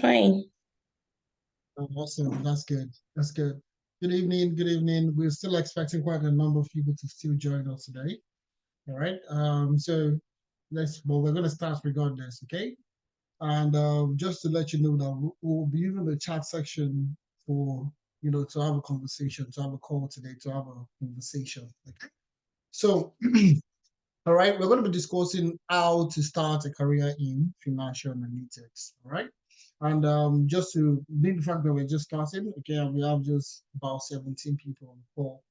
fine. Oh, awesome. That's good. That's good. Good evening. Good evening. We're still expecting quite a number of people to still join us today. All right. We're going to start regardless. Okay. And just to let you know that we'll be using the chat section for, to have a conversation, to have a call today, to have a conversation. Okay. So, all right, we're going to be discussing how to start a career in financial analytics. All right. And just to being the fact that we're just starting, okay, and we have just about 17 people on the call.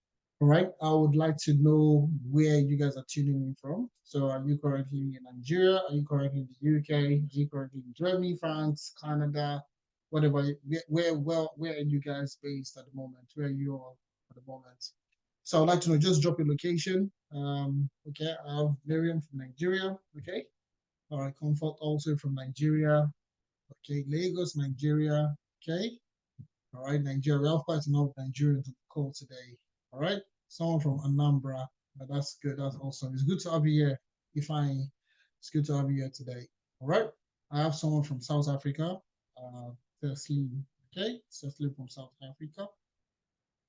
All right. I would like to know where you guys are tuning in from. So are you currently in Nigeria? Are you currently in the UK? Are you currently in Germany, France, Canada, whatever? Where are you guys based at the moment? Where are you all at the moment? So I'd like to know, just drop your location. Okay, I have Miriam from Nigeria. Okay. All right, Comfort also from Nigeria. Okay, Lagos, Nigeria. Okay. All right, Nigeria. We have quite a number of Nigerians on the call today. All right. Someone from Anambra. That's good. That's awesome. It's good to have you here. It's good to have you here today. All right. I have someone from South Africa. Firstly, okay. Firstly from South Africa.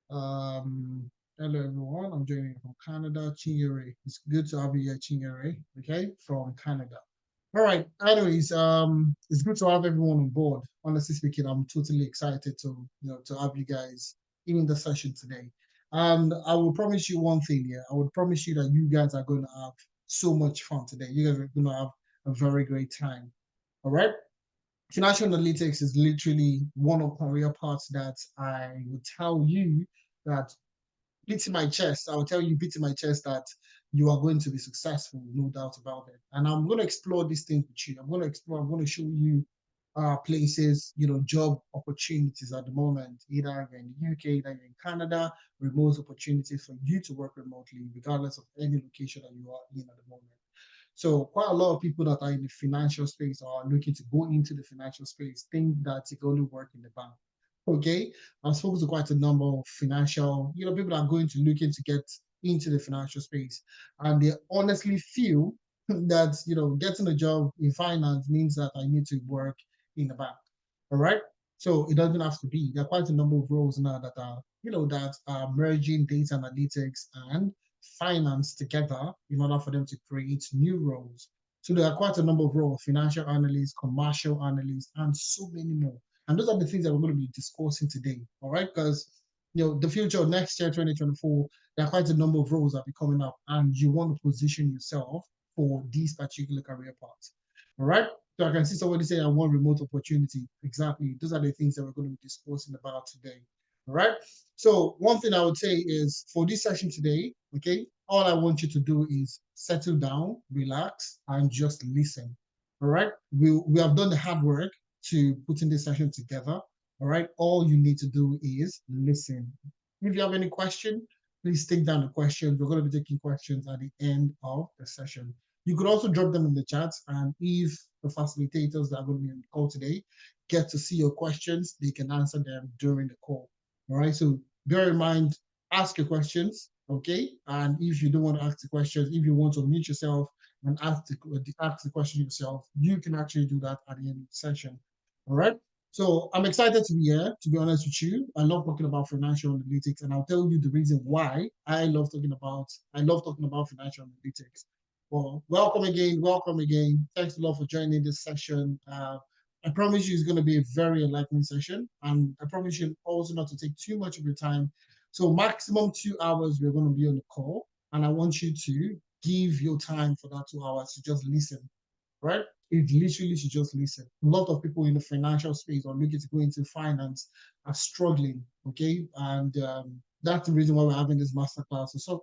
Hello everyone. I'm joining you from Canada, Chinyere. It's good to have you here, Chinyere. Okay, from Canada. All right. Anyways, it's good to have everyone on board. Honestly speaking, I'm totally excited to have you guys in the session today. And I will promise you one thing here. I would promise you that you guys are going to have so much fun today. You guys are going to have a very great time. All right. Financial analytics is literally one of career paths that I would tell you that beating my chest, I will tell you beating my chest that you are going to be successful, no doubt about it. And I'm going to explore these things with you. I'm going to show you places, job opportunities at the moment, either you're in the UK, either you're in Canada, remote opportunities for you to work remotely, regardless of any location that you are in at the moment. So quite a lot of people that are in the financial space or are looking to go into the financial space think that it can only work in the bank. Okay, I've spoken to quite a number of financial, people that are going to looking to get into the financial space, and they honestly feel that getting a job in finance means that I need to work in the bank. All right, so it doesn't have to be. There are quite a number of roles now that are that are merging data analytics and finance together in order for them to create new roles. So there are quite a number of roles: financial analysts, commercial analysts, and so many more. And those are the things that we're going to be discussing today. All right. Because, the future of next year, 2024, there are quite a number of roles that be coming up, and you want to position yourself for these particular career paths. All right. So I can see somebody say, I want remote opportunity. Exactly. Those are the things that we're going to be discussing about today. All right. So one thing I would say is for this session today, okay, all I want you to do is settle down, relax, and just listen. All right. We have done the hard work to putting this session together. All right. All you need to do is listen. If you have any question, please take down the questions. We're going to be taking questions at the end of the session. You could also drop them in the chat, and if the facilitators that are going to be on the call today get to see your questions, they can answer them during the call. All right. So bear in mind, ask your questions. Okay. And if you don't want to ask the questions, if you want to mute yourself and ask the question yourself, you can actually do that at the end of the session. All right. So I'm excited to be here, to be honest with you. I love talking about financial analytics, and I'll tell you the reason why I love talking about financial analytics. Well, welcome again, welcome again. Thanks a lot for joining this session. I promise you it's going to be a very enlightening session, and I promise you also not to take too much of your time. So maximum 2 hours we're going to be on the call, and I want you to give your time for that 2 hours to just listen, right? It literally should just listen. A lot of people in the financial space or looking to go into finance are struggling, okay? And that's the reason why we're having this masterclass. So sort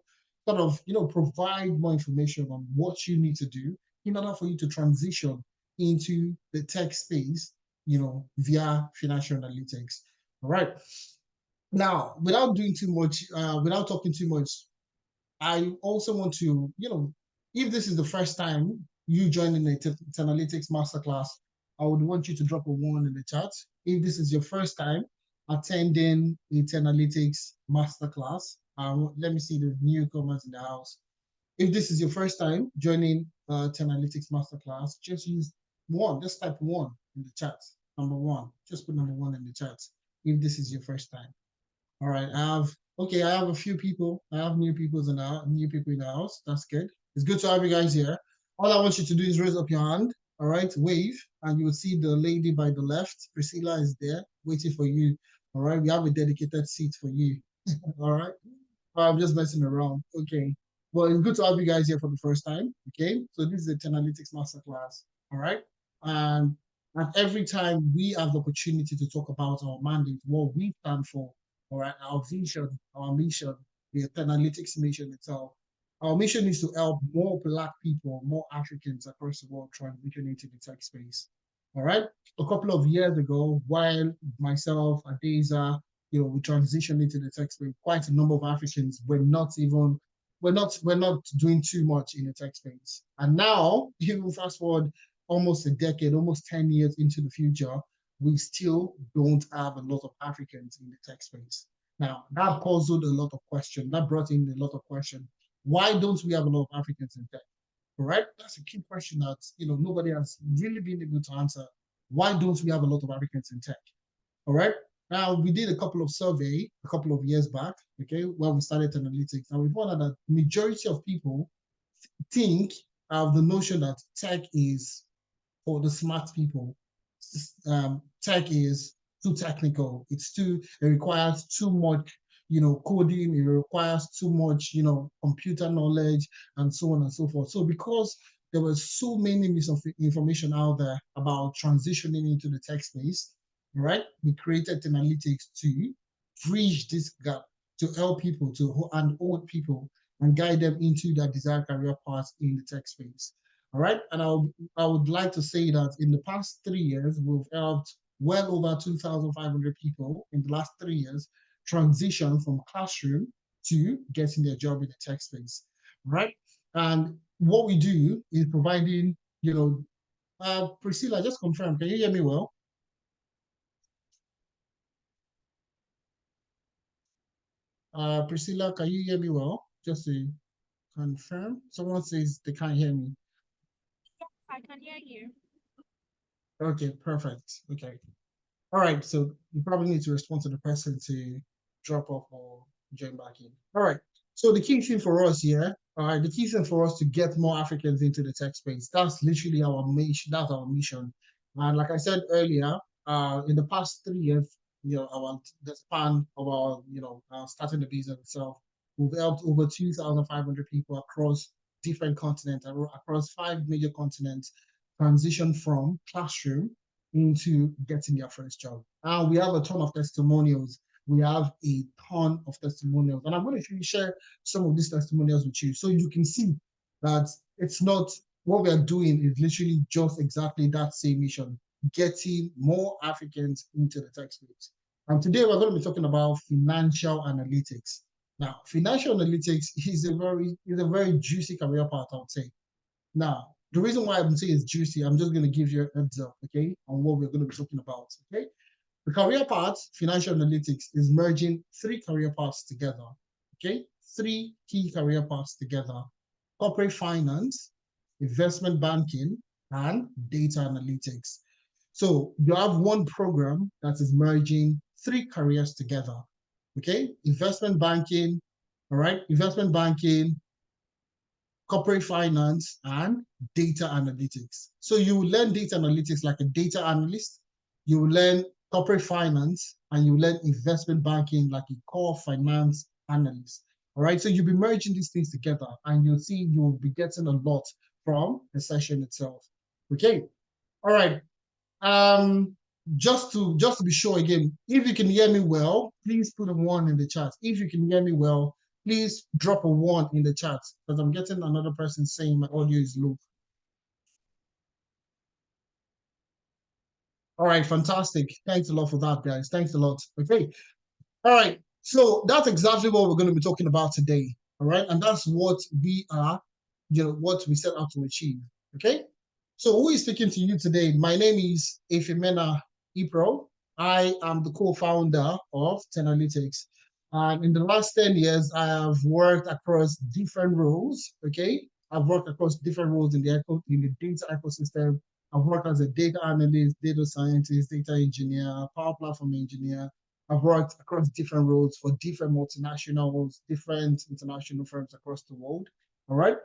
of, provide more information on what you need to do in order for you to transition into the tech space, via financial analytics. All right. Now, without talking too much, I also want to, if this is the first time you join in the Analytics Masterclass, I would want you to drop a one in the chat. If this is your first time attending the Analytics Masterclass, let me see the newcomers in the house. If this is your first time joining Analytics Masterclass, just use one, just type one in the chat. Number one. Just put number one in the chat if this is your first time. All right. I have a few people. I have new people in the house. That's good. It's good to have you guys here. All I want you to do is raise up your hand. All right, wave, and you will see the lady by the left. Priscilla is there waiting for you. All right, we have a dedicated seat for you. All right. I'm just messing around. Okay. Well, it's good to have you guys here for the first time. Okay. So this is the Analytics Masterclass. All right. And and every time we have the opportunity to talk about our mandate, what we stand for, all right, our vision, our mission, the Analytics mission itself. Our mission is to help more Black people, more Africans across the world transition into the tech space. All right. A couple of years ago, while myself, Adeza, we transitioned into the tech space. Quite a number of Africans we're not doing too much in the tech space. And now, even fast forward almost a decade, almost 10 years into the future, we still don't have a lot of Africans in the tech space. Now, that puzzled a lot of questions. That brought in a lot of questions. Why don't we have a lot of Africans in tech? Correct? That's a key question that nobody has really been able to answer. Why don't we have a lot of Africans in tech? All right. Now we did a couple of survey a couple of years back, okay, when we started analytics, and we found out that majority of people think of the notion that tech is for the smart people. Tech is too technical. It requires too much, coding. It requires too much, computer knowledge and so on and so forth. So because there was so many misinformation out there about transitioning into the tech space, right? We created analytics to bridge this gap to help people and old people and guide them into their desired career path in the tech space. All right. And I would like to say that in the past 3 years, we've helped well over 2,500 people in the last 3 years transition from classroom to getting their job in the tech space. Right. And what we do is providing, Priscilla, just confirm, can you hear me well? Priscilla, can you hear me well? Just to confirm. Someone says they can't hear me. I can hear you. Okay, perfect. Okay. All right, so you probably need to respond to the person to drop off or join back in. All right. So the key thing for us here, all right, the key thing for us to get more Africans into the tech space, that's literally our mission. That's our mission. And like I said earlier, in the past 3 years, the span of our, starting the business itself, we've helped over 2,500 people across different continents, across 5 major continents, transition from classroom into getting their first job. And we have a ton of testimonials. We have a ton of testimonials. And I'm going to share some of these testimonials with you so you can see that it's not what we are doing is literally just exactly that same mission, getting more Africans into the tech space. And today we're going to be talking about financial analytics. Now, financial analytics is a very juicy career path, I would say. Now, the reason why I'm saying it's juicy, I'm just going to give you a heads up, okay, on what we're going to be talking about, okay? The career path, financial analytics, is merging three career paths together, okay? Three key career paths together: corporate finance, investment banking, and data analytics. So you have one program that is merging three careers together, okay? Investment banking, all right? Investment banking, corporate finance, and data analytics. So you will learn data analytics like a data analyst, you will learn corporate finance, and you will learn investment banking like a core finance analyst. All right, so you'll be merging these things together and you'll see you'll be getting a lot from the session itself. Okay, all right. Um, just to be sure again, if you can hear me well, please put a one in the chat. If you can hear me well, please drop a one in the chat because I'm getting another person saying my audio is low. All right, fantastic. Thanks a lot for that, guys. Thanks a lot. Okay. All right. So that's exactly what we're going to be talking about today. All right. And that's what we are, what we set out to achieve. Okay. So who is speaking to you today? My name is Ifemena Ipro. I am the co-founder of Tenalytics. And in the last 10 years, I have worked across different roles. Okay. I've worked across different roles in the data ecosystem. I've worked as a data analyst, data scientist, data engineer, power platform engineer. I've worked across different roles for different multinationals, different international firms across the world. All right.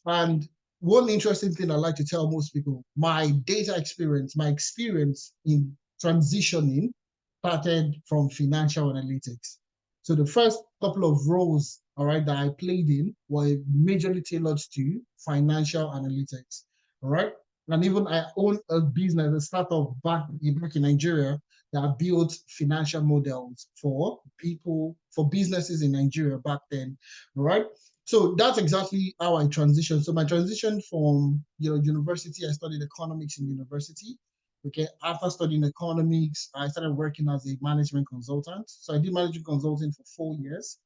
And one interesting thing I like to tell most people, my data experience, my experience in transitioning started from financial analytics. So the first couple of roles, all right, that I played in were majorly tailored to financial analytics. All right. And even I own a business, a startup back in Nigeria that built financial models for people, for businesses in Nigeria back then. All right. So that's exactly how I transitioned. So my transition from university, I studied economics in university. Okay, after studying economics, I started working as a management consultant. So I did management consulting for 4 years.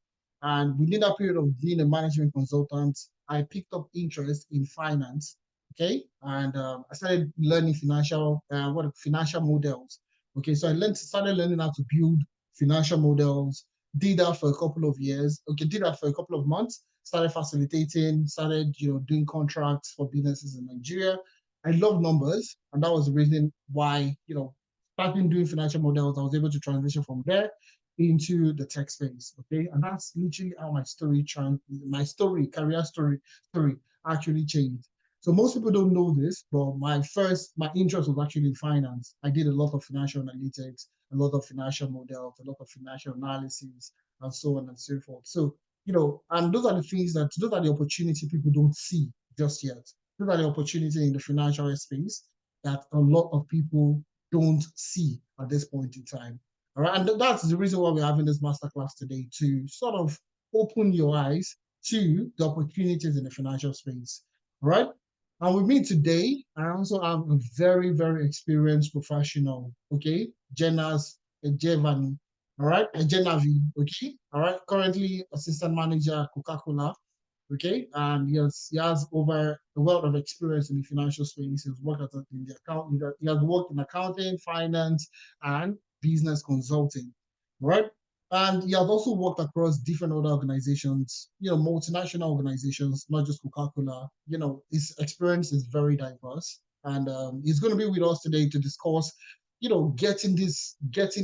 And within that period of being a management consultant, I picked up interest in finance. Okay, and I started learning financial models. Okay, so started learning how to build financial models. Did that for a couple of years. Okay, did that for a couple of months. Started facilitating. Started doing contracts for businesses in Nigeria. I love numbers, and that was the reason why, starting doing financial models, I was able to transition from there into the tech space. Okay, and that's literally how career story actually changed. So most people don't know this, but my interest was actually in finance. I did a lot of financial analytics, a lot of financial models, a lot of financial analysis, and so on and so forth. So, and those are the opportunity people don't see just yet. Those are the opportunity in the financial space that a lot of people don't see at this point in time. All right. And that's the reason why we're having this masterclass today, to sort of open your eyes to the opportunities in the financial space. All right. And with me today, I also have a very, very experienced professional, okay? Jenas Ejevani, all right? Ejenavi, okay? All right, currently assistant manager at Coca-Cola, okay? And he has over a wealth of experience in the financial space. He's worked in the account, he has worked in accounting, finance, and business consulting, right? And he has also worked across different other organizations, multinational organizations, not just Coca-Cola. His experience is very diverse. And he's going to be with us today to discuss, getting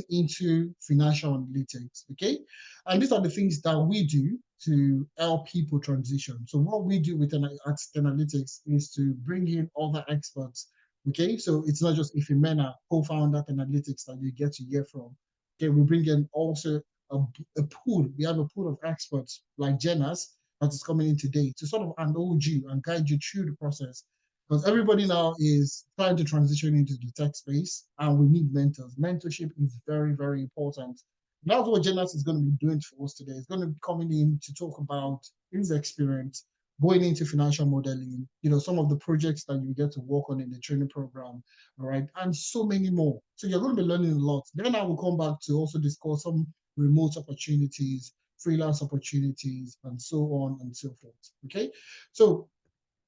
into financial analytics. Okay. And these are the things that we do to help people transition. So what we do with analytics is to bring in other experts. Okay. So it's not just Ifemena, co-founder at analytics, that you get to hear from. Okay. We bring in also a pool. We have a pool of experts like Jenas that is coming in today to sort of unload you and guide you through the process. Because everybody now is trying to transition into the tech space, and we need mentors. Mentorship is very, very important. That's what Jenas is going to be doing for us today. He's going to be coming in to talk about his experience going into financial modeling, some of the projects that you get to work on in the training program, all right, and so many more. So you're going to be learning a lot. Then I will come back to also discuss some remote opportunities, freelance opportunities, and so on and so forth. Okay, so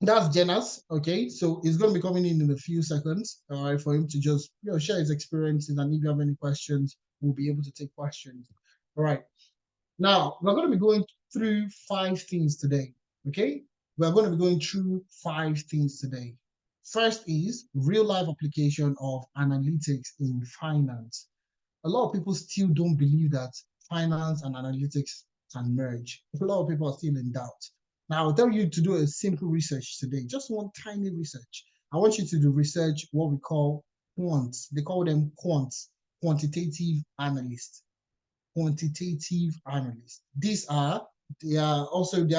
that's Jenas. Okay, so he's going to be coming in a few seconds, all right, for him to just share his experiences, and if you have any questions, we'll be able to take questions. All right. Now we're going to be going through 5 things today. Okay, we're going to be going through 5 things today. First is real life application of analytics in finance. A lot of people still don't believe that finance and analytics can merge. A lot of people are still in doubt. Now, I'll tell you to do a simple research today, just one tiny research. I want you to do research what we call quants. They call them quants, quantitative analysts. Quantitative analysts. They are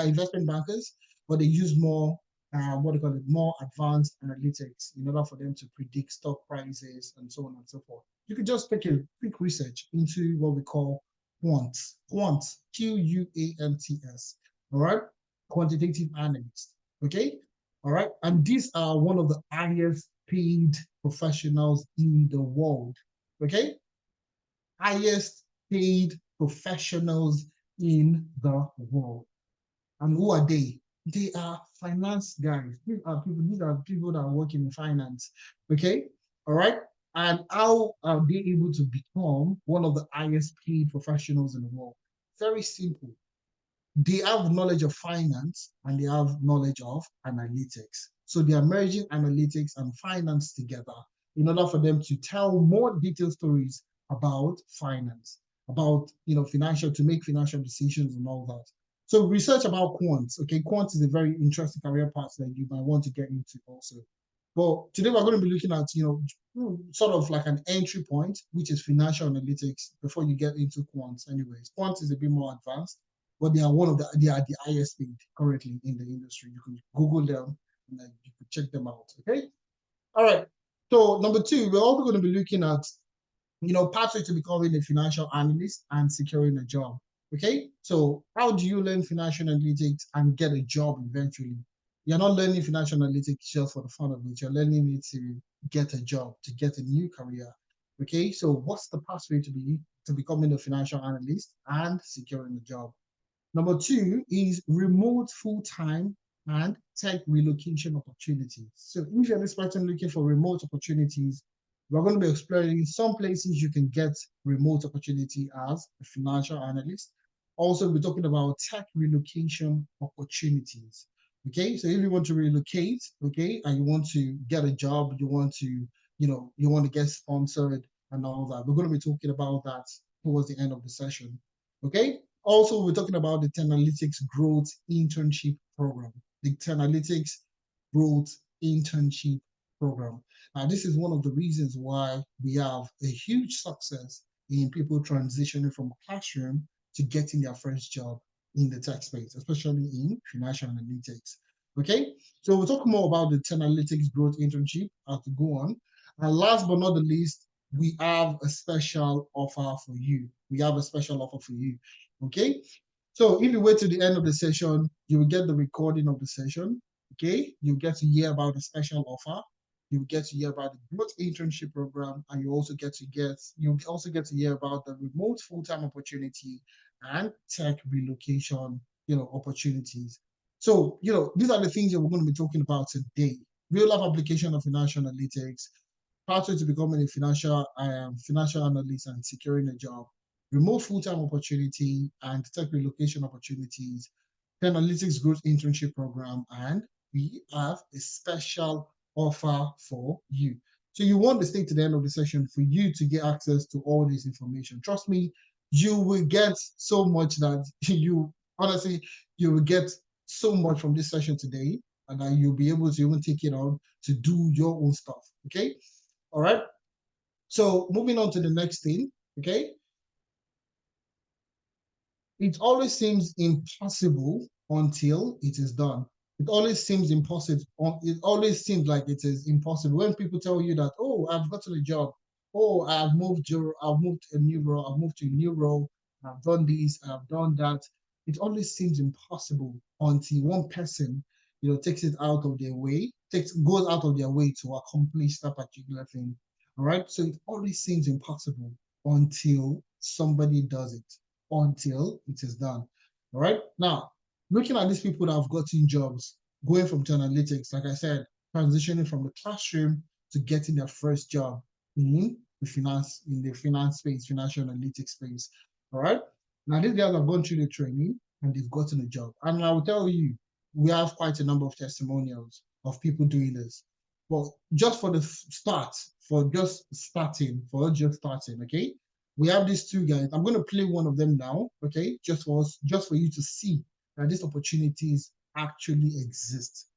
investment bankers, but they use more more advanced analytics in order for them to predict stock prices and so on and so forth. You could just take a quick research into what we call quants. Quants, Quants. All right, quantitative analysts. Okay, all right, and these are one of the highest paid professionals in the world. Okay, highest paid professionals in the world. And who are they? They are finance guys. These are people that are working in finance. Okay. All right. And how are they able to become one of the highest paid professionals in the world? Very simple. They have knowledge of finance and they have knowledge of analytics. So they are merging analytics and finance together in order for them to tell more detailed stories about finance, about financial to make financial decisions and all that. So research about quants. Okay, quant is a very interesting career path that you might want to get into also. But today we're going to be looking at, sort of like an entry point, which is financial analytics before you get into quants. Anyways, quant is a bit more advanced, but they are they are the highest paid currently in the industry. You can Google them and then you can check them out. Okay. All right. So number two, we're also going to be looking at, pathway to becoming a financial analyst and securing a job. Okay. So how do you learn financial analytics and get a job eventually? You're not learning financial analytics just for the fun of it. You're learning it to get a job, to get a new career. Okay. So what's the pathway to becoming a financial analyst and securing a job? Number two is remote full-time and tech relocation opportunities. So if you're this person looking for remote opportunities, we're going to be exploring some places you can get remote opportunity as a financial analyst. Also, we're talking about tech relocation opportunities. Okay, so if you want to relocate, okay, and you want to get a job, you want to, you want to get sponsored and all that, we're going to be talking about that towards the end of the session. Okay, also, we're talking about the Tenalytics Growth Internship Program. The Tenalytics Growth Internship Program. Now, this is one of the reasons why we have a huge success in people transitioning from classroom to getting their first job in the tech space, especially in financial analytics. Okay, so we'll talk more about the Tenalytics Growth Internship as we go on. And last but not the least, we have a special offer for you. We have a special offer for you. Okay, so if you wait to the end of the session, you will get the recording of the session. Okay, you get to hear about the special offer. You get to hear about the growth internship program, and you also get to hear about the remote full-time opportunity and tech relocation, opportunities. So, these are the things that we're going to be talking about today. Real life application of financial analytics, pathway to becoming a financial analyst and securing a job, remote full-time opportunity and tech relocation opportunities, Tenalytics Growth Internship Program, and we have a special offer for you. So you want to stay to the end of the session for you to get access to all this information. Trust me, you will get so much that honestly, you will get so much from this session today, and that you'll be able to even take it on to do your own stuff. Okay. All right. So moving on to the next thing. Okay. It always seems impossible until it is done. It always seems impossible. It always seems like it is impossible when people tell you that, oh, I've gotten a job. Oh, I've moved to a new role. I've moved to a new role. I've done this. I've done that. It always seems impossible until one person, takes it out of their way, goes out of their way to accomplish that particular thing. All right. So it always seems impossible until somebody does it, until it is done. All right. Now, looking at these people that have gotten jobs, going from analytics, like I said, transitioning from the classroom to getting their first job in the finance space, financial analytics space. All right. Now, these guys have gone through the training and they've gotten a job. And I will tell you, we have quite a number of testimonials of people doing this. Well, just for the start, for just starting, okay? We have these two guys. I'm going to play one of them now, okay? Just for you to see that these opportunities actually exist.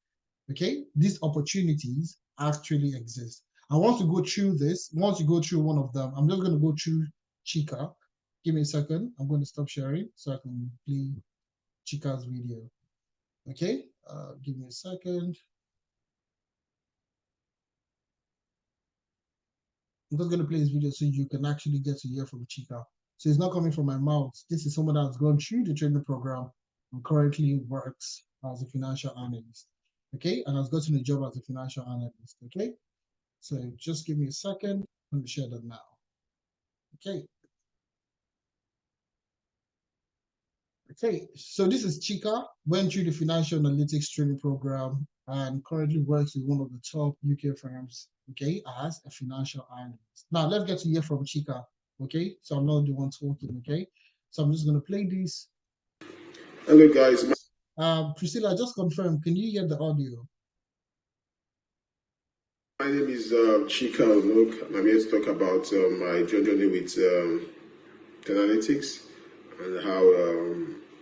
Okay, these opportunities actually exist. I want to go through this. Once you go through one of them, I'm just going to go through Chika. Give me a second. I'm going to stop sharing so I can play Chika's video. Okay, give me a second. I'm just going to play this video so you can actually get to hear from Chika. So it's not coming from my mouth. This is someone that's gone through the training program and currently works as a financial analyst. Okay, and has gotten a job as a financial analyst. Okay, so just give me a second. Let me share that now. Okay. Okay, so this is Chika, went through the financial analytics training program and currently works with one of the top UK firms, okay, as a financial analyst. Now let's get to hear from Chika, okay? So I'm not the one talking, okay? So I'm just gonna play this. Hello guys. Priscilla, just confirm, can you hear the audio? My name is Chika Onok, and I'm here to talk about my journey with Analytics and how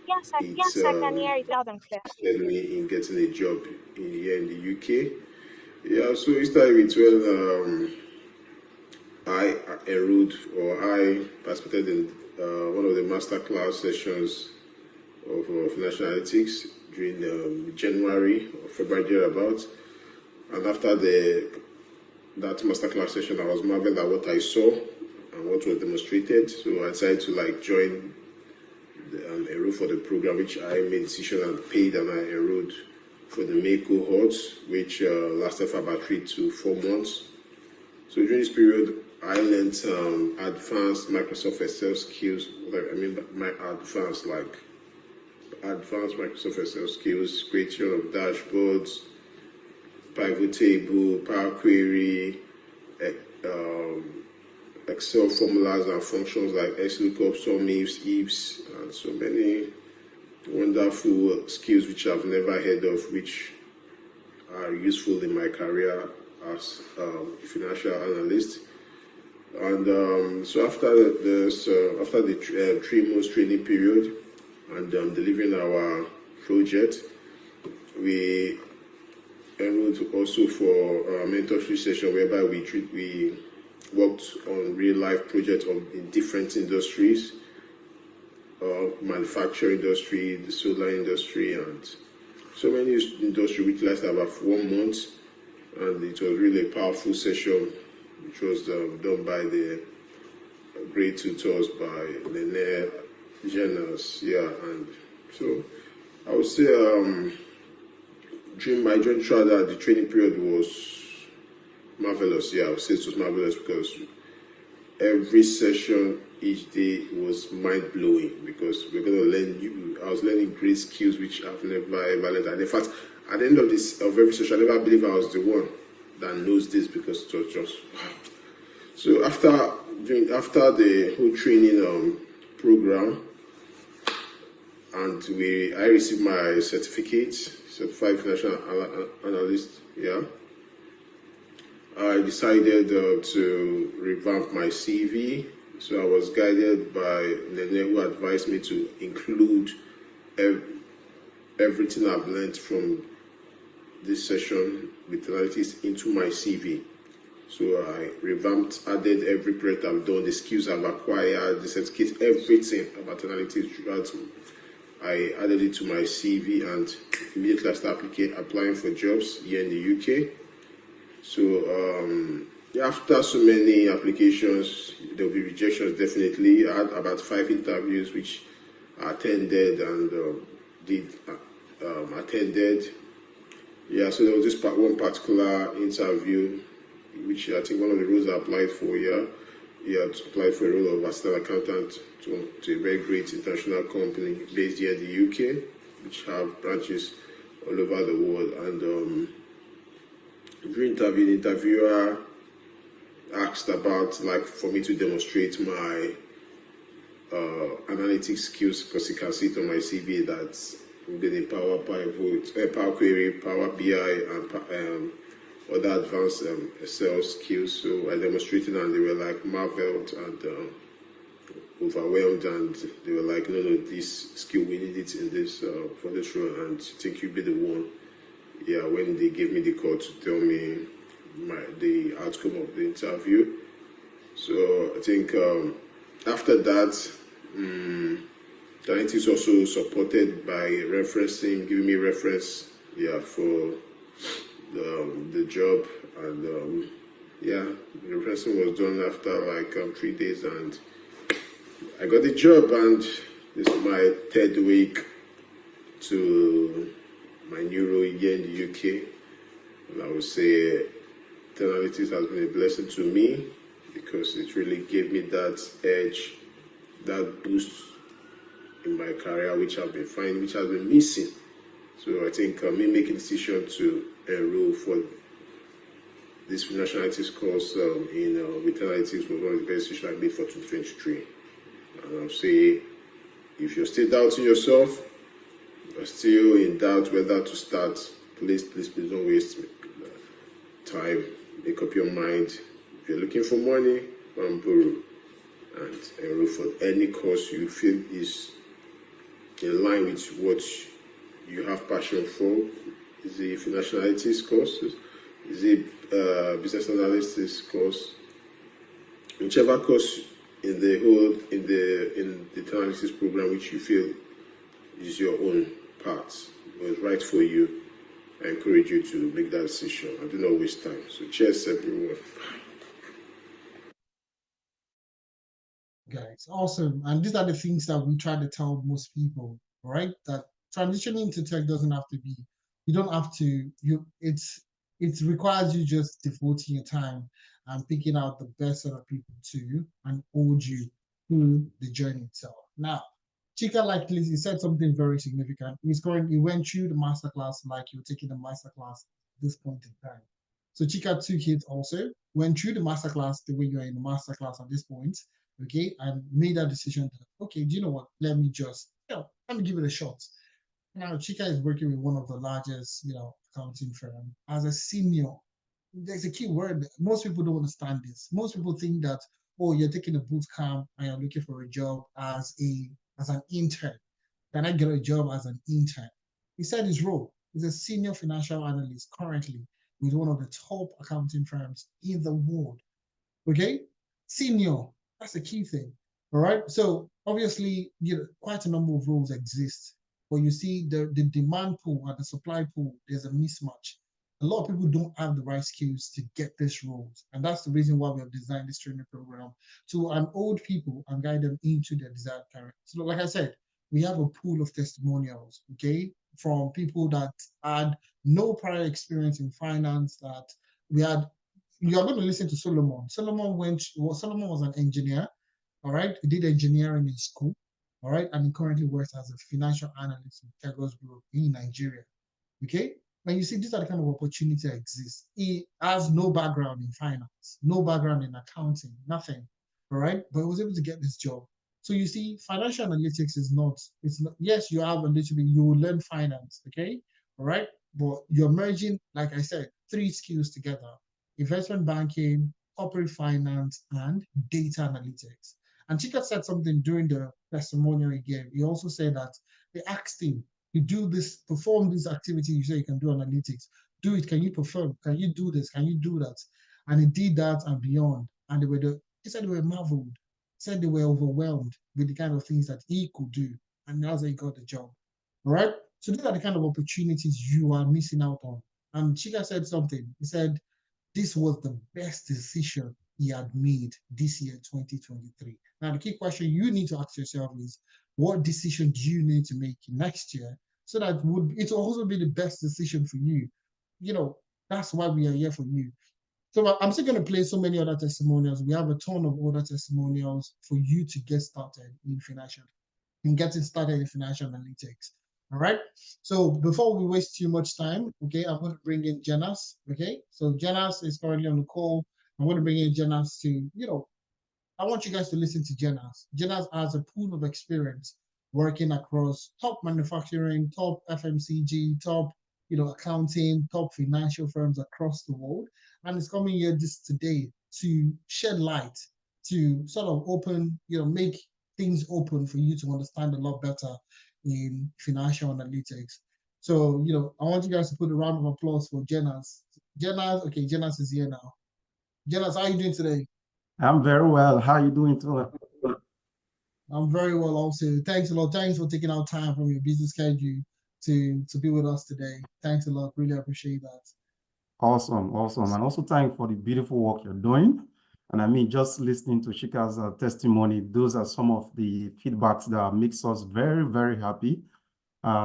Yes, I can hear it loud and clear. led me in getting a job here in the UK. Yeah, so it started with when I enrolled or I participated in one of the masterclass sessions of financial analytics during January or February thereabouts. And after that masterclass session, I was marveled at what I saw and what was demonstrated. So I decided to join and enroll for the program, which I made decision and paid, and I enrolled for the May cohort, which lasted for about 3 to 4 months. So during this period, I learned advanced Microsoft Excel skills. I mean by advanced Microsoft Excel skills, creation of dashboards, pivot table, Power Query, Excel formulas and functions like XLOOKUP, SUMIFs, IFs, and so many wonderful skills which I've never heard of, which are useful in my career as a financial analyst. And so after the 3 months training period and delivering our project, we enrolled also for a mentorship session whereby we worked on real life projects in different industries, manufacturing industry, the solar industry, and so many industries, which lasted about 1 month. And it was really a powerful session, which was done by the great tutors by Lene Jenas. Yeah, and so I would say during my journey throughout that, the training period was marvelous. Yeah, I would say it was marvelous because every session each day was mind blowing, because we're going to learn I was learning great skills which I've never ever learned. And in fact, at the end of every session, I never believe I was the one that knows this, because it was just wow. So after the whole training program, and I received my certificate, certified financial analyst. Yeah, I decided to revamp my CV. So I was guided by Nene, who advised me to include everything I've learned from this session with analytics into my CV. So I revamped, added every project I've done, the skills I've acquired, the certificate, everything about analytics throughout. I added it to my CV, and immediately I started applying for jobs here in the UK. So after so many applications, there will be rejections definitely. I had about 5 interviews which I attended and attended. Yeah, so there was this one particular interview, which I think one of the roles I applied for. Yeah, to apply for a role of assistant accountant to a very great international company based here in the UK, which have branches all over the world. And during the interviewer asked about for me to demonstrate my analytics skills, because you can see it on my CV that I'm getting Power Query, Power BI, and other advanced Excel skills. So I demonstrated, and they were marveled and overwhelmed, and they were like, no, this skill, we need it in this for this role, and I think you'll be the one. Yeah, when they gave me the call to tell me the outcome of the interview. So I think after that, Analytics also supported by referencing, giving me reference, for the job, and the referencing was done after 3 days, and I got the job, and this is my 3rd week to my new role here in the UK, and I would say Analytics has been a blessing to me, because it really gave me that edge, that boost in my career, which I've been finding, which has been missing. So I think me making the decision to enroll for this financial analytics course with Analytics was one of the best decisions I made for 2023. And I'll say, if you're still doubting yourself, you're still in doubt whether to start, please don't waste time. make up your mind. If you're looking for money, go and borrow and enroll for any course you feel is in line with what you have passion for. Is it financial analytics course? Is it business analysis course? Whichever course in the data analysis program which you feel is your own path, was right for you, I encourage you to make that decision and do not waste time. So cheers, everyone. Guys, awesome. And these are the things that we try to tell most people, right? That transitioning into tech doesn't have to be, you don't have to, it requires you just devoting your time and picking out the best sort of people to and hold you through the journey itself. Now, Chika likely he said something very significant. He went through the masterclass like you're taking a masterclass at this point in time. So Chika took it also, went through the masterclass the way you're in the masterclass at this point, okay, and made that decision that, okay, do you know what? Let me just, let me give it a shot. Now, Chika is working with one of the largest, accounting firm as a senior. There's a key word. Most people don't understand this. Most people think that, oh, you're taking a boot camp and you're looking for a job as an intern. Can I get a job as an intern? He said his role is a senior financial analyst currently with one of the top accounting firms in the world. Okay, senior. That's the key thing. All right. So obviously, quite a number of roles exist, but you see the demand pool and the supply pool, there's a mismatch. A lot of people don't have the right skills to get these roles. And that's the reason why we have designed this training program to unhold people and guide them into their desired career. So like I said, we have a pool of testimonials, okay, from people that had no prior experience in finance, that we had. You're going to listen to Solomon. Solomon was an engineer, all right? He did engineering in school, all right? And he currently works as a financial analyst in Lagos Group in Nigeria, okay? And you see, these are the kind of opportunities that exist. He has no background in finance, no background in accounting, nothing, all right? But he was able to get this job. So you see, financial analytics is not, yes, you have a little bit, you will learn finance, okay? All right? But you're merging, like I said, 3 skills together: investment banking, corporate finance, and data analytics. And Chika said something during the testimonial he gave. He also said that they asked him, you do this, perform this activity, you say you can do analytics. Do it, can you perform? Can you do this? Can you do that? And he did that and beyond. And he said they were marveled, said they were overwhelmed with the kind of things that he could do. And that's how he got the job. All right? So these are the kind of opportunities you are missing out on. And Chika said something. He said, this was the best decision he had made this year, 2023. Now, the key question you need to ask yourself is, what decision do you need to make next year so that it will also be the best decision for you? That's why we are here for you. So I'm still going to play so many other testimonials. We have a ton of other testimonials for you to get started in getting started in financial analytics. All right. So before we waste too much time, okay, I'm going to bring in Jenas. Okay. So Jenas is currently on the call. I'm going to bring in Jenas to, I want you guys to listen to Jenas. Jenas has a pool of experience working across top manufacturing, top FMCG, top, accounting, top financial firms across the world. And it's coming here today to shed light, to sort of open, make things open for you to understand a lot better in financial analytics. So, I want you guys to put a round of applause for Jenas. Okay, Jenas is here now. Jenas, how are you doing today? I'm very well. How are you doing today? I'm very well also. Thanks a lot. Thanks for taking out time from your busy schedule to be with us today. Thanks a lot. Really appreciate that. Awesome. And also thank you for the beautiful work you're doing. And I mean, just listening to Chika's testimony, those are some of the feedbacks that makes us very, very happy,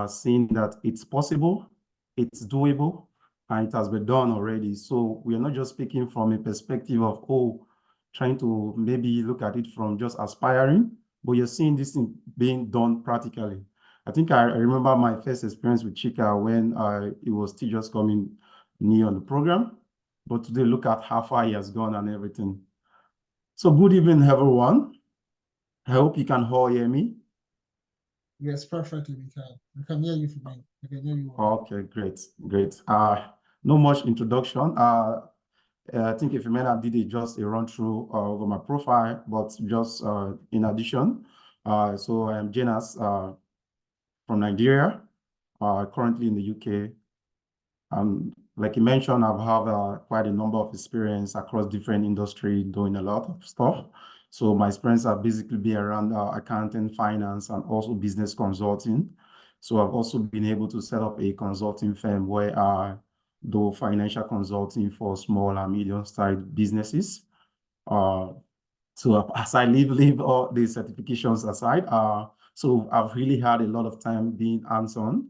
seeing that it's possible, it's doable, and it has been done already. So we are not just speaking from a perspective of, trying to maybe look at it from just aspiring, but you're seeing this thing being done practically. I think I remember my first experience with Chika when it was still just coming new on the program, but today look at how far he has gone and everything. So good evening, everyone. I hope you can all hear me. Yes, perfectly, we can. I can hear you from I can hear you well. Okay, great. No much introduction. I think if Filomena did just a run through over my profile, but just in addition, so I am Jonas from Nigeria, currently in the UK. Like you mentioned, I've had quite a number of experience across different industry doing a lot of stuff. So my experience have basically been around accounting, finance, and also business consulting. So I've also been able to set up a consulting firm where I do financial consulting for small and medium-sized businesses. So as I leave all the certifications aside, so I've really had a lot of time being hands-on,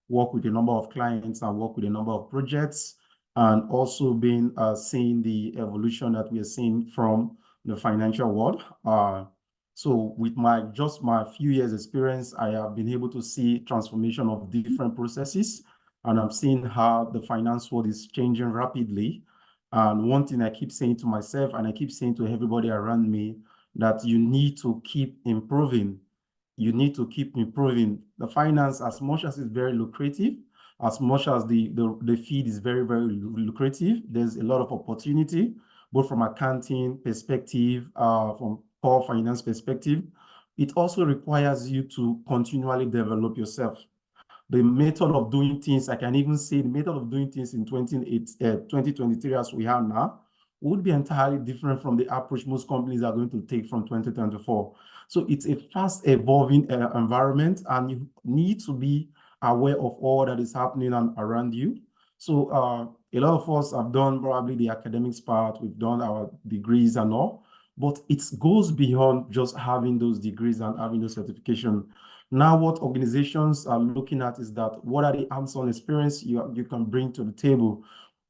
work with a number of clients and work with a number of projects, and also been seeing the evolution that we are seeing from the financial world. So with just my few years experience, I have been able to see transformation of different processes, and I'm seeing how the finance world is changing rapidly. And one thing I keep saying to myself, and I keep saying to everybody around me, that you need to keep improving. You need to keep improving. The finance, as much as it's very lucrative, as much as the feed is very, very lucrative, there's a lot of opportunity, both from accounting perspective, from core finance perspective. It also requires you to continually develop yourself. The method of doing things, I can even say the method of doing things in 2023 as we have now would be entirely different from the approach most companies are going to take from 2024. So it's a fast evolving environment, and you need to be aware of all that is happening around you. So a lot of us have done probably the academics part, we've done our degrees and all, but it goes beyond just having those degrees and having those certifications. Now, what organizations are looking at is that what are the hands-on experience you can bring to the table?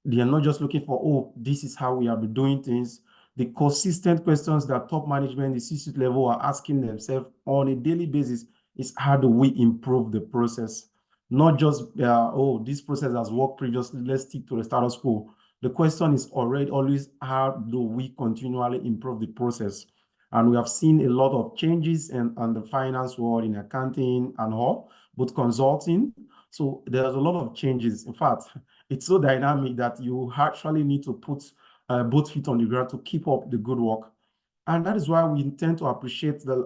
They are not just looking for, oh, this is how we have been doing things. The consistent questions that top management, the C-suite level are asking themselves on a daily basis is how do we improve the process? Not just, oh, this process has worked previously, let's stick to the status quo. The question is always, how do we continually improve the process? And we have seen a lot of changes in the finance world, in accounting and all, but consulting. So there's a lot of changes. In fact, it's so dynamic that you actually need to put both feet on the ground to keep up the good work. And that is why we intend to appreciate the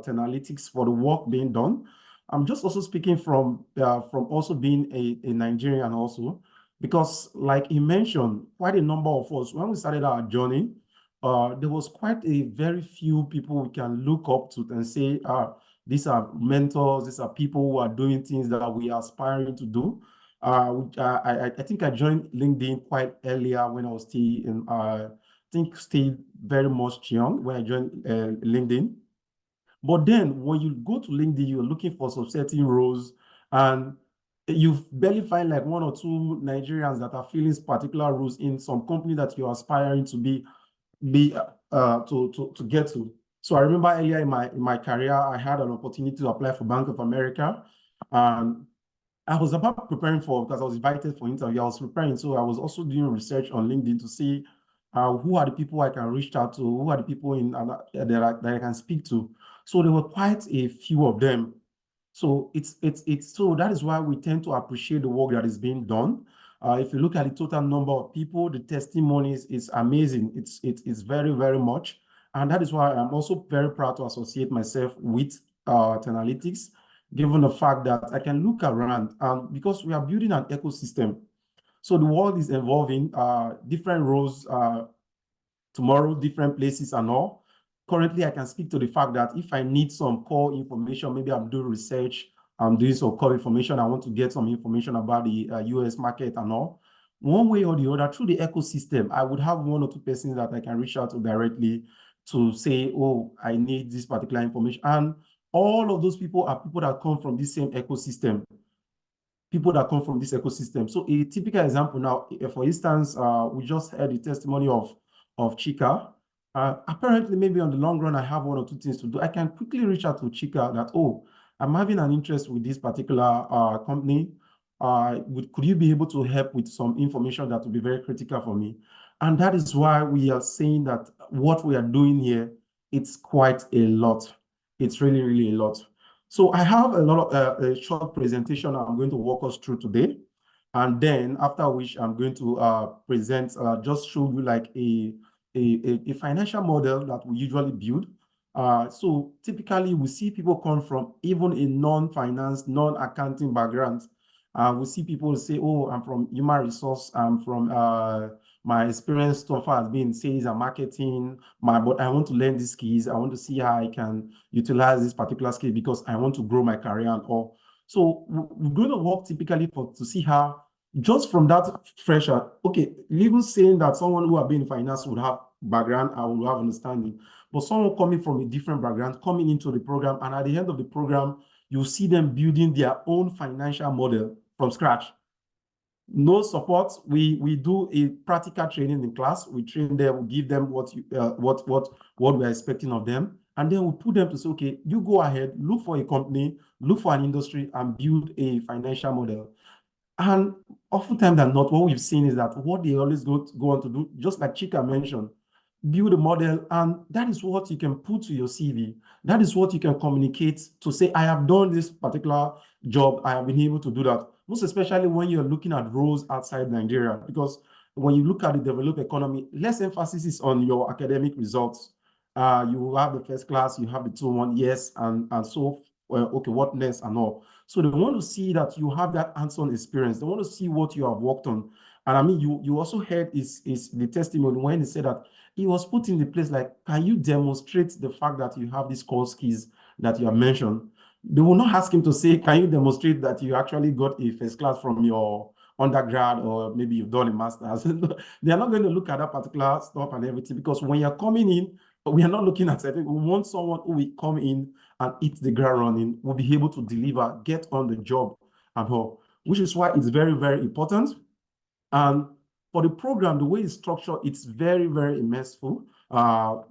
Tenalytics for the work being done. I'm just also speaking from also being a Nigerian also, because like he mentioned, quite a number of us, when we started our journey, there was quite a very few people we can look up to and say, these are mentors, these are people who are doing things that we are aspiring to do. I think I joined LinkedIn quite earlier when I was still in, I think still very much young when I joined LinkedIn. But then when you go to LinkedIn, you're looking for some certain roles, and you barely find like one or two Nigerians that are filling particular roles in some company that you're aspiring to to get to. So I remember earlier in my career, I had an opportunity to apply for Bank of America, and I was about preparing because I was invited for interview. I was preparing, so I was also doing research on LinkedIn to see who are the people I can reach out to, who are the people that I can speak to. So there were quite a few of them. So so that is why we tend to appreciate the work that is being done. If you look at the total number of people, the testimonies is amazing. It's very, very much. And that is why I'm also very proud to associate myself with Tenalytics, given the fact that I can look around, because we are building an ecosystem. So the world is evolving, different roles, tomorrow, different places and all. Currently, I can speak to the fact that if I need some core information, maybe I'm doing research, I'm doing some core information, I want to get some information about the US market and all. One way or the other, through the ecosystem, I would have one or two persons that I can reach out to directly to say, oh, I need this particular information. And all of those people are people that come from this same ecosystem. People that come from this ecosystem. So a typical example now, for instance, we just heard the testimony of Chika. Apparently, maybe on the long run, I have one or two things to do. I can quickly reach out to Chika that, oh, I'm having an interest with this particular company. Could you be able to help with some information that will be very critical for me? And that is why we are saying that what we are doing here, it's quite a lot. It's really, really a lot. So I have a lot of a short presentation I'm going to walk us through today. And then after which I'm going to present, just show you like a financial model that we usually build. So typically we see people come from even a non-finance, non-accounting background. We see people say, oh, I'm from human resource, I'm from my experience so far has been sales and marketing, but I want to learn these skills. I want to see how I can utilize this particular skill because I want to grow my career and all. So we're going to work typically to see how, just from that fresher, okay, even saying that someone who have been in finance would have background, I will have understanding, but someone coming from a different background, coming into the program, and at the end of the program, you see them building their own financial model from scratch. No support. We do a practical training in class. We train them, we give them what we're expecting of them, and then we put them to say, okay, you go ahead, look for a company, look for an industry, and build a financial model. And oftentimes than not, what we've seen is that what they always go on to do, just like Chika mentioned, build a model, and that is what you can put to your CV. That is what you can communicate to say, I have done this particular job, I have been able to do that. Most especially when you're looking at roles outside Nigeria, because when you look at the developed economy, less emphasis is on your academic results. You have the first class, you have the 2-1, yes, and so okay, what next and all. So they want to see that you have that hands-on experience. They want to see what you have worked on. And I mean, you also heard is the testimony when he said that he was put in the place like, can you demonstrate the fact that you have these core skills that you have mentioned? They will not ask him to say, can you demonstrate that you actually got a first class from your undergrad, or maybe you've done a master's. They are not going to look at that particular stuff and everything, because when you're coming in, we are not looking at it. We want someone who will come in and hit the ground running, will be able to deliver, get on the job and all, which is why it's very, very important. And for the program, the way it's structured, it's very, very immersive.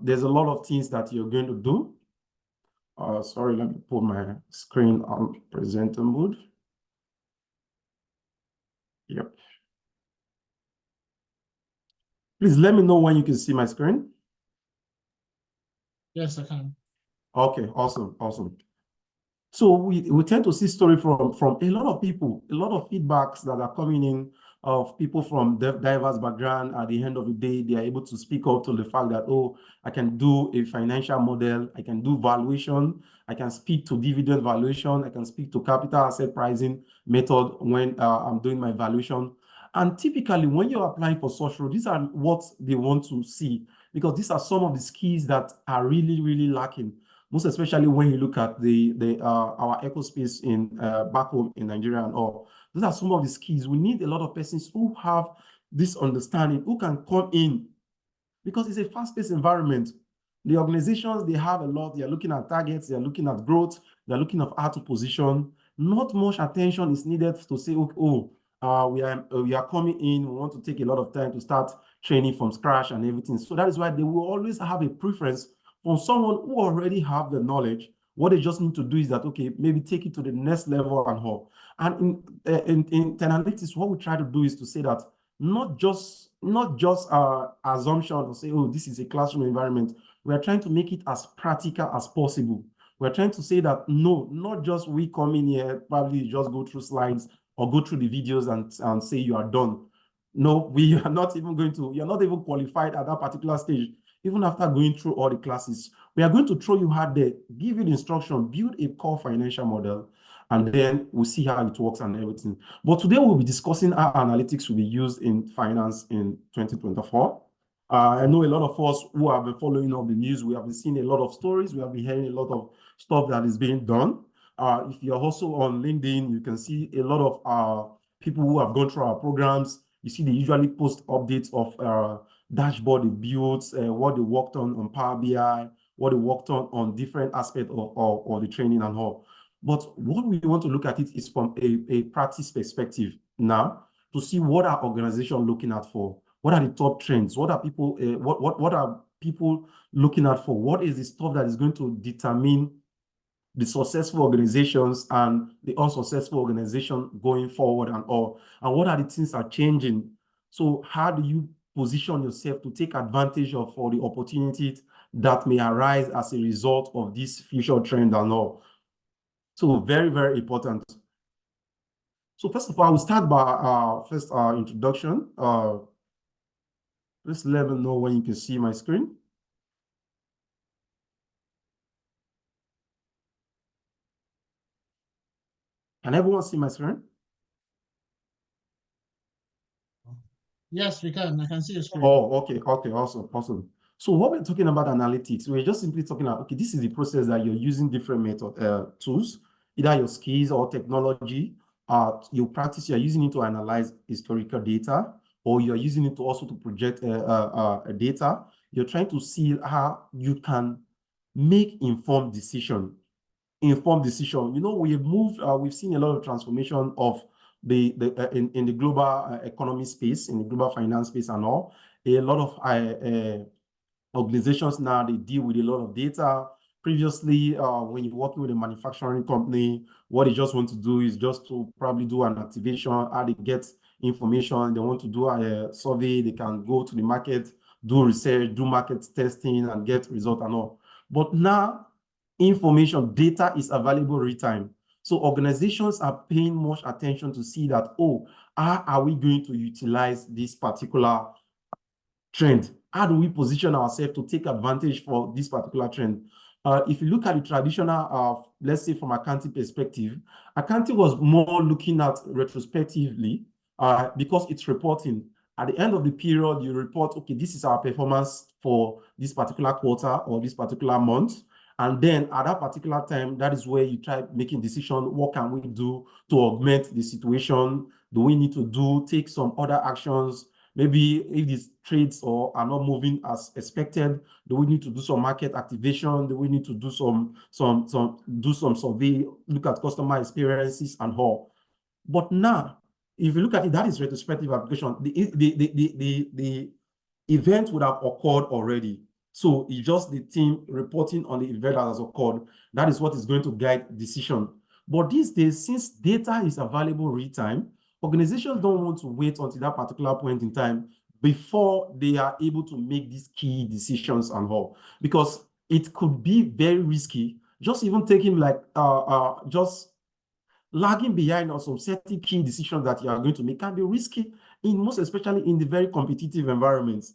There's a lot of things that you're going to do. Sorry, let me put my screen on presenter mode. Yep. Please let me know when you can see my screen. Yes, I can. Okay, awesome, awesome. So we tend to see story from a lot of people, a lot of feedbacks that are coming in of people from diverse background. At the end of the day, they are able to speak up to the fact that, oh, I can do a financial model, I can do valuation, I can speak to dividend valuation, I can speak to capital asset pricing method when I'm doing my valuation. And typically, when you're applying for such role, these are what they want to see, because these are some of the skills that are really, really lacking. Most especially when you look at our ecospace in back home in Nigeria and all. Those are some of the skills. We need a lot of persons who have this understanding, who can come in, because it's a fast-paced environment. The organizations, they have a lot. They are looking at targets. They are looking at growth. They are looking at how to position. Not much attention is needed to say, we are coming in. We want to take a lot of time to start training from scratch and everything. So that is why they will always have a preference from someone who already have the knowledge. What they just need to do is that, okay, maybe take it to the next level and all. And in Tenalytics, what we try to do is to say that not just assumption or say, oh, this is a classroom environment. We are trying to make it as practical as possible. We're trying to say that, no, not just we come in here, probably just go through slides or go through the videos and say you are done. No, we are not even going to, you're not even qualified at that particular stage. Even after going through all the classes, we are going to throw you hard there, give you the instruction, build a core financial model, and then we'll see how it works and everything. But today we'll be discussing how analytics will be used in finance in 2024. I know a lot of us who have been following up the news, we have been seeing a lot of stories, we have been hearing a lot of stuff that is being done. If you're also on LinkedIn, you can see a lot of people who have gone through our programs. You see they usually post updates of dashboard they built, what they worked on Power BI, what they worked on different aspects of the training and all. But what we want to look at it is from a practice perspective now, to see what are organizations looking at for, what are the top trends, what are people what are people looking at for, what is the stuff that is going to determine the successful organizations and the unsuccessful organization going forward and all, and what are the things that are changing. So how do you position yourself to take advantage of all the opportunities that may arise as a result of this future trend and all? So very, very important. So first of all, I will start by first introduction. Just let me know when you can see my screen. Can everyone see my screen? Yes, we can. I can see your screen. Oh, okay, awesome. So what we're talking about analytics, we're just simply talking about, okay, this is the process that you're using different tools, either your skills or technology. You practice, you're using it to analyze historical data, or you're using it to also to project data. You're trying to see how you can make informed decision. You know, we've seen a lot of transformation of in the global economy space, in the global finance space and all. A lot of organizations now, they deal with a lot of data. Previously, when you're working with a manufacturing company, what they just want to do is just to probably do an activation, how they get information. They want to do a survey, they can go to the market, do research, do market testing, and get results and all. But now, information, data is available real time. So organizations are paying much attention to see that, oh, how are we going to utilize this particular trend? How do we position ourselves to take advantage for this particular trend? If you look at the traditional, let's say from accounting perspective, accounting was more looking at retrospectively because it's reporting. At the end of the period, you report, okay, this is our performance for this particular quarter or this particular month. And then at that particular time, that is where you try making decision. What can we do to augment the situation? Do we need to take some other actions? Maybe if these trades are not moving as expected, do we need to do some market activation? Do we need to do some survey, look at customer experiences and all? But now, if you look at it, that is retrospective application. The event would have occurred already. So it's just the team reporting on the event that has occurred. That is what is going to guide decision. But these days, since data is available real time, organizations don't want to wait until that particular point in time before they are able to make these key decisions and all, because it could be very risky. Just even taking just lagging behind on some certain key decisions that you are going to make can be risky, most especially in the very competitive environments,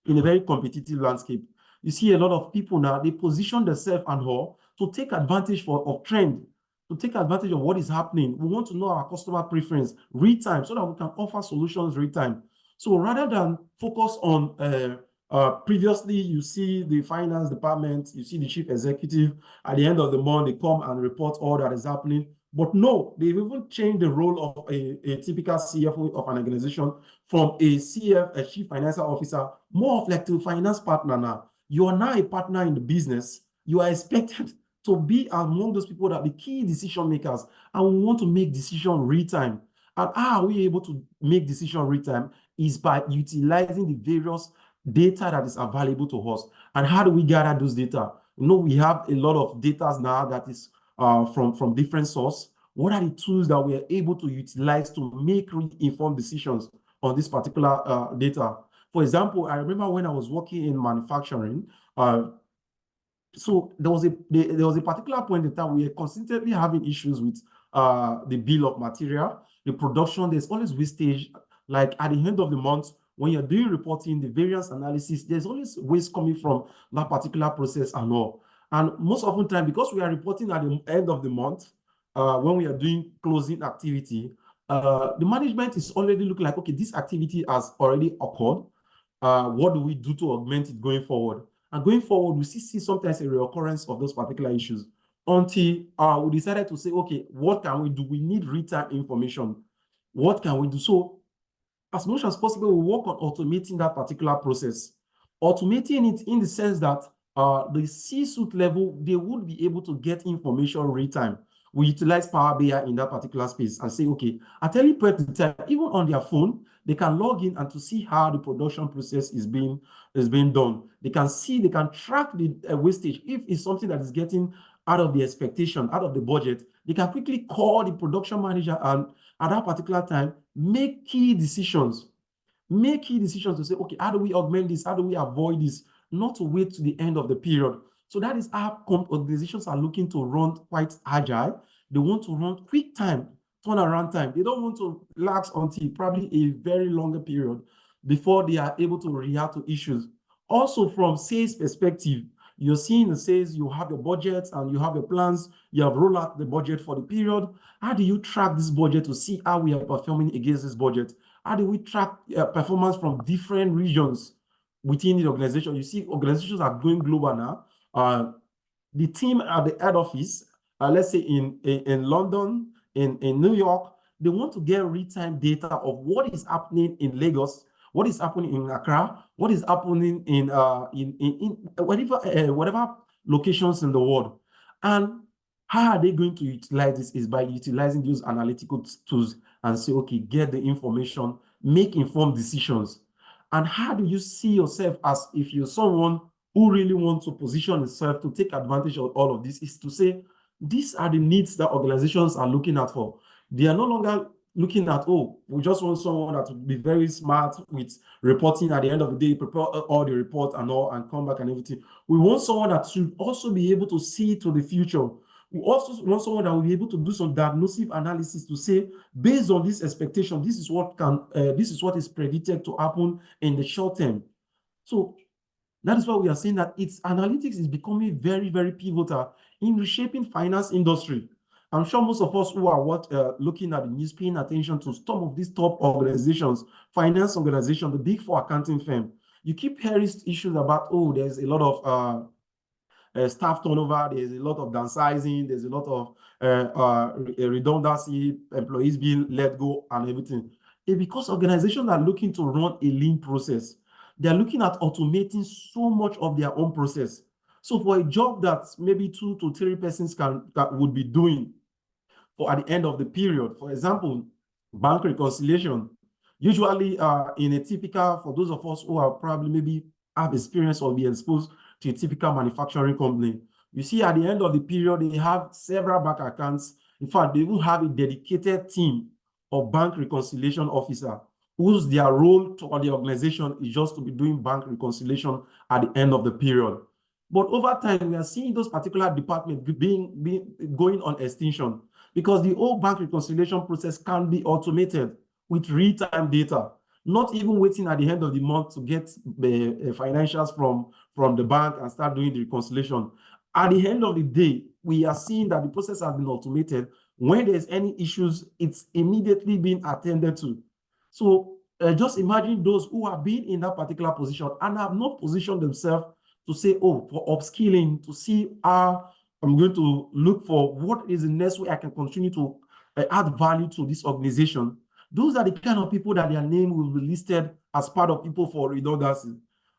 in a very competitive landscape. You see a lot of people now, they position themselves and all to take advantage of trend, to take advantage of what is happening. We want to know our customer preference real time so that we can offer solutions real time. So rather than focus on previously, you see the finance department, you see the chief executive, at the end of the month, they come and report all that is happening. But no, they've even changed the role of a typical CFO of an organization from a chief financial officer, more of like to finance partner now. You are now a partner in the business. You are expected to be among those people that are the key decision makers, and we want to make decision real time. And how are we able to make decision real time is by utilizing the various data that is available to us. And how do we gather those data? You know, we have a lot of data now that is from different sources. What are the tools that we are able to utilize to make informed decisions on this particular data? For example, I remember when I was working in manufacturing, so there was a particular point in time we were constantly having issues with the bill of material, the production. There's always wastage. Like at the end of the month, when you're doing reporting, the variance analysis, there's always waste coming from that particular process and all. And most often time, because we are reporting at the end of the month, when we are doing closing activity, the management is already looking like, okay, this activity has already occurred. What do we do to augment it going forward? And going forward, we see sometimes a reoccurrence of those particular issues until we decided to say, okay, what can we do? We need real-time information. What can we do? So as much as possible, we work on automating that particular process. Automating it in the sense that the C-suite level, they would be able to get information real time. We utilize Power BI in that particular space and say, okay, at any point in time, even on their phone, they can log in and to see how the production process is being done. They can see, they can track the wastage. If it's something that is getting out of the expectation, out of the budget, they can quickly call the production manager and at that particular time, make key decisions. Make key decisions to say, okay, how do we augment this? How do we avoid this? Not to wait to the end of the period. So that is how organizations are looking to run quite agile. They want to run quick time turnaround time. They don't want to relax until probably a very longer period before they are able to react to issues. Also, from sales perspective, you're seeing the sales, you have your budgets and you have your plans, you have rolled out the budget for the period. How do you track this budget to see how we are performing against this budget? How do we track performance from different regions within the organization? You see, organizations are going global now. The team at the head office, let's say in London, in New York, they want to get real-time data of what is happening in Lagos, what is happening in Accra, what is happening in whatever locations in the world. And how are they going to utilize this? Is by utilizing those analytical tools and say, okay, get the information, make informed decisions. And how do you see yourself as if you're someone who really wants to position itself to take advantage of all of this? Is to say, these are the needs that organizations are looking at for. They are no longer looking at, oh, we just want someone that will be very smart with reporting at the end of the day, prepare all the report and all, and come back and everything. We want someone that should also be able to see to the future. We also want someone that will be able to do some diagnostic analysis to say, based on this expectation, this is what is predicted to happen in the short term. So that is why we are saying that analytics is becoming very, very pivotal in reshaping finance industry. I'm sure most of us who are looking at the news, paying attention to some of these top organizations, finance organizations, the big four accounting firm, you keep hearing issues about, oh, there's a lot of staff turnover, there's a lot of downsizing, there's a lot of redundancy, employees being let go and everything. It's because organizations are looking to run a lean process. They're looking at automating so much of their own process. So for a job that maybe 2 to 3 persons would be doing for at the end of the period, for example, bank reconciliation, usually in a typical, for those of us who are probably maybe have experience or be exposed to a typical manufacturing company, you see at the end of the period, they have several bank accounts. In fact, they even have a dedicated team of bank reconciliation officer whose their role to the organization is just to be doing bank reconciliation at the end of the period. But over time, we are seeing those particular departments going on extinction because the whole bank reconciliation process can be automated with real-time data, not even waiting at the end of the month to get the financials from the bank and start doing the reconciliation. At the end of the day, we are seeing that the process has been automated. When there's any issues, it's immediately being attended to. So just imagine those who have been in that particular position and have not positioned themselves to say, oh, for upskilling, to see how I'm going to look for what is the next way I can continue to add value to this organization. Those are the kind of people that their name will be listed as part of people for redundancy,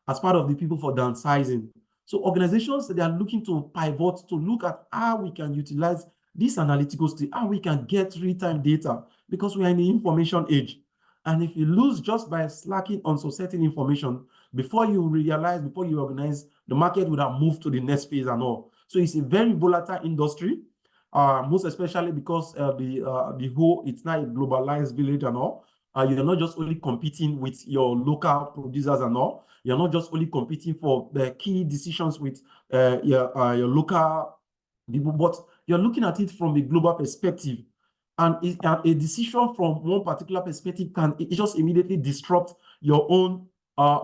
as part of the people for downsizing. So organizations, they are looking to pivot to look at how we can utilize this analytical skill, how we can get real-time data, because we are in the information age. And if you lose just by slacking on some certain information, before you realize, before you organize, the market would have moved to the next phase and all. So it's a very volatile industry, most especially because the whole, it's not a globalized village and all. You're not just only competing with your local producers and all. You're not just only competing for the key decisions with your local people, but you're looking at it from a global perspective. And a decision from one particular perspective can just immediately disrupt your own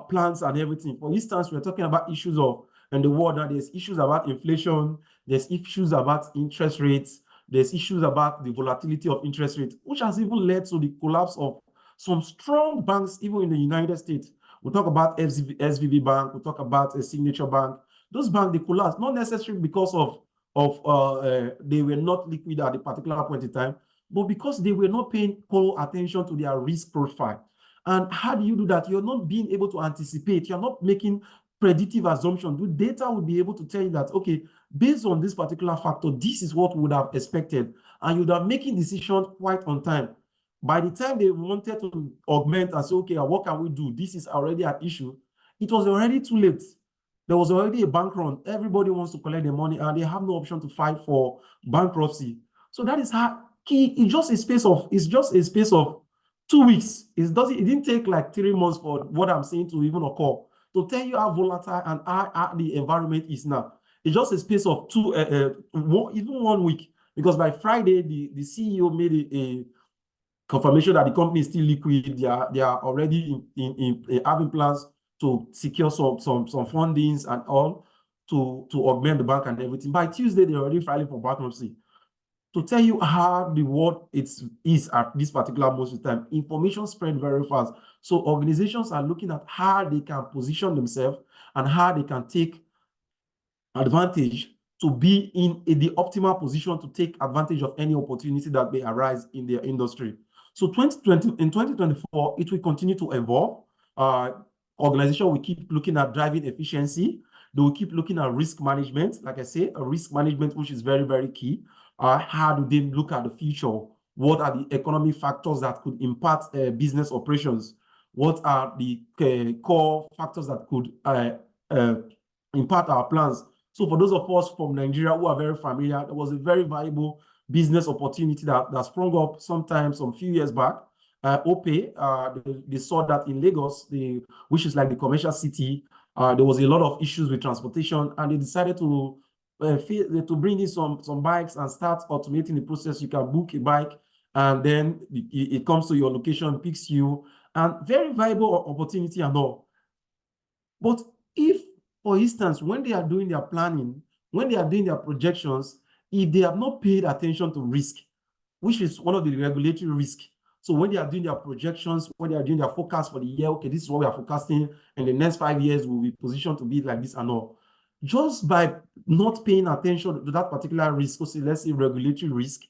plans and everything. For instance, we're talking about issues of in the world now, there's issues about inflation, there's issues about interest rates, there's issues about the volatility of interest rates, which has even led to the collapse of some strong banks, even in the United States. We talk about SVB Bank, we talk about a Signature Bank. Those banks, they collapsed, not necessarily because they were not liquid at a particular point in time, but because they were not paying full attention to their risk profile. And how do you do that? You're not being able to anticipate. You're not making predictive assumptions. The data will be able to tell you that, okay, based on this particular factor, this is what we would have expected. And you'd have making decisions quite on time. By the time they wanted to augment and say, okay, what can we do? This is already an issue. It was already too late. There was already a bank run. Everybody wants to collect their money and they have no option to fight for bankruptcy. So that is how key. It's just a space of 2 weeks. It didn't take like 3 months for what I'm saying to even occur. To tell you how volatile and how the environment is now. It's just a space of even 1 week. Because by Friday, the CEO made a confirmation that the company is still liquid. They are already in having plans to secure some fundings and all to augment the bank and everything. By Tuesday, they're already filing for bankruptcy. To tell you how the world is at this particular moment in time, information spread very fast. So organizations are looking at how they can position themselves and how they can take advantage to be in the optimal position to take advantage of any opportunity that may arise in their industry. So in 2024, it will continue to evolve. Organization will keep looking at driving efficiency. They will keep looking at risk management. Like I say, a risk management, which is very, very key. How do they look at the future? What are the economic factors that could impact business operations? What are the core factors that could impact our plans? So for those of us from Nigeria who are very familiar, there was a very viable business opportunity that sprung up sometime some few years back. Opay, they saw that in Lagos, which is like the commercial city, there was a lot of issues with transportation, and they decided to bring in some bikes and start automating the process. You can book a bike, and then it comes to your location, picks you, and very viable opportunity and all. But if, for instance, when they are doing their planning, when they are doing their projections, if they have not paid attention to risk, which is one of the regulatory risks. So when they are doing their projections, when they are doing their forecast for the year, okay, this is what we are forecasting, and the next 5 years will be positioned to be like this and all. Just by not paying attention to that particular risk, so let's say regulatory risk,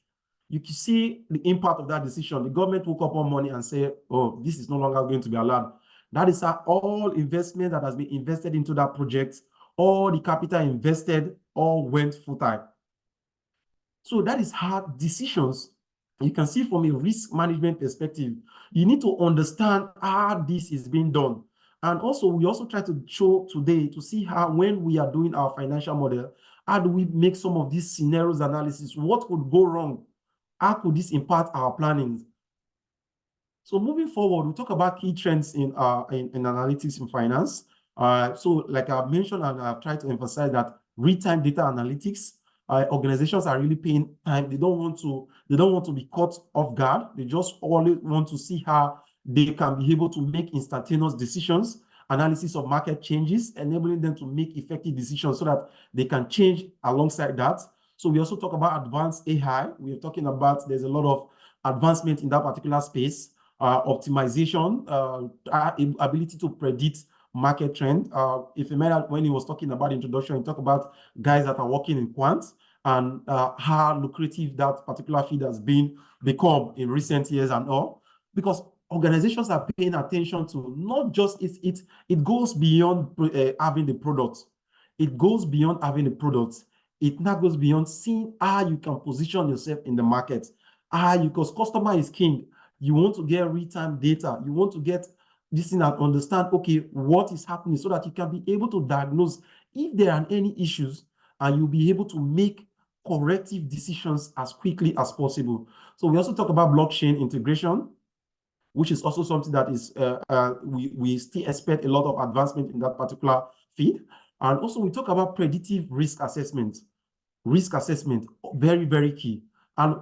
you can see the impact of that decision. The government will up on money and say, oh, this is no longer going to be allowed. That is how all investment that has been invested into that project, all the capital invested, all went full-time. So that is how decisions, you can see from a risk management perspective, you need to understand how this is being done. And also, we also try to show today to see how, when we are doing our financial model, how do we make some of these scenarios analysis? What could go wrong? How could this impact our planning? So moving forward, we talk about key trends in analytics in finance. So like I've mentioned, and I've tried to emphasize that real-time data analytics, organizations are really paying time. They don't want to be caught off guard. They just only want to see how they can be able to make instantaneous decisions, analysis of market changes, enabling them to make effective decisions so that they can change alongside that. So we also talk about advanced AI. We're talking about there's a lot of advancement in that particular space. Optimization, ability to predict market trend. If you remember when he was talking about introduction, he talked about guys that are working in quants and how lucrative that particular field has become in recent years and all, because organizations are paying attention to not just it goes beyond having the product. It goes beyond having the product. It now goes beyond seeing how you can position yourself in the market. Because customer is king. You want to get real-time data. You want to get this thing and understand, okay, what is happening so that you can be able to diagnose if there are any issues and you'll be able to make corrective decisions as quickly as possible. So we also talk about blockchain integration, which is also something that is, we still expect a lot of advancement in that particular field. And also we talk about predictive risk assessment. Risk assessment, very, very key. And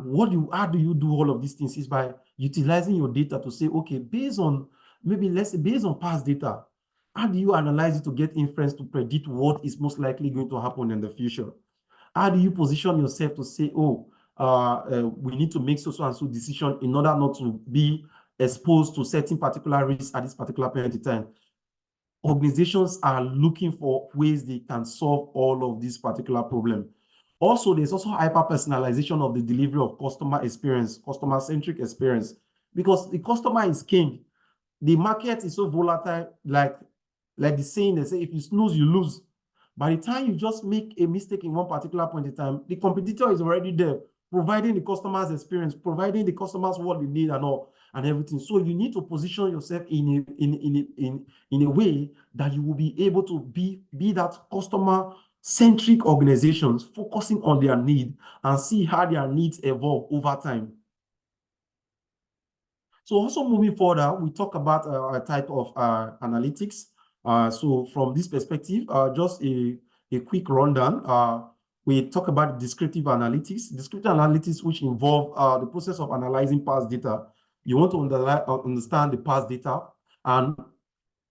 how do you do all of these things is by utilizing your data to say, okay, based on past data, how do you analyze it to get inference to predict what is most likely going to happen in the future? How do you position yourself to say, we need to make so and so decision in order not to be exposed to certain particular risks at this particular point in time? Organizations are looking for ways they can solve all of these particular problems. Also, there's also hyper-personalization of the delivery of customer experience, customer-centric experience, because the customer is king. The market is so volatile, like the saying, they say, if you snooze, you lose. By the time you just make a mistake in one particular point in time, the competitor is already there, providing the customer's experience, providing the customers what they need and all, and everything. So you need to position yourself in a way that you will be able to be that customer-centric organizations, focusing on their need and see how their needs evolve over time. So also moving further, we talk about a type of analytics. So from this perspective, just a quick rundown. we talk about descriptive analytics. Descriptive analytics, which involve the process of analyzing past data. You want to understand the past data and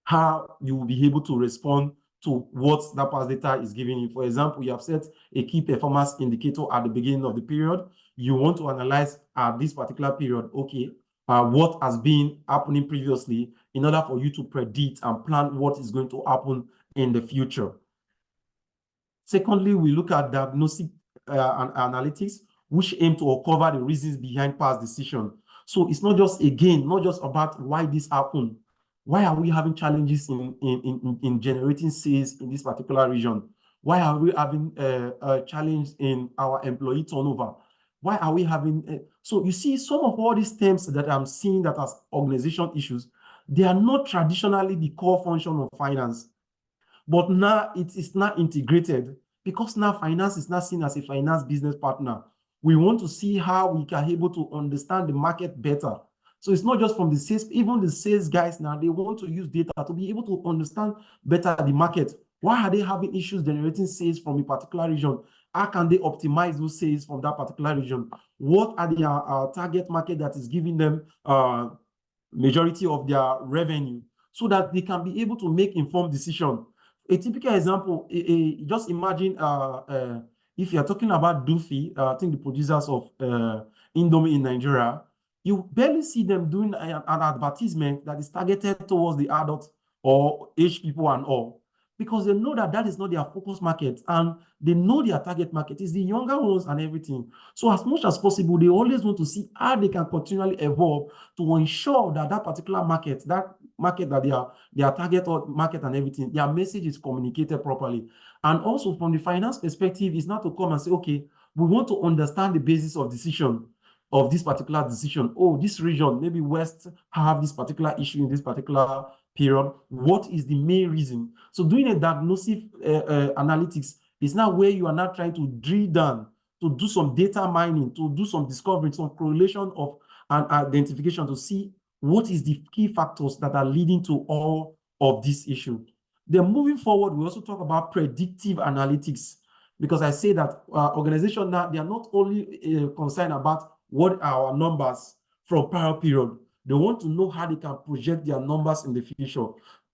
how you will be able to respond to what that past data is giving you. For example, you have set a key performance indicator at the beginning of the period. You want to analyze at this particular period, okay, what has been happening previously in order for you to predict and plan what is going to happen in the future. Secondly, we look at diagnostic analytics, which aim to uncover the reasons behind past decisions. So it's not just, again, not just about why this happened. Why are we having challenges in generating sales in this particular region? Why are we having a challenge in our employee turnover? Why are we having... So you see, some of all these terms that I'm seeing that as organization issues, they are not traditionally the core function of finance. But now it is now integrated because now finance is now seen as a finance business partner. We want to see how we can be able to understand the market better. So it's not just from the sales, even the sales guys now, they want to use data to be able to understand better the market. Why are they having issues generating sales from a particular region? How can they optimize those sales from that particular region? What are their target market that is giving them majority of their revenue so that they can be able to make informed decisions? A typical example, just imagine if you're talking about Dufi, I think the producers of Indomie in Nigeria, you barely see them doing an advertisement that is targeted towards the adults or age people and all, because they know that that is not their focus market, and they know their target market is the younger ones and everything. So as much as possible, they always want to see how they can continually evolve to ensure that that particular market, that their target market and everything, their message is communicated properly. And also from the finance perspective, is not to come and say, okay, we want to understand the basis of decision of this particular decision. Oh, this region, maybe West, have this particular issue in this particular period. What is the main reason? So doing a diagnostic analytics is now where you are now trying to drill down, to do some data mining, to do some discovery, some correlation of an identification to see what is the key factors that are leading to all of this issue. Then moving forward, we also talk about predictive analytics, because I say that organizations now, they are not only concerned about what are our numbers from prior period. They want to know how they can project their numbers in the future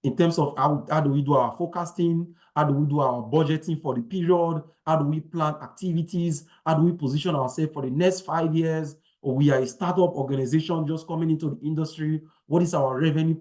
in terms of how do we do our forecasting, how do we do our budgeting for the period, how do we plan activities, how do we position ourselves for the next 5 years, or we are a startup organization just coming into the industry. What is our revenue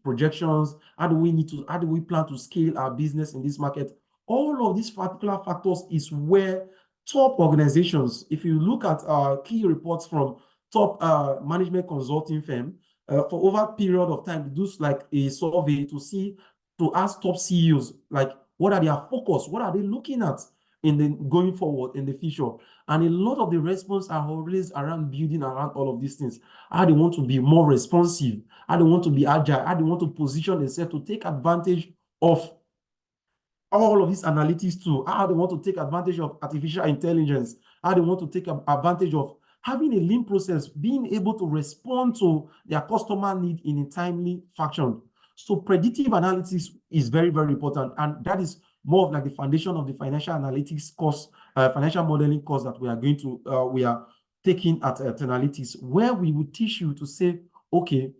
projections? How do we plan to scale our business in this market? All of these particular factors is where top organizations, if you look at key reports from top management consulting firm, for over a period of time, they do like a survey to ask top CEOs, like, what are their focus? What are they looking at going forward in the future? And a lot of the response are always around building around all of these things. How they want to be more responsive, how they want to be agile, how they want to position themselves to take advantage of all of these analytics too, how they want to take advantage of artificial intelligence, how they want to take advantage of having a lean process, being able to respond to their customer need in a timely fashion. So predictive analytics is very, very important. And that is more of like the foundation of the financial analytics course, financial modeling course that we are taking at Tenalytics, where we will teach you to say, okay,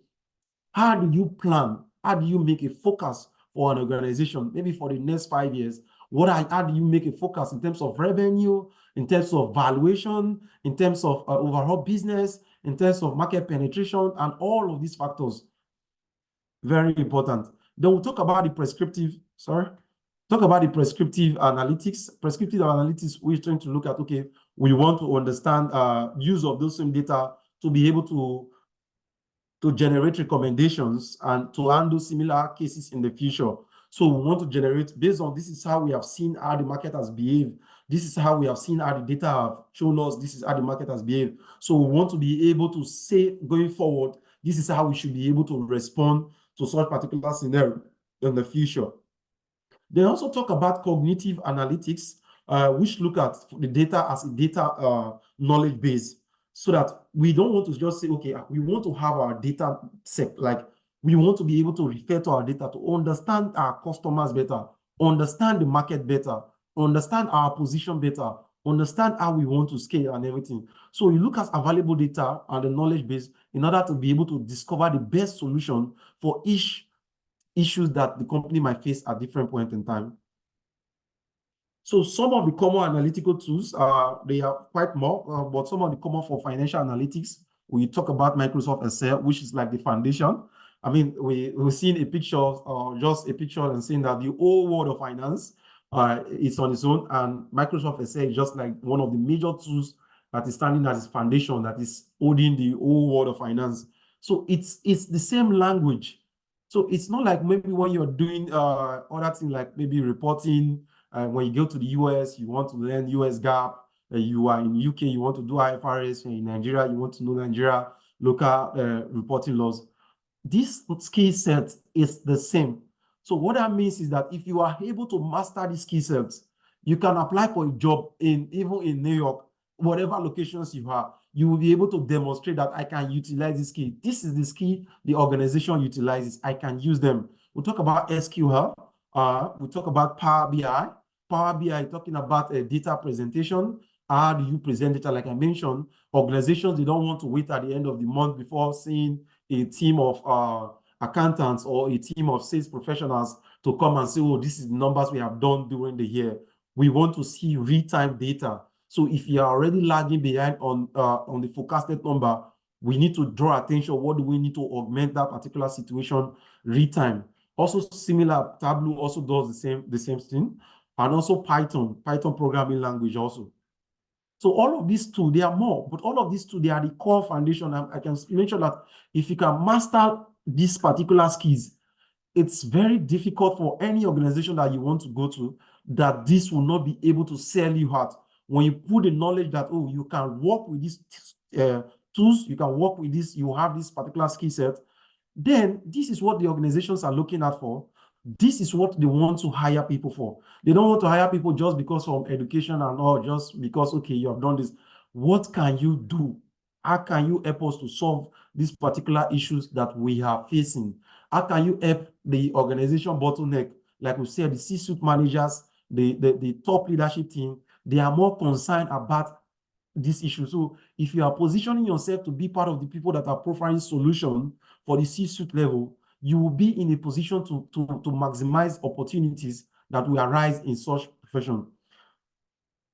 how do you plan? How do you make a focus for an organization, maybe for the next 5 years? How do you make a focus in terms of revenue, in terms of valuation, in terms of overall business, in terms of market penetration, and all of these factors? Very important. Then we'll talk about the prescriptive analytics. Prescriptive analytics, we're trying to look at, okay, we want to understand use of those same data to be able to generate recommendations and to handle similar cases in the future. So we want to generate based on this is how we have seen how the market has behaved. This is how we have seen how the data have shown us. This is how the market has behaved. So we want to be able to say going forward, this is how we should be able to respond to such particular scenario in the future. They also talk about cognitive analytics, which look at the data as a data knowledge base, so that we don't want to just say, okay, we want to have our data set, like we want to be able to refer to our data to understand our customers better, understand the market better, understand our position better, understand how we want to scale and everything. So you look at available data and the knowledge base in order to be able to discover the best solution for each issues that the company might face at different point in time. So some of the common analytical tools, they are quite more, but some of the common for financial analytics, we talk about Microsoft Excel, which is like the foundation. I mean, we've seen a picture, just a picture and seeing that the whole world of finance is on its own, and Microsoft Excel is just like one of the major tools that is standing as its foundation, that is holding the whole world of finance. So it's the same language. So it's not like maybe when you're doing other things like maybe reporting, when you go to the US, you want to learn US GAAP. You are in UK, you want to do IFRS. In Nigeria, you want to know Nigeria local reporting laws. This skill set is the same. So what that means is that if you are able to master these skill sets, you can apply for a job even in New York, whatever locations you have. You will be able to demonstrate that I can utilize this skill. This is the skill the organization utilizes. I can use them. We'll talk about SQL. We'll talk about Power BI. Power BI, talking about data presentation. How do you present data? Like I mentioned, organizations, they don't want to wait at the end of the month before seeing a team of accountants or a team of sales professionals to come and say, oh, this is the numbers we have done during the year. We want to see real-time data. So if you are already lagging behind on the forecasted number, we need to draw attention. What do we need to augment that particular situation real-time? Also, similar, Tableau also does the same thing. And also Python programming language also. So all of these two, they are more, but all of these two, they are the core foundation. I can mention that if you can master these particular skills, it's very difficult for any organization that you want to go to that this will not be able to sell you out. When you put the knowledge that, oh, you can work with these tools, you can work with this, you have this particular skill set, then this is what the organizations are looking at for. This is what they want to hire people for. They don't want to hire people just because of education and all, just because, okay, you have done this. What can you do? How can you help us to solve these particular issues that we are facing? How can you help the organization bottleneck? Like we said, the C-suite managers, the top leadership team, they are more concerned about this issue. So if you are positioning yourself to be part of the people that are profiling solution for the C-suite level, you will be in a position to maximize opportunities that will arise in such profession.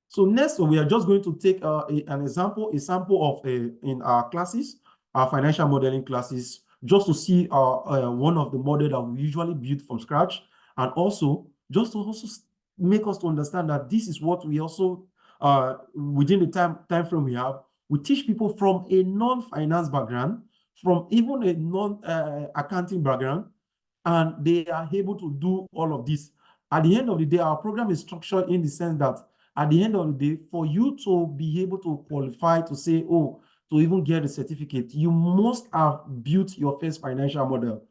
So next, we are just going to take an sample of in our classes, our financial modeling classes, just to see one of the models that we usually build from scratch, and also just to make us to understand that this is what we also within the time frame we have. We teach people from a non-finance background, from even a non-accounting background, and they are able to do all of this. At the end of the day, our program is structured in the sense that at the end of the day, for you to be able to qualify to say, oh, to even get a certificate, you must have built your first financial model.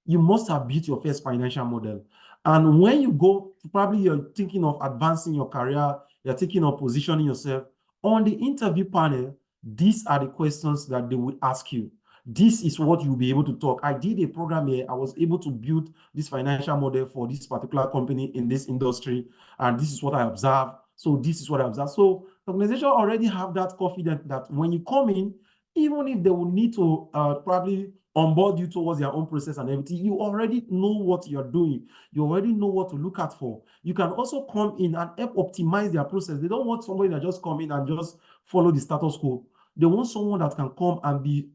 You must have built your first financial model. And when you go, probably you're thinking of advancing your career, you're thinking of positioning yourself on the interview panel, these are the questions that they will ask you. This is what you'll be able to talk. I did a program here. I was able to build this financial model for this particular company in this industry. And this is what I observed. So this is what I observed. So the organization already have that confidence that when you come in, even if they will need to probably onboard you towards their own process and everything, you already know what you're doing. You already know what to look at for. You can also come in and help optimize their process. They don't want somebody that just come in and just follow the status quo. They want someone that can come and be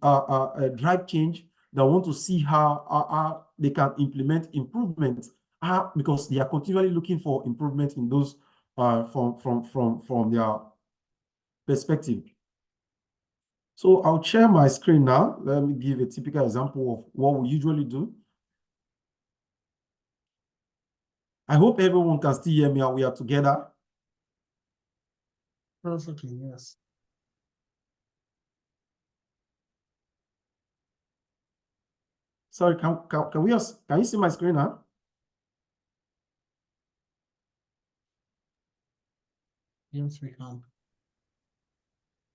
drive change. They want to see how they can implement improvements because they are continually looking for improvement in those from their perspective. So I'll share my screen now. Let me give a typical example of what we usually do. I hope everyone can still hear me and we are together. Perfectly, yes. Sorry, can you see my screen now? Yes, we can.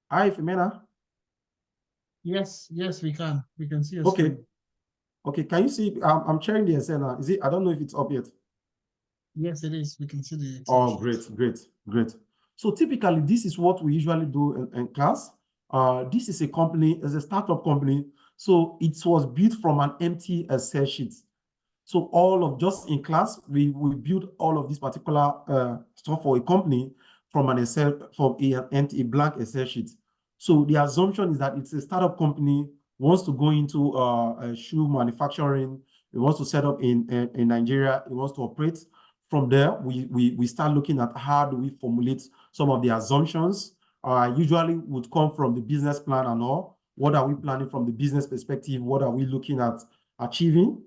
Hi, Femena. Yes, we can. We can see your Okay. screen. Okay, can you see? I'm sharing the Excel now. Is it? I don't know if it's up yet. Yes, it is. We can see the Excel Oh, sheet. great, great, great. So typically, this is what we usually do in class. This is a company, as a startup company. So it was built from an empty Excel sheet. So all of just in class, we build all of this particular stuff for a company from an Excel, from an empty blank Excel sheet. So the assumption is that it's a startup company, wants to go into shoe manufacturing. It wants to set up in Nigeria. It wants to operate. From there, we start looking at how do we formulate some of the assumptions. Usually would come from the business plan and all. What are we planning from the business perspective? What are we looking at achieving?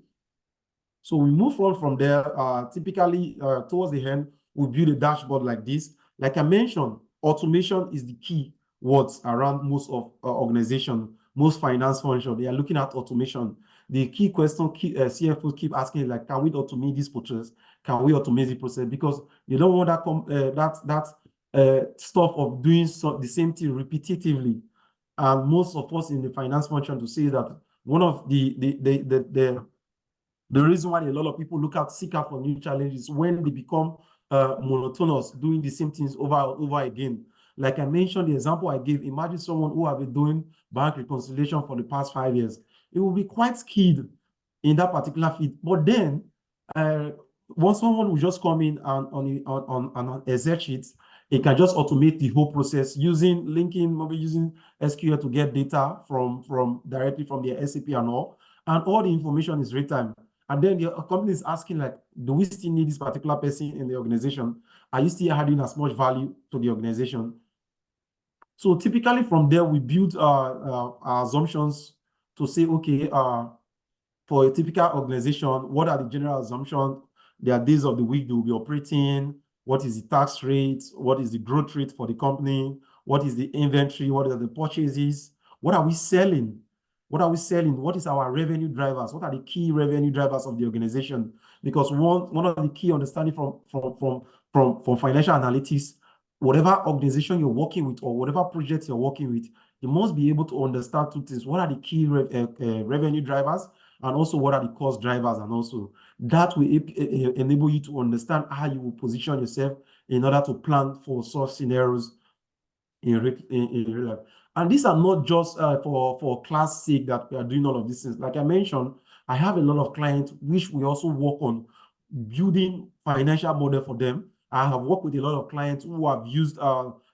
So we move on from there. Typically, towards the end, we build a dashboard like this. Like I mentioned, automation is the key words around most of organization, most finance functions. They are looking at automation. The key question CFOs keep asking is like, can we automate this process? Can we automate the process? Because they don't want that stuff of doing the same thing repetitively. And most of us in the finance function to say that one of the reason why a lot of people seek out for new challenges when they become monotonous, doing the same things over and over again. Like I mentioned, the example I gave, imagine someone who have been doing bank reconciliation for the past 5 years. It will be quite skilled in that particular field. But then, once someone will just come in on an Excel sheet, it can just automate the whole process maybe using SQL to get data from directly from their SAP and all the information is real time. And then the company is asking, like, do we still need this particular person in the organization? Are you still adding as much value to the organization? So typically from there, we build our assumptions to say, okay, for a typical organization, what are the general assumptions? There are days of the week they will be operating. What is the tax rate? What is the growth rate for the company? What is the inventory? What are the purchases? What are we selling? What are we selling? What is our revenue drivers? What are the key revenue drivers of the organization? Because one of the key understanding from financial analytics, whatever organization you're working with or whatever project you're working with, you must be able to understand two things. What are the key revenue drivers? And also what are the cost drivers? And also that will enable you to understand how you will position yourself in order to plan for such scenarios in real life. And these are not just for class sake that we are doing all of these things. Like I mentioned, I have a lot of clients which we also work on building financial model for them. I have worked with a lot of clients who have used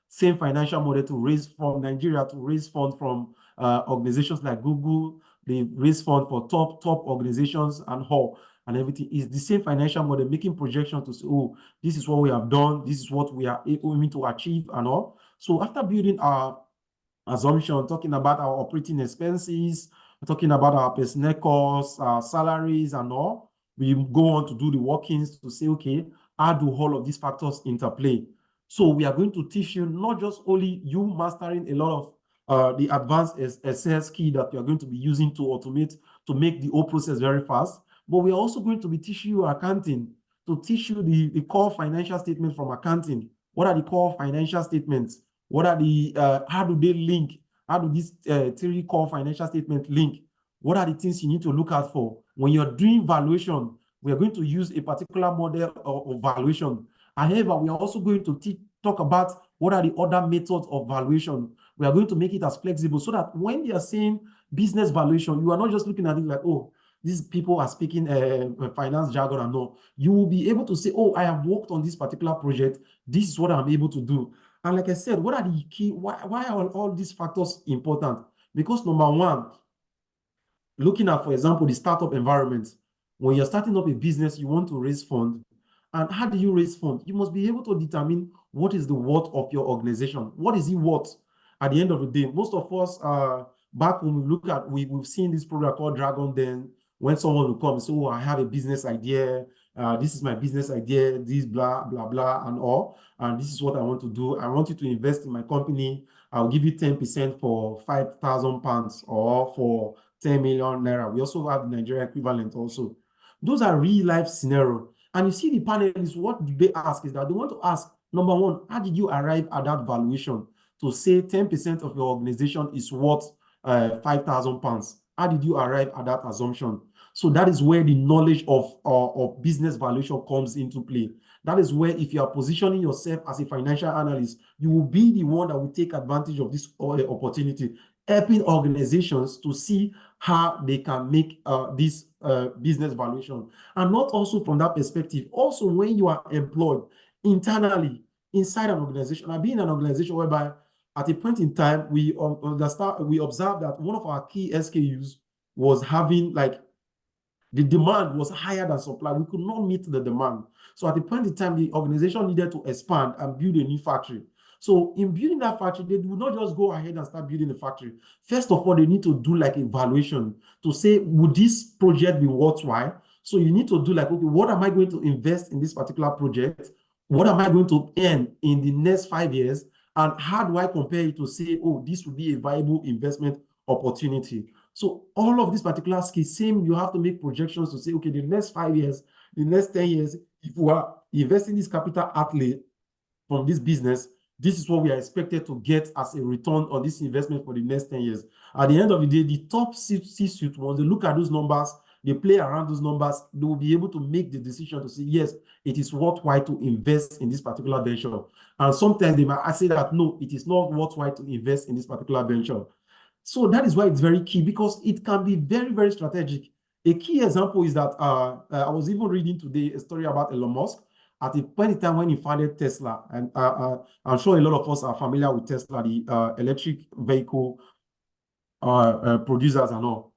same financial model to raise from Nigeria, to raise funds from organizations like Google. They raise funds for top organizations and all, and everything is the same financial model, making projections to say, oh, this is what we have done, this is what we are aiming to achieve and all. So after building our assumption, talking about our operating expenses, talking about our personnel costs, our salaries and all, we go on to do the workings to say, okay, how do all of these factors interplay? So we are going to teach you not just only you mastering a lot of the advanced Excel key that you are going to be using to automate, to make the whole process very fast, but we are also going to be teaching you accounting, to teach you the core financial statement from accounting. What are the core financial statements? What are the, how do they link? How do these 3 core financial statements link? What are the things you need to look out for? When you're doing valuation, we are going to use a particular model of valuation. However, we are also going to talk about what are the other methods of valuation. We are going to make it as flexible so that when they are saying business valuation, you are not just looking at it like, oh, these people are speaking finance jargon and all. You will be able to say, oh, I have worked on this particular project. This is what I'm able to do. And like I said, what are the key, why are all these factors important? Because number one, looking at, for example, the startup environment, when you're starting up a business, you want to raise funds. And how do you raise funds? You must be able to determine what is the worth of your organization. What is it worth at the end of the day? Most of us, back when we look at, we've seen this program called Dragon Den, when someone will come and say, oh, I have a business idea. This is my business idea, this blah, blah, blah, and all. And this is what I want to do. I want you to invest in my company. I'll give you 10% for £5,000 or for 10 million naira. We also have the Nigerian equivalent also. Those are real life scenarios. And you see the panelists, what they ask is that they want to ask, number one, how did you arrive at that valuation to say 10% of your organization is worth £5,000? How did you arrive at that assumption? So that is where the knowledge of business valuation comes into play. That is where, if you are positioning yourself as a financial analyst, you will be the one that will take advantage of this opportunity, helping organizations to see how they can make this business valuation. And not also from that perspective, also when you are employed internally inside an organization. I've been in an organization whereby at a point in time, we observed that one of our key SKUs was having, like, the demand was higher than supply. We could not meet the demand. So at the point in time, the organization needed to expand and build a new factory. So in building that factory, they do not just go ahead and start building the factory. First of all, they need to do like a valuation to say, would this project be worthwhile? So you need to do like, okay, what am I going to invest in this particular project? What am I going to earn in the next 5 years? And how do I compare it to say, oh, this would be a viable investment opportunity? So all of these particular skills, same, you have to make projections to say, okay, the next 5 years, the next 10 years, if we are investing this capital outlay from this business, this is what we are expected to get as a return on this investment for the next 10 years. At the end of the day, the top C-suite, once they look at those numbers, they play around those numbers, they will be able to make the decision to say, yes, it is worthwhile to invest in this particular venture. And sometimes they might say that, no, it is not worthwhile to invest in this particular venture. So that is why it's very key, because it can be very, very strategic. A key example is that I was even reading today a story about Elon Musk at a point in time when he founded Tesla. And I'm sure a lot of us are familiar with Tesla, the electric vehicle producers and all.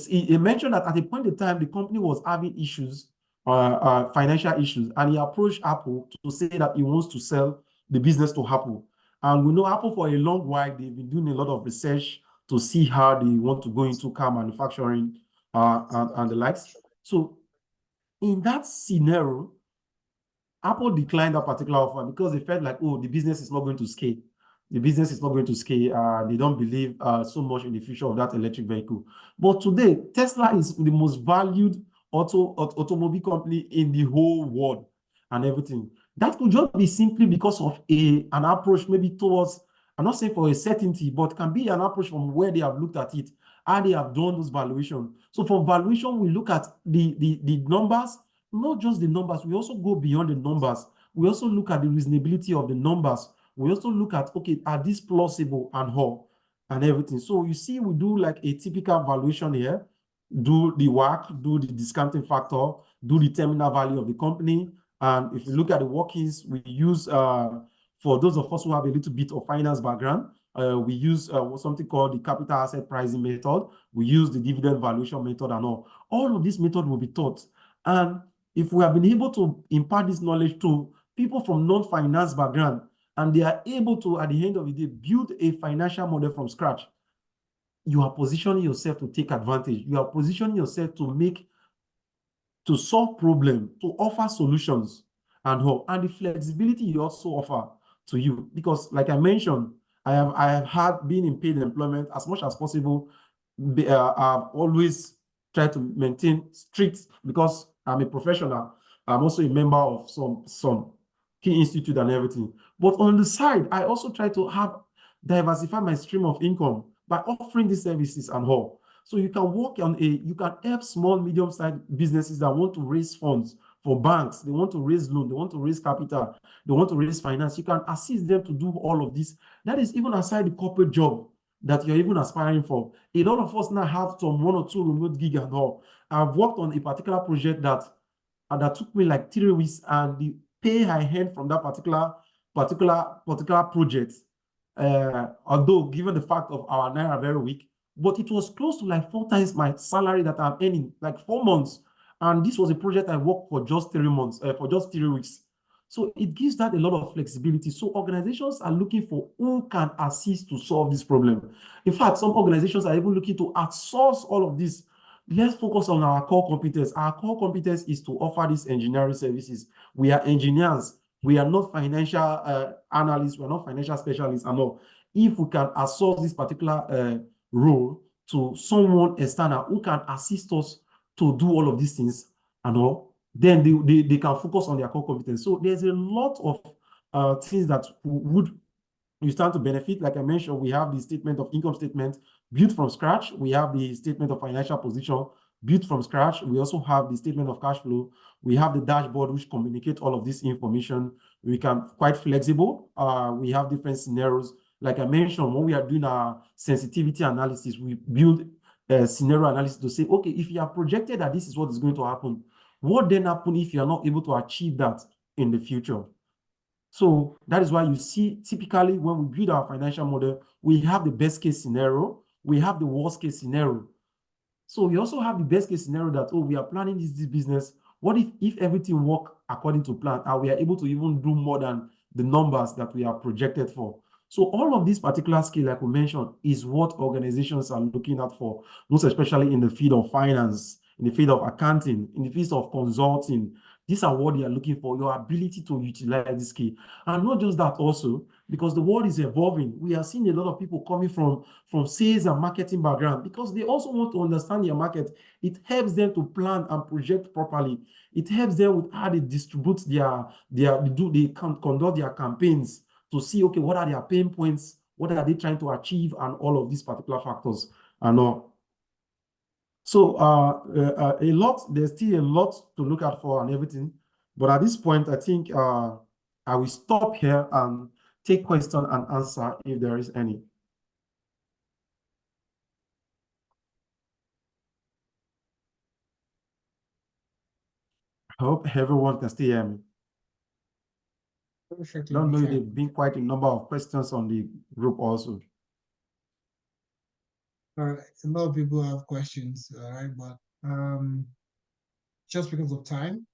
He mentioned that at a point in time, the company was having issues, financial issues, and he approached Apple to say that he wants to sell the business to Apple. And we know Apple for a long while, they've been doing a lot of research to see how they want to go into car manufacturing and the likes. So in that scenario, Apple declined that particular offer because they felt like, oh, the business is not going to scale. The business is not going to scale. They don't believe so much in the future of that electric vehicle. But today, Tesla is the most valued automobile company in the whole world and everything. That could just be simply because of an approach maybe towards, I'm not saying for a certainty, but can be an approach from where they have looked at it, how they have done those valuation. So for valuation, we look at the numbers, not just the numbers, we also go beyond the numbers. We also look at the reasonability of the numbers. We also look at, okay, are these plausible and how and everything. So you see, we do like a typical valuation here, do the work, do the discounting factor, do the terminal value of the company. And if you look at the workings, we use, for those of us who have a little bit of finance background, we use something called the capital asset pricing method. We use the dividend valuation method and all. All of this method will be taught. And if we have been able to impart this knowledge to people from non-finance background, and they are able to, at the end of the day, build a financial model from scratch, you are positioning yourself to take advantage. You are positioning yourself to solve problems, to offer solutions, and the flexibility you also offer to you. Because like I mentioned, I have been in paid employment as much as possible. I've always tried to maintain strict, because I'm a professional. I'm also a member of some key institute and everything. But on the side, I also try to diversify my stream of income by offering these services and all. So you can work on you can help small, medium-sized businesses that want to raise funds for banks. They want to raise loan, they want to raise capital, they want to raise finance. You can assist them to do all of this. That is even aside the corporate job that you're even aspiring for. A lot of us now have some 1 or 2 remote gig and all. I've worked on a particular project that took me like 3 weeks, and the pay I had from that particular project, although given the fact of our Naira very weak, but it was close to like 4 times my salary that I'm earning, like 4 months. And this was a project I worked for just 3 months, for just 3 weeks. So it gives that a lot of flexibility. So organizations are looking for who can assist to solve this problem. In fact, some organizations are even looking to outsource all of this. Let's focus on our core competence. Our core competence is to offer these engineering services. We are engineers. We are not financial analysts. We are not financial specialists and all. If we can outsource this particular role to someone external who can assist us to do all of these things and all, then they can focus on their core competence. So there's a lot of things that you stand to benefit. Like I mentioned, we have the statement of income statement built from scratch. We have the statement of financial position built from scratch. We also have the statement of cash flow. We have the dashboard, which communicates all of this information. We can quite flexible. We have different scenarios. Like I mentioned, when we are doing our sensitivity analysis, we build a scenario analysis to say, okay, if you are projected that this is what is going to happen, what then happen if you are not able to achieve that in the future? So that is why you see, typically when we build our financial model, we have the best case scenario, we have the worst case scenario. So we also have the best case scenario that, oh, we are planning this business. What if everything works according to plan and we are able to even do more than the numbers that we are projected for? So all of this particular skill, like we mentioned, is what organizations are looking at for, most especially in the field of finance, in the field of accounting, in the field of consulting. These are what they are looking for, your ability to utilize this skill. And not just that also, because the world is evolving. We are seeing a lot of people coming from sales and marketing background because they also want to understand their market. It helps them to plan and project properly. It helps them with how they distribute they conduct their campaigns to see, okay, what are their pain points? What are they trying to achieve? And all of these particular factors and all. So there's still a lot to look out for and everything. But at this point, I think I will stop here and take question and answer if there is any. I hope everyone can still hear me. Perfectly. Don't know if there've been quite a number of questions on the group also. All right, a lot of people have questions, all right, but just because of time,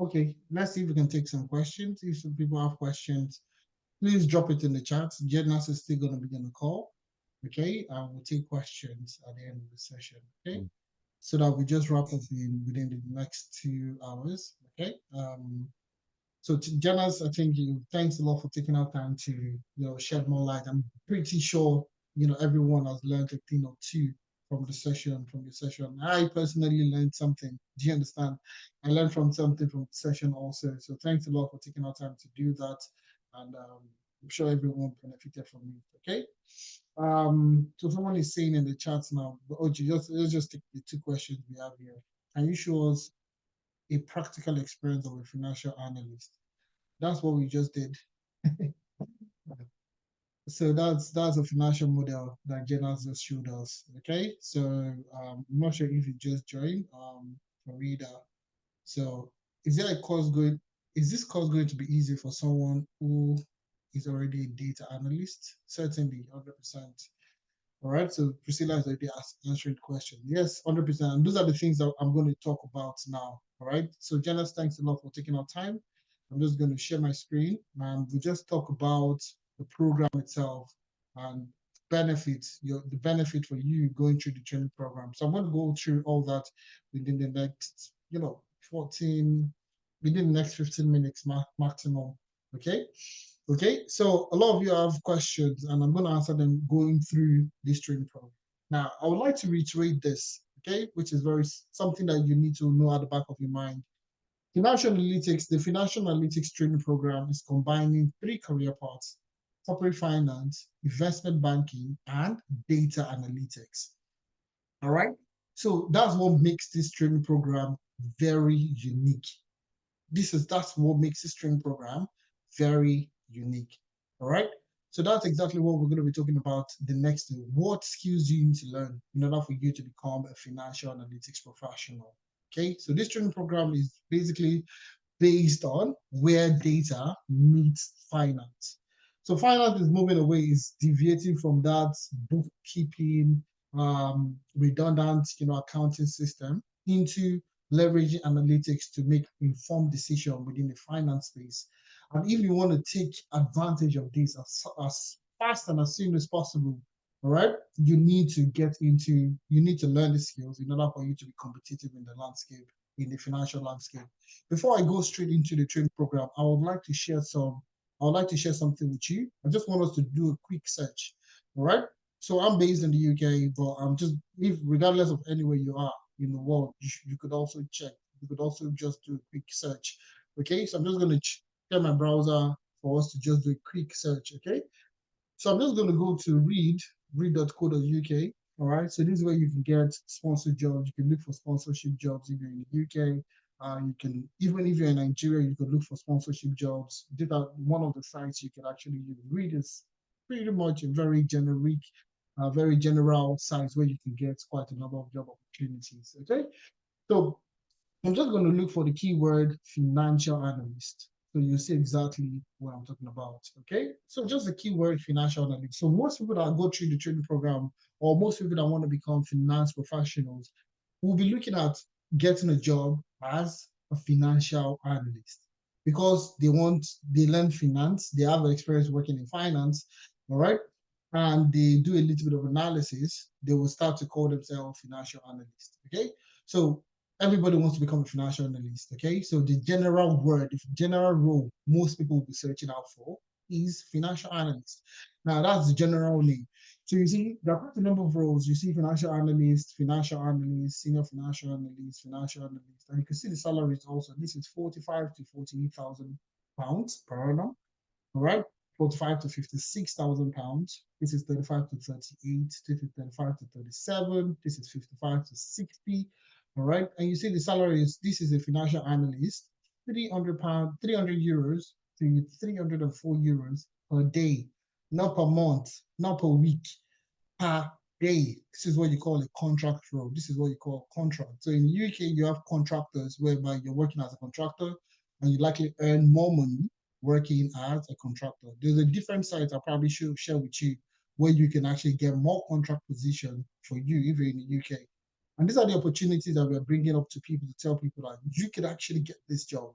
okay, let's see if we can take some questions. If some people have questions, please drop it in the chat. Jednas is still going to be on the call, okay? And we'll take questions at the end of the session, okay? So that we just wrap up within the next 2 hours, okay? So Jednas, I think thanks a lot for taking our time to shed more light. I'm pretty sure everyone has learned a thing or two from the session. I personally learned something. Do you understand? I learned something from the session also. So thanks a lot for taking our time to do that. And I'm sure everyone benefited from it. Okay. So someone is saying in the chat now, Oji, let's just take the 2 questions we have here. Can you show us a practical experience of a financial analyst? That's what we just did. So that's a financial model that Jednas just showed us. Okay, so I'm not sure if you just joined Farida. So is there a course is this course going to be easy for someone who is already a data analyst? Certainly, 100%. All right, so Priscilla is already answering the question. Yes, 100%. And those are the things that I'm going to talk about now. All right, so Jednas, thanks a lot for taking our time. I'm just going to share my screen and we just talk about the program itself and benefits, the benefit for you going through the training program. So I'm going to go through all that within the next, within the next 15 minutes maximum. Okay. Okay. So a lot of you have questions and I'm going to answer them going through this training program. Now, I would like to reiterate this, okay, which is something that you need to know at the back of your mind. The financial analytics training program is combining 3 career paths: corporate finance, investment banking, and data analytics. All right. So that's what makes this training program very unique. That's what makes this training program very unique. All right. So that's exactly what we're going to be talking about the next day. What skills do you need to learn in order for you to become a financial analytics professional? Okay, so this training program is basically based on where data meets finance. So finance is moving away, is deviating from that bookkeeping, redundant, accounting system into leveraging analytics to make informed decisions within the finance space. And if you want to take advantage of this as fast and as soon as possible, all right, you need to learn the skills in order for you to be competitive in the landscape, in the financial landscape. Before I go straight into the training program, I would like to share something with you. I just want us to do a quick search. All right. So I'm based in the UK, but I'm regardless of anywhere you are in the world, you could also check. You could also just do a quick search. Okay. So I'm just going to share my browser for us to just do a quick search. Okay. So I'm just going to go to read.co.uk All right, so this is where you can get sponsored jobs. You can look for sponsorship jobs if you're in the UK. You can, even if you're in Nigeria, you can look for sponsorship jobs. These are one of the sites you can actually use. Read is pretty much a very generic, very general site where you can get quite a number of job opportunities. Okay, so I'm just going to look for the keyword financial analyst. So you'll see exactly what I'm talking about. Okay, so just the keyword financial analyst. So most people that go through the training program, or most people that want to become finance professionals, will be looking at getting a job as a financial analyst because they learn finance, they have experience working in finance, all right, and they do a little bit of analysis. They will start to call themselves financial analyst. Okay, so everybody wants to become a financial analyst. Okay, so the general word, the general role most people will be searching out for is financial analyst. Now that's the general name. So you see, there are quite a number of roles. You see financial analyst, senior financial analyst, and you can see the salaries also. This is 45 to 48,000 pounds per annum. All right, 45 to 56,000 pounds. This is 35 to 38. This is 35 to 37. This is 55 to 60. All right, and you see the salaries. This is a financial analyst, 300 pounds, 300 euros to 304 euros per day, not per month, not per week, per day. This is what you call a contract role. This is what you call contract. So in the UK, you have contractors whereby you're working as a contractor and you likely earn more money working as a contractor. There's a different site I'll probably share with you where you can actually get more contract position for you if you're in the UK. And these are the opportunities that we're bringing up to people to tell people that you can actually get this job.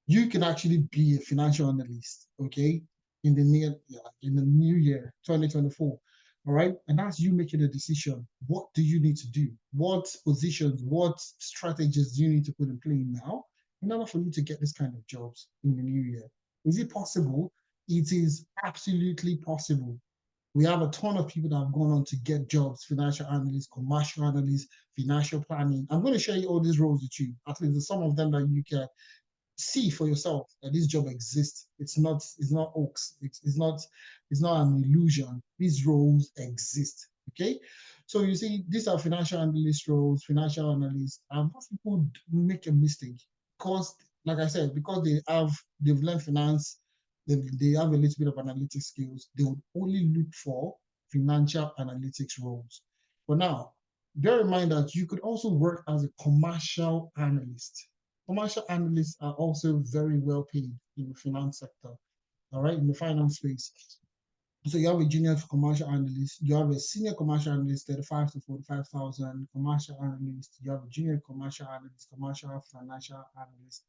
You can actually be a financial analyst, okay, in the new year, 2024. All right. And that's you making a decision. What do you need to do? What positions, what strategies do you need to put in play now in order for you to get this kind of jobs in the new year? Is it possible? It is absolutely possible. We have a ton of people that have gone on to get jobs, financial analysts, commercial analysts, financial planning. I'm going to share you all these roles with you. At least some of them that you can see for yourself that this job exists. It's not hoax. It's not an illusion. These roles exist. Okay. So you see, these are financial analyst roles, financial analysts, and most people make a mistake because, like I said, because they've learned finance, they have a little bit of analytics skills, they would only look for financial analytics roles. But now, bear in mind that you could also work as a commercial analyst. Commercial analysts are also very well paid in the finance sector, all right, in the finance space. So you have a junior commercial analyst, you have a senior commercial analyst, 35 to 45,000, commercial analyst, you have a junior commercial analyst, commercial financial analyst,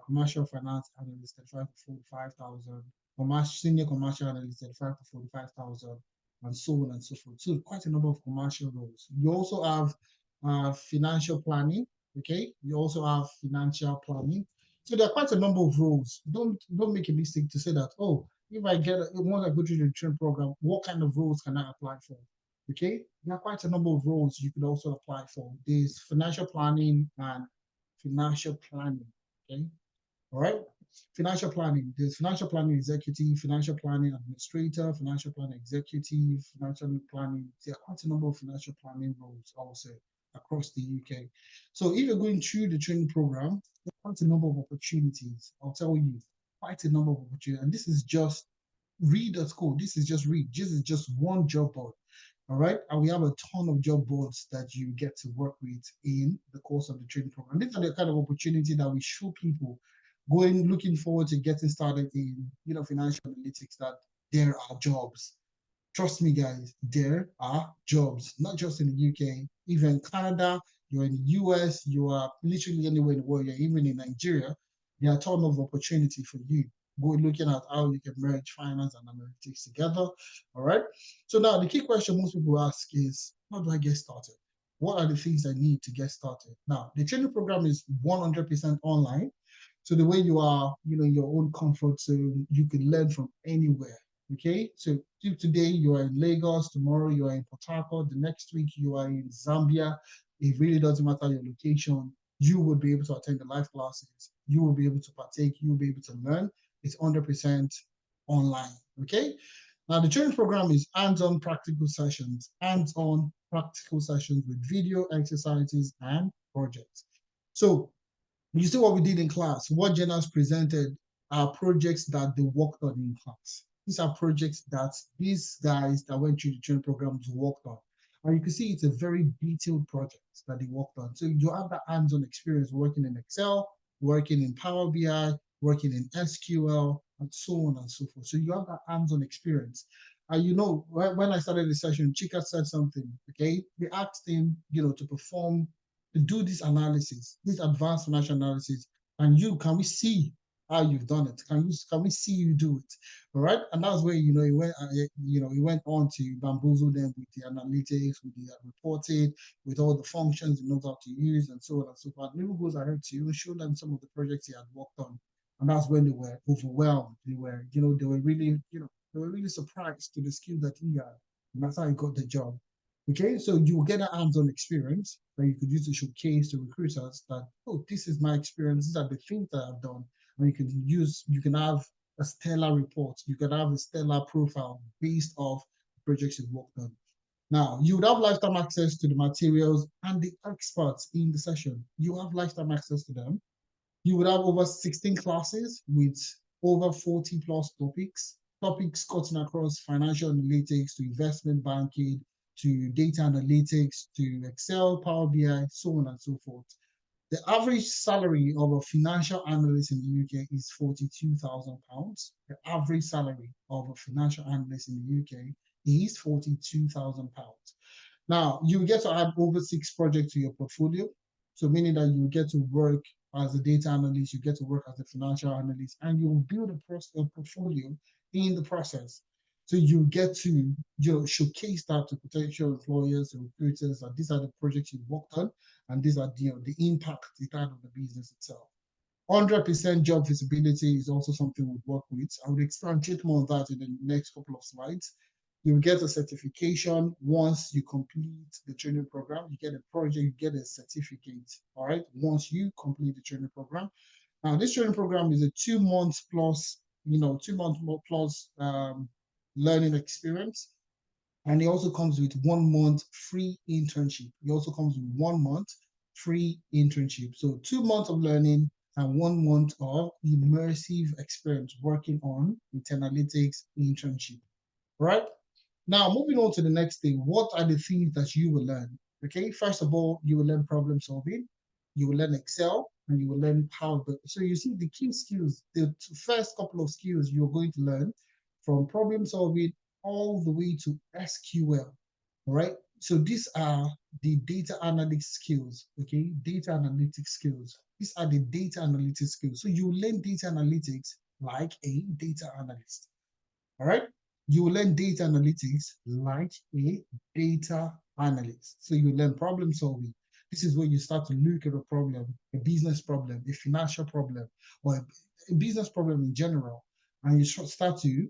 commercial finance analyst, 35 to 45,000, senior commercial analyst, 35 to 45,000, and so on and so forth. So quite a number of commercial roles. You also have financial planning. Okay, you also have financial planning. So there are quite a number of roles. Don't make a mistake to say that, oh, if I once I go through the training program, what kind of roles can I apply for? Okay, there are quite a number of roles you could also apply for. There's financial planning and financial planning. Okay, all right. Financial planning. There's financial planning executive, financial planning administrator, financial planning executive, financial planning. There are quite a number of financial planning roles also across the UK. So if you're going through the training program, there's quite a number of opportunities. I'll tell you, quite a number of opportunities. And this is just Read.co. This is just Read. This is just one job board. All right. And we have a ton of job boards that you get to work with in the course of the training program. These are the kind of opportunity that we show people looking forward to getting started in, financial analytics, that there are jobs. Trust me, guys, there are jobs, not just in the UK, even Canada, you're in the US, you are literally anywhere in the world, you're even in Nigeria. There are a ton of opportunity for you. Go looking at how you can merge finance and analytics together. All right. So now the key question most people ask is, how do I get started? What are the things I need to get started? Now, the training program is 100% online. So the way you are, in your own comfort zone, you can learn from anywhere. Okay, so today you are in Lagos, tomorrow you are in Port Harcourt, the next week you are in Zambia. It really doesn't matter your location. You will be able to attend the live classes. You will be able to partake. You will be able to learn. It's 100% online. Okay. Now the training program is hands-on practical sessions, hands-on practical sessions with video exercises and projects. So you see what we did in class. What journals presented are projects that they worked on in class. These are projects that these guys that went through the training programs worked on. And you can see it's a very detailed project that they worked on. So you have that hands-on experience working in Excel, working in Power BI, working in SQL, and so on and so forth. So you have that hands-on experience. You know, when I started the session, Chika said something, okay? We asked him, you know, to do this analysis, this advanced financial analysis, and can we see how you've done it? Can we see you do it? All right, and that's where he went on to bamboozle them with the analytics, with the reporting, with all the functions he knows how to use, and so on and so forth. And even goes ahead to even show them some of the projects he had worked on, and that's when they were overwhelmed. They were really surprised to the skill that he had, and that's how he got the job. Okay, so you will get a hands-on experience that you could use to showcase to recruiters that, oh, this is my experience, these are the things that I've done. And you can have a stellar report, you can have a stellar profile based off the projects you've worked on. Now, you would have lifetime access to the materials and the experts in the session. You have lifetime access to them. You would have over 16 classes with over 40 plus topics cutting across financial analytics to investment banking, to data analytics, to Excel, Power BI, so on and so forth. The average salary of a financial analyst in the UK is £42,000. The average salary of a financial analyst in the UK is £42,000. Now, you get to add over 6 projects to your portfolio. So meaning that you get to work as a data analyst, you get to work as a financial analyst, and you will build a portfolio in the process. So you get to showcase that to potential employers and recruiters that these are the projects you've worked on, and these are the impact it had on the business itself. 100% job visibility is also something we'd work with. I would expand more on that in the next couple of slides. You get a certification once you complete the training program. You get a project, you get a certificate, all right, once you complete the training program. Now, this training program is a 2 months plus, 2 months plus learning experience. And it also comes with 1 month free internship. It also comes with 1 month free internship. So 2 months of learning and 1 month of immersive experience working on analytics internship, right? Now, moving on to the next thing, what are the things that you will learn? Okay, first of all, you will learn problem solving, you will learn Excel, and you will learn Power BI. So you see the key skills, the first couple of skills you're going to learn from problem solving all the way to SQL, all right? So these are the data analytics skills, okay? Data analytics skills. These are the data analytics skills. So you learn data analytics like a data analyst, all right? You will learn data analytics like a data analyst. So you learn problem solving. This is where you start to look at a problem, a business problem, a financial problem, or a business problem in general, and you start to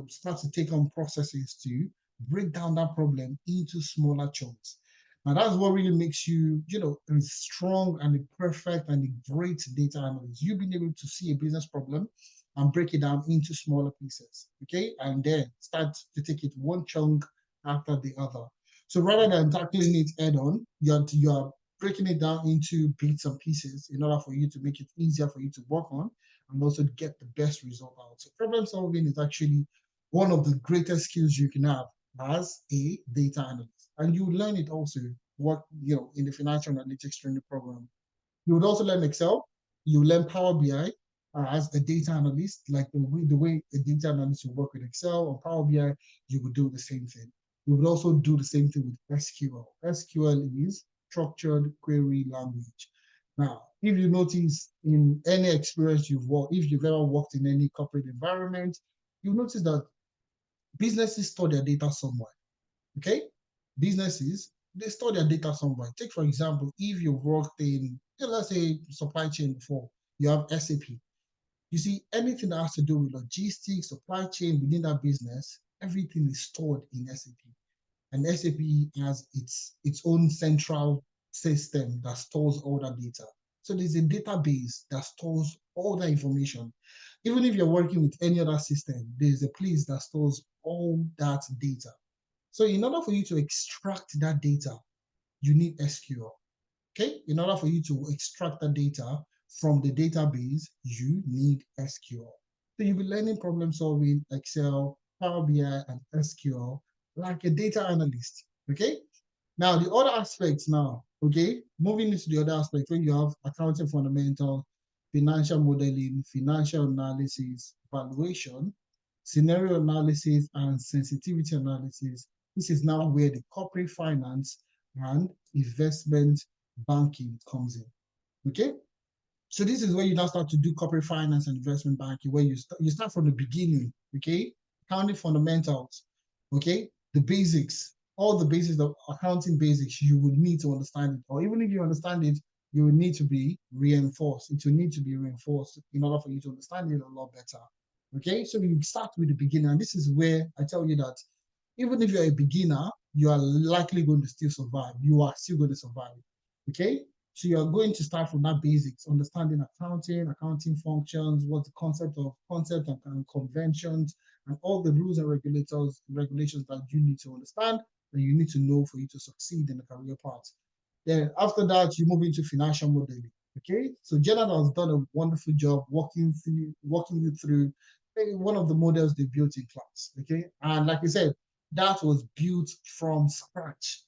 start to take on processes to break down that problem into smaller chunks. Now that's what really makes you, a strong and a perfect and a great data analyst. You being able to see a business problem and break it down into smaller pieces, okay? And then start to take it one chunk after the other. So rather than tackling it head on, you are breaking it down into bits and pieces in order for you to make it easier for you to work on and also get the best result out. So problem solving is actually one of the greatest skills you can have as a data analyst. And you learn it also in the financial analytics training program. You would also learn Excel, you learn Power BI, as a data analyst, like the way a data analyst will work with Excel or Power BI, you would do the same thing. You would also do the same thing with SQL. SQL is structured query language. Now, if you notice in any experience you've worked, if you've ever worked in any corporate environment, you'll notice that businesses store their data somewhere, okay? Businesses, they store their data somewhere. Take, for example, if you've worked in, let's say, supply chain before, you have SAP. You see, anything that has to do with logistics, supply chain within that business, everything is stored in SAP. And SAP has its own central system that stores all that data. So there's a database that stores all that information. Even if you're working with any other system, there's a place that stores all that data. So in order for you to extract that data, you need SQL. Okay, in order for you to extract the data from the database, you need SQL. So you'll be learning problem solving, Excel, Power BI, and SQL like a data analyst. Okay, now the other aspects now, okay, moving into the other aspect when you have accounting fundamentals, financial modeling, financial analysis, valuation, scenario analysis, and sensitivity analysis. This is now where the corporate finance and investment banking comes in. Okay, so this is where you now start to do corporate finance and investment banking, where you start from the beginning. Okay, accounting fundamentals. Okay, the basics, all the basics of accounting basics you would need to understand it, or even if you understand it, you will need to be reinforced. It will need to be reinforced in order for you to understand it a lot better. Okay, so you start with the beginning, and this is where I tell you that even if you're a beginner, you are likely going to still survive. You are still going to survive. Okay, so you're going to start from that basics, understanding accounting functions, what the concept and conventions, and all the rules and regulations that you need to understand, that you need to know for you to succeed in the career path. Then after that, you move into financial modeling. Okay, so Jonathan has done a wonderful job walking you through one of the models they built in class. Okay, and like I said, that was built from scratch.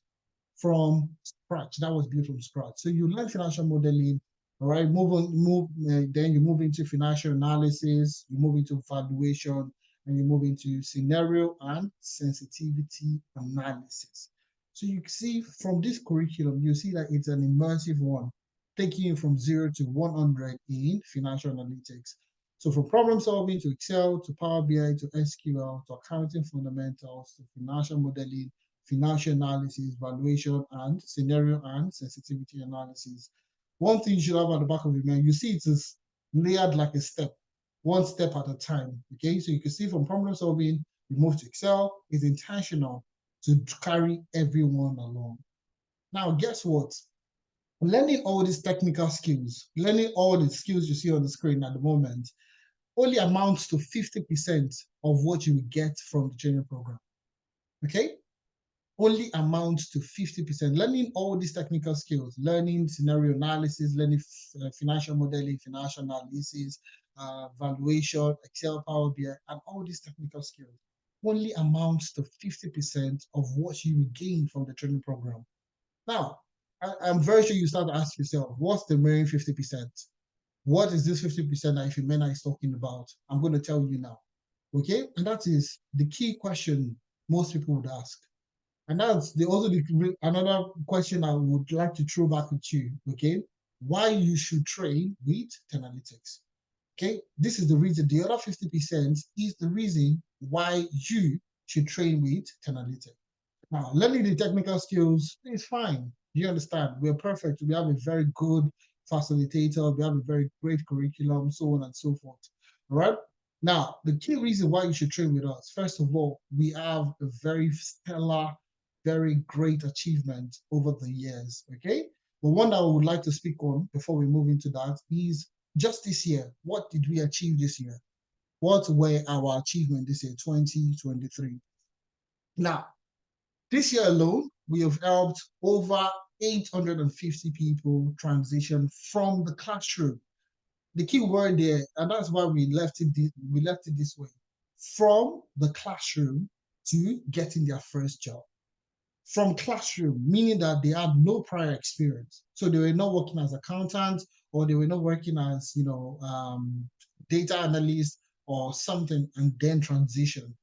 That was built from scratch. So you learn financial modeling, all right. Then you move into financial analysis. You move into valuation, and you move into scenario and sensitivity analysis. So you see from this curriculum, you see that it's an immersive one, taking you from 0 to 100 in financial analytics. So from problem solving to Excel, to Power BI, to SQL, to accounting fundamentals, to financial modeling, financial analysis, valuation, and scenario and sensitivity analysis. One thing you should have at the back of your mind, you see it is layered like a step, one step at a time. Okay, so you can see from problem solving, you move to Excel, it's intentional to carry everyone along. Now, guess what? Learning all these technical skills, learning all the skills you see on the screen at the moment, only amounts to 50% of what you get from the training program. Okay? Only amounts to 50%. Learning all these technical skills, learning scenario analysis, learning financial modeling, financial analysis, valuation, Excel, Power BI, and all these technical skills only amounts to 50% of what you will gain from the training program. Now, I'm very sure you start to ask yourself, what's the remaining 50%? What is this 50% that Ifemena is talking about? I'm going to tell you now. Okay? And that is the key question most people would ask. And that's another question I would like to throw back at you. Okay? Why you should train with Tenalytics. Okay? This is the reason. The other 50% is the reason why you should train with Tenalytics. Now, learning the technical skills is fine. You understand? We're perfect. We have a very good facilitator. We have a very great curriculum, so on and so forth. All right? Now, the key reason why you should train with us, first of all, we have a very stellar, very great achievement over the years, okay? But one that I would like to speak on before we move into that is just this year. What did we achieve this year? What were our achievements this year, 2023? Now, this year alone, we have helped over 850 people transition from the classroom. The key word there, and that's why we left it this way, from the classroom to getting their first job. From classroom, meaning that they had no prior experience. So they were not working as accountants, or they were not working as, data analysts or something, and then transition.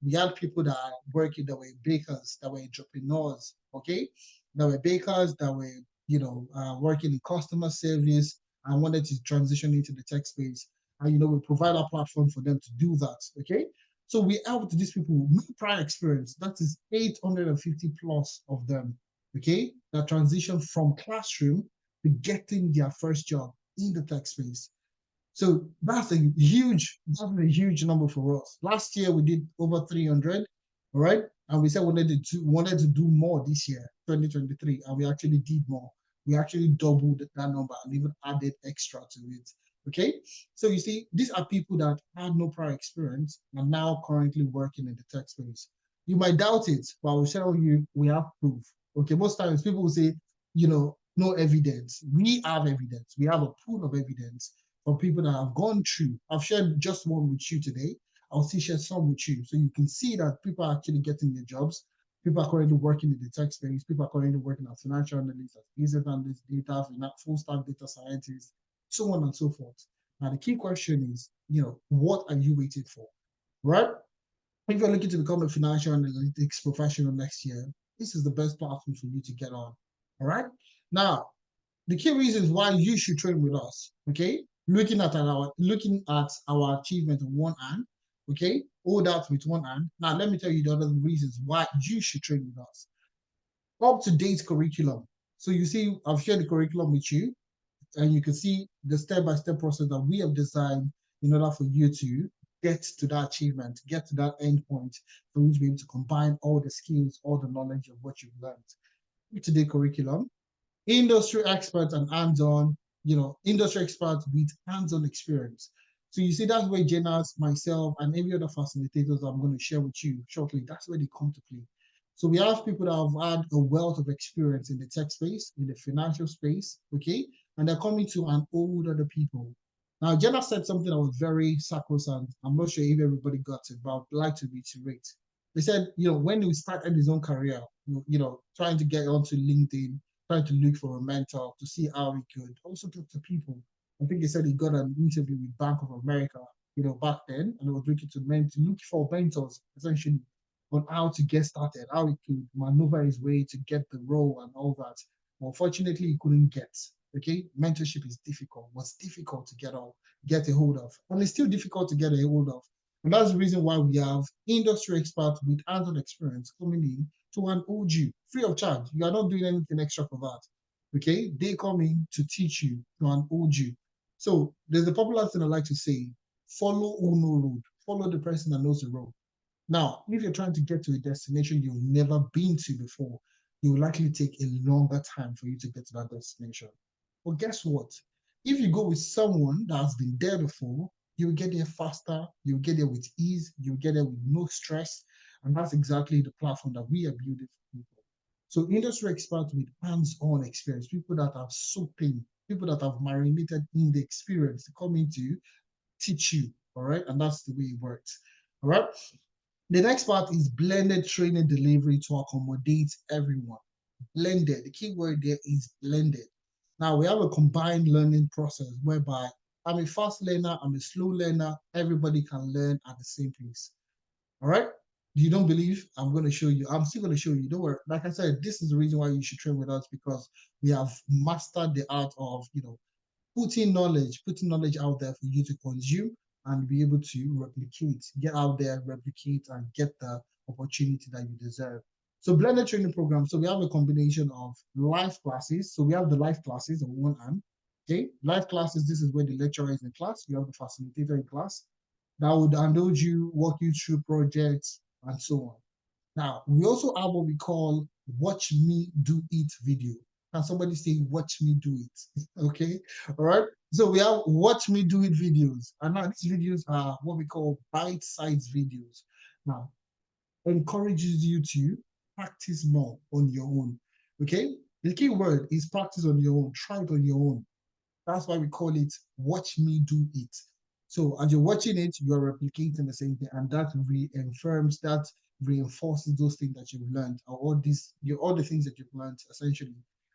We had people that are working, that were bakers, that were entrepreneurs, okay? That were bakers, that were, working in customer service and wanted to transition into the tech space. And, we provide a platform for them to do that, okay? So we helped these people with no prior experience. That is 850 plus of them, okay? That transition from classroom to getting their first job in the tech space. So that's a huge number for us. Last year we did over 300, all right? And we said we wanted to do more this year, 2023, and we actually did more. We actually doubled that number and even added extra to it. Okay, so you see, these are people that had no prior experience and now currently working in the tech space. You might doubt it, but I will tell you we have proof. Okay, most times people will say, no evidence. We have evidence. We have a pool of evidence from people that have gone through. I've shared just one with you today. I'll still share some with you. So you can see that people are actually getting their jobs. People are currently working in the tech space. People are currently working as financial analysts, as business analysts, data, full stack data scientists, so on and so forth. Now, the key question is, what are you waiting for, right? If you're looking to become a financial analytics professional next year, this is the best platform for you to get on, all right? Now, the key reasons why you should train with us, okay? Looking at our achievement on one hand, okay? All that with one hand. Now, let me tell you the other reasons why you should train with us. Up-to-date curriculum. So you see, I've shared the curriculum with you, and you can see the step-by-step process that we have designed in order for you to get to that achievement, get to that end point, for you to be able to combine all the skills, all the knowledge of what you've learned. Up-to-date curriculum, industry experts and hands-on, industry experts with hands-on experience. So you see, that's where Jenas, myself, and every other facilitators I'm going to share with you shortly, that's where they come to play. So we have people that have had a wealth of experience in the tech space, in the financial space, okay? And they're coming to an old other people. Now, Jenna said something that was very sacrosanct. I'm not sure if everybody got it, but I'd like to reiterate. They said, when he started his own career, trying to get onto LinkedIn, trying to look for a mentor to see how he could also talk to people. I think he said he got an interview with Bank of America, back then, and he was looking to look for mentors, essentially, on how to get started, how he could maneuver his way to get the role and all that. Unfortunately, he couldn't get. Okay, mentorship is difficult. Was difficult to get a hold of, and it's still difficult to get a hold of. And that's the reason why we have industry experts with hands-on experience coming in to unhold you free of charge. You are not doing anything extra for that. Okay, they come in to teach you, to unhold you. So there's a popular thing I like to say: follow who knows road. Follow the person that knows the road. Now, if you're trying to get to a destination you've never been to before, it will likely take a longer time for you to get to that destination. But guess what? If you go with someone that has been there before, you'll get there faster, you'll get there with ease, you'll get there with no stress. And that's exactly the platform that we are building for people. So industry experts with hands-on experience, people that have soaked in, people that have marinated in the experience to come in to teach you, all right? And that's the way it works, all right? The next part is blended training delivery to accommodate everyone. Blended, the key word there is blended. Now we have a combined learning process whereby I'm a fast learner, I'm a slow learner, everybody can learn at the same pace. All right? You don't believe? I'm going to show you. I'm still going to show you. Don't worry. Like I said, this is the reason why you should train with us, because we have mastered the art of, putting knowledge out there for you to consume and be able to replicate, get out there, replicate, and get the opportunity that you deserve. So blended training program. So we have a combination of live classes. So we have the live classes on one hand. Okay, live classes, this is where the lecturer is in class. You have the facilitator in class that would indulge you, walk you through projects, and so on. Now, we also have what we call watch me do it video. Can somebody say watch me do it? Okay, all right. So we have watch me do it videos. And now these videos are what we call bite-sized videos. Now, encourages you to practice more on your own. Okay, the key word is practice on your own, try it on your own. That's why we call it watch me do it. So as you're watching it, you're replicating the same thing, and that reinforces those things that you've learned, or all the things that you've learned essentially.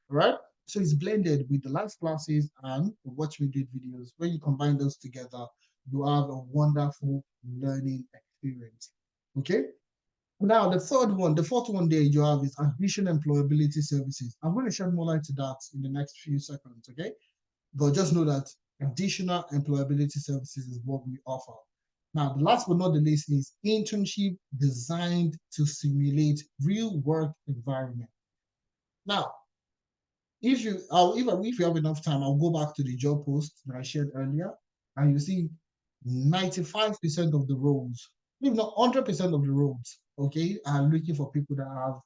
All right. So it's blended with the live classes and the watch me do it videos. When you combine those together, you have a wonderful learning experience. Okay. Now, the fourth one there you have is additional employability services. I'm going to shed more light to that in the next few seconds, okay? But just know that additional employability services is what we offer. Now, the last but not the least is internship designed to simulate real work environment. Now, if you have enough time, I'll go back to the job post that I shared earlier, and you see 95% of the roles, if not 100% of the roles, okay, are looking for people that have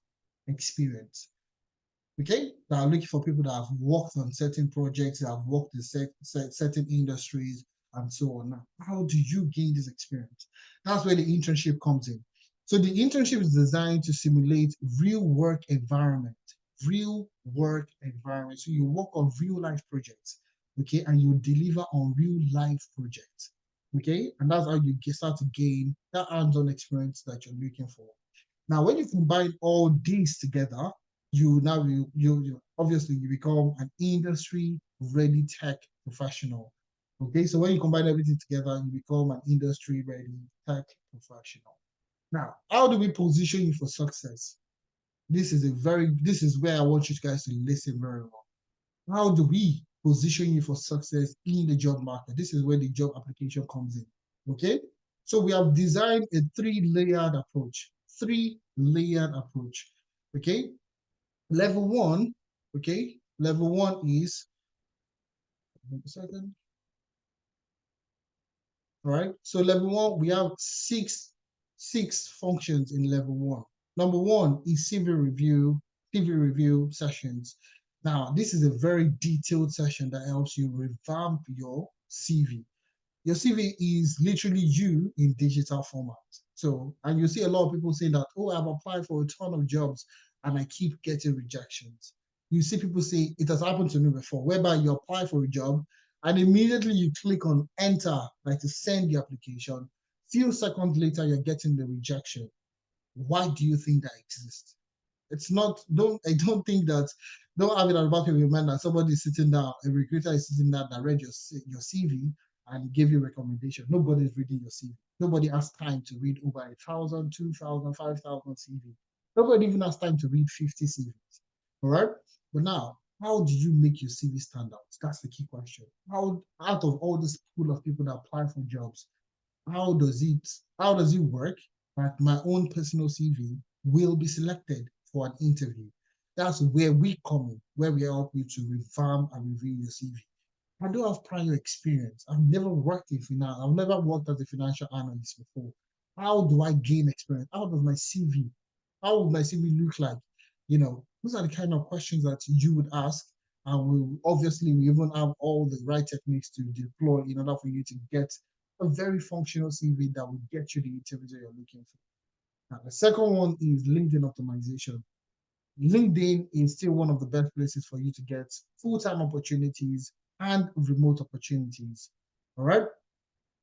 experience. Okay, that are looking for people that have worked on certain projects, that have worked in certain industries, and so on. Now, how do you gain this experience? That's where the internship comes in. So the internship is designed to simulate real work environment, real work environment. So you work on real life projects, okay, and you deliver on real life projects, okay, and that's how you start to gain that hands-on experience that you're looking for. Now, when you combine all these together, you obviously you become an industry-ready tech professional. Okay, so when you combine everything together, you become an industry-ready tech professional. Now, how do we position you for success? This is where I want you guys to listen very well. How do we position you for success in the job market? This is where the job application comes in. Okay. So we have designed a three-layered approach. Three-layered approach. Okay. Level one, okay. Level one is, a second. All right. So level one, we have six functions in level one. Number one is CV review sessions. Now, this is a very detailed session that helps you revamp your CV. Your CV is literally you in digital format. So, and you see a lot of people saying that, oh, I've applied for a ton of jobs and I keep getting rejections. You see people say, it has happened to me before, whereby you apply for a job and immediately you click on enter, like to send the application. Few seconds later, you're getting the rejection. Why do you think that exists? It's not, I don't think that, don't have it at the back of your mind that somebody is sitting down, a recruiter is sitting down that read your CV and gave you a recommendation. Nobody's reading your CV. Nobody has time to read over 1,000, 2,000, 5,000 CV. Nobody even has time to read 50 CVs. All right. But now, how do you make your CV stand out? That's the key question. How, out of all this pool of people that apply for jobs, how does it work that my own personal CV will be selected for an interview? That's where we come in, where we help you to revamp and review your CV. I don't have prior experience. I've never worked in finance. I've never worked as a financial analyst before. How do I gain experience? How does my CV, how would my CV look like? You know, those are the kind of questions that you would ask. And we even have all the right techniques to deploy in order for you to get a very functional CV that will get you the interviews that you're looking for. Now, the second one is LinkedIn optimization. LinkedIn is still one of the best places for you to get full-time opportunities and remote opportunities. All right,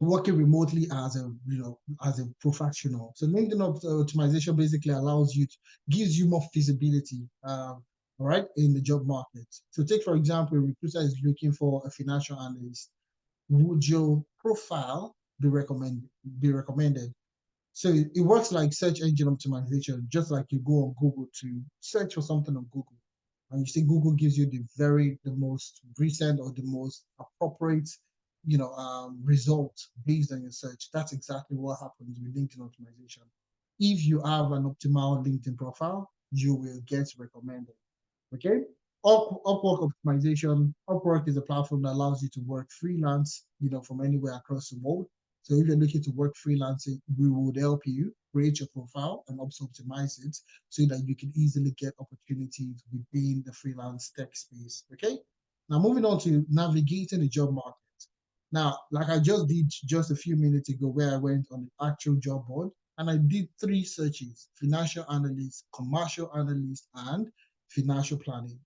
working remotely as a professional. So LinkedIn optimization basically allows you gives you more visibility. All right, in the job market. So take for example, a recruiter is looking for a financial analyst. Would your profile be recommended? So it works like search engine optimization, just like you go on Google to search for something on Google. And you see Google gives you the most recent or the most appropriate, result based on your search. That's exactly what happens with LinkedIn optimization. If you have an optimal LinkedIn profile, you will get recommended. Okay. Upwork optimization. Upwork is a platform that allows you to work freelance, from anywhere across the world. So if you're looking to work freelancing, we would help you create your profile and also optimize it so that you can easily get opportunities within the freelance tech space. Okay. Now moving on to navigating the job market. Now, like I just did just a few minutes ago, where I went on the actual job board and I did 3 searches: financial analyst, commercial analyst, and financial planning.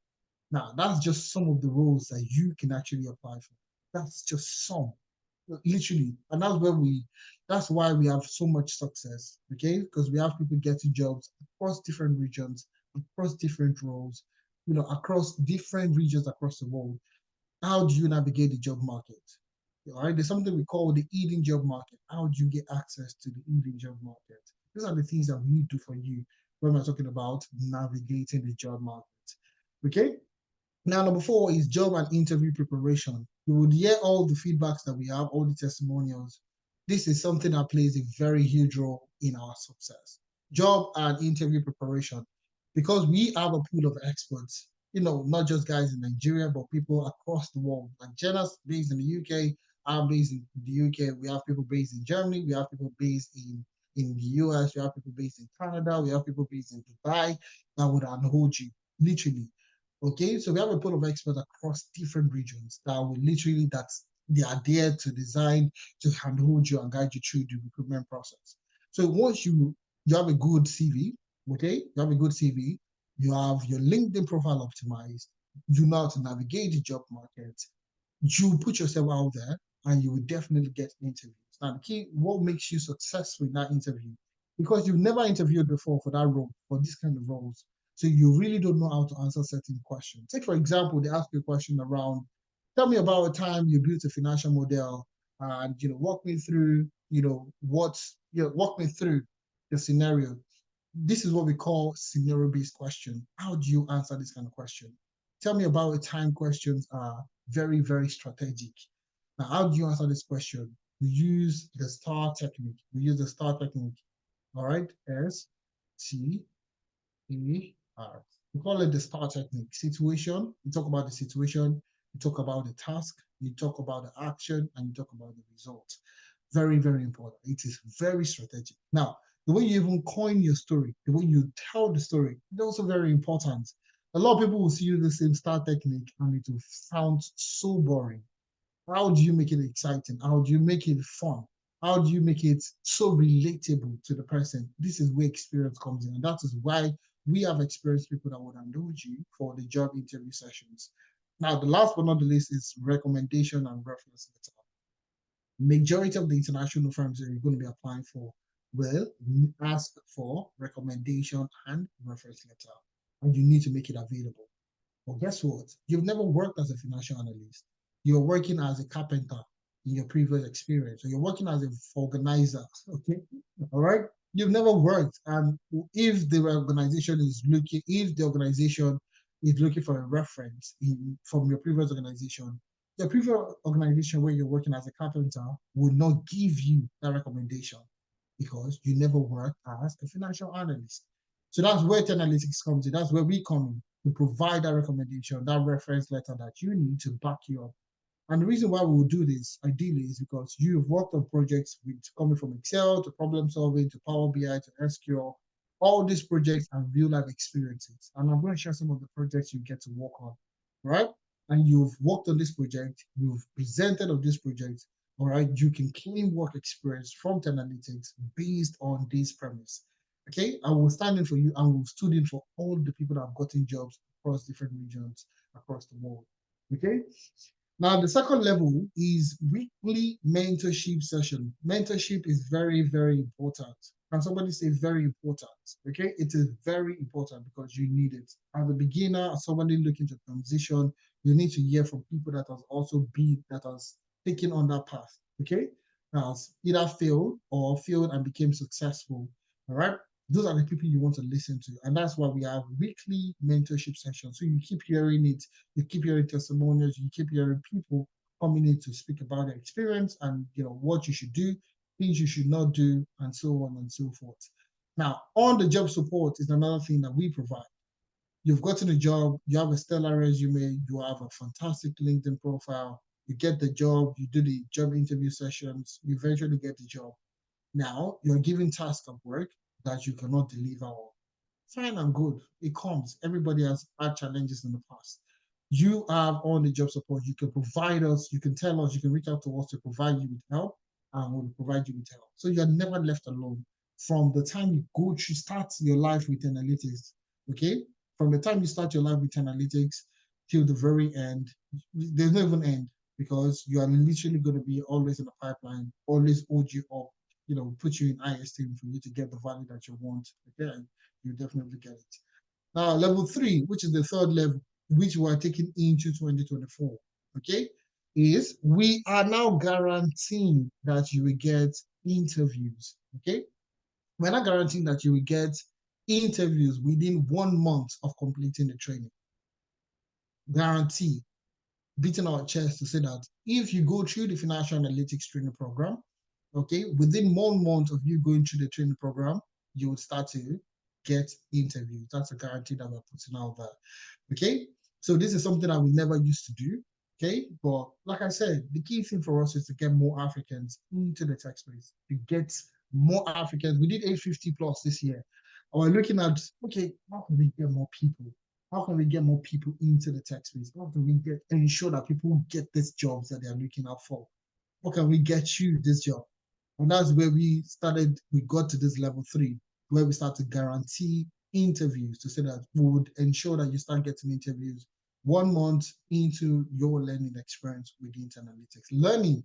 Now, that's just some of the roles that you can actually apply for. That's just some, literally. And that's why we have so much success, okay? Because we have people getting jobs across different regions, across different roles, across different regions across the world. How do you navigate the job market? All right, there's something we call the Eden job market. How do you get access to the Eden job market? These are the things that we do for you when we're talking about navigating the job market. Okay. Now, number 4 is job and interview preparation. You would hear all the feedbacks that we have, all the testimonials. This is something that plays a very huge role in our success. Job and interview preparation, because we have a pool of experts, not just guys in Nigeria, but people across the world. Like Jenna's based in the UK, I'm based in the UK. We have people based in Germany. We have people based in the US. We have people based in Canada. We have people based in Dubai that would hold you, literally. Okay, so we have a pool of experts across different regions that will literally, they are there to design, to handhold you and guide you through the recruitment process. So once you you have a good CV, okay? You have a good CV, you have your LinkedIn profile optimized, you know how to navigate the job market, you put yourself out there, and you will definitely get interviews. Now, the key, what makes you successful in that interview? Because you've never interviewed before for that role, for this kind of roles. So you really don't know how to answer certain questions. Take, for example, they ask you a question around, tell me about a time you built a financial model and, walk me through, walk me through the scenario. This is what we call scenario-based question. How do you answer this kind of question? Tell me about a time questions are very, very strategic. Now, how do you answer this question? We use the STAR technique. All right, S-T-A-R. We call it the STAR technique. Situation, you talk about the situation, you talk about the task, you talk about the action, and you talk about the result. Very, very important. It is very strategic. Now, the way you even coin your story, the way you tell the story, is also very important. A lot of people will see the same STAR technique and it will sound so boring. How do you make it exciting? How do you make it fun? How do you make it so relatable to the person? This is where experience comes in. And that is why we have experienced people that would engage you for the job interview sessions. Now, the last but not the least is recommendation and reference letter. Majority of the international firms that you're going to be applying for will ask for recommendation and reference letter, and you need to make it available. Well, guess what? You've never worked as a financial analyst. You're working as a carpenter in your previous experience, or you're working as an organizer, okay? All right? You've never worked, and if the organization is looking for a reference from your previous organization, the previous organization where you're working as a carpenter would not give you that recommendation because you never worked as a financial analyst. So that's where Tenalytics comes in. That's where we come in to provide that recommendation, that reference letter that you need to back you up. And the reason why we will do this ideally is because you've worked on projects with coming from Excel to problem solving to Power BI to SQL. All these projects are real life experiences. And I'm going to share some of the projects you get to work on, right? And you've worked on this project, you've presented on this project, all right? You can claim work experience from Tenalytics based on this premise. Okay, I will stand in for you and will stood in for all the people that have gotten jobs across different regions across the world. Okay, now the second level is weekly mentorship session. Mentorship is very, very important. Can somebody say very important? Okay, it is very important because you need it. As a beginner, as somebody looking to transition, you need to hear from people that has taken on that path. Okay, has either failed and became successful. All right. Those are the people you want to listen to. And that's why we have weekly mentorship sessions. So you keep hearing it, you keep hearing testimonials, you keep hearing people coming in to speak about their experience and what you should do, things you should not do, and so on and so forth. Now, on the job support is another thing that we provide. You've gotten a job, you have a stellar resume, you have a fantastic LinkedIn profile, you get the job, you do the job interview sessions, you eventually get the job. Now, you're given tasks of work that you cannot deliver on. Fine and good. It comes. Everybody has had challenges in the past. You have on the job support. You can provide us, you can tell us, you can reach out to us to provide you with help, and we'll provide you with help. So you're never left alone. From the time you start your life with Tenalytics, okay? From the time you start your life with Tenalytics till the very end, there's no even end because you are literally going to be always in the pipeline, always hold you up, put you in high esteem for you to get the value that you want. Again, you definitely get it. Now, level 3, which is the third level, which we are taking into 2024, okay, is we are now guaranteeing that you will get interviews, okay? We're not guaranteeing that you will get interviews within 1 month of completing the training. Guarantee, beating our chest to say that if you go through the financial analytics training program, okay, within 1 month of you going through the training program, you would start to get interviews. That's a guarantee that we're putting out there. Okay, so this is something that we never used to do. Okay, but like I said, the key thing for us is to get more Africans into the tech space, to get more Africans. We did 850 plus this year. And we're looking at, okay, how can we get more people? How can we get more people into the tech space? How can we ensure that people get these jobs that they're looking out for? How can we get you this job? And that's where we got to this level 3. where we start to guarantee interviews to say that we would ensure that you start getting interviews 1 month into your learning experience with Analytics. Learning,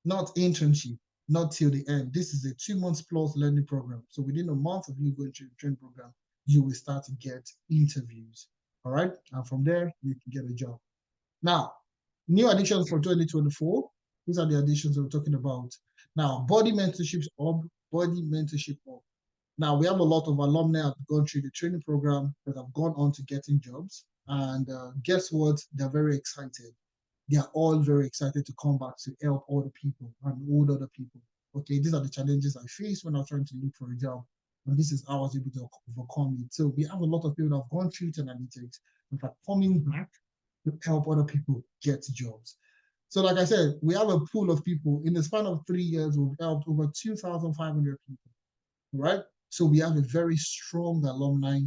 not internship, not till the end. This is a 2 months plus learning program. So within a month of you going through the training program, you will start to get interviews. All right. And from there, you can get a job. Now, new additions for 2024. These are the additions we're talking about. Now, Body Mentorships Hub, Body Mentorship Hub. Now, we have a lot of alumni that have gone through the training program that have gone on to getting jobs. And guess what? They're very excited. They are all very excited to come back to help other people and hold other people. Okay, these are the challenges I faced when I was trying to look for a job. And this is how I was able to overcome it. So we have a lot of people that have gone through Analytics and are coming back to help other people get jobs. So like I said, we have a pool of people. In the span of 3 years, we've helped over 2,500 people, right? So we have a very strong alumni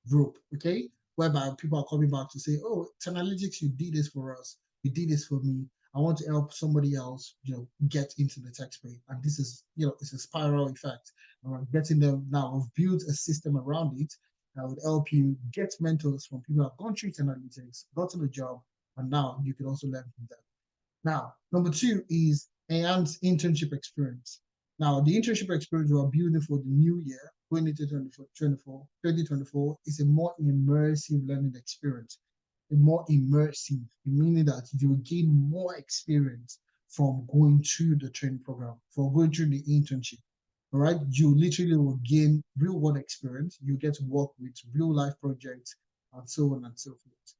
group, okay? Whereby people are coming back to say, oh, Analytics, you did this for us. You did this for me. I want to help somebody else, get into the tech space. And this is, it's a spiral effect. And we're getting them now. We've built a system around it that would help you get mentors from people who have gone through Analytics, gotten a job, and now you can also learn from them. Now, number 2 is enhanced internship experience. Now, the internship experience we are building for the new year, 2024, is a more immersive learning experience. More immersive, meaning that you will gain more experience from going through the training program, from going through the internship. All right, you literally will gain real world experience. You get to work with real life projects and so on and so forth.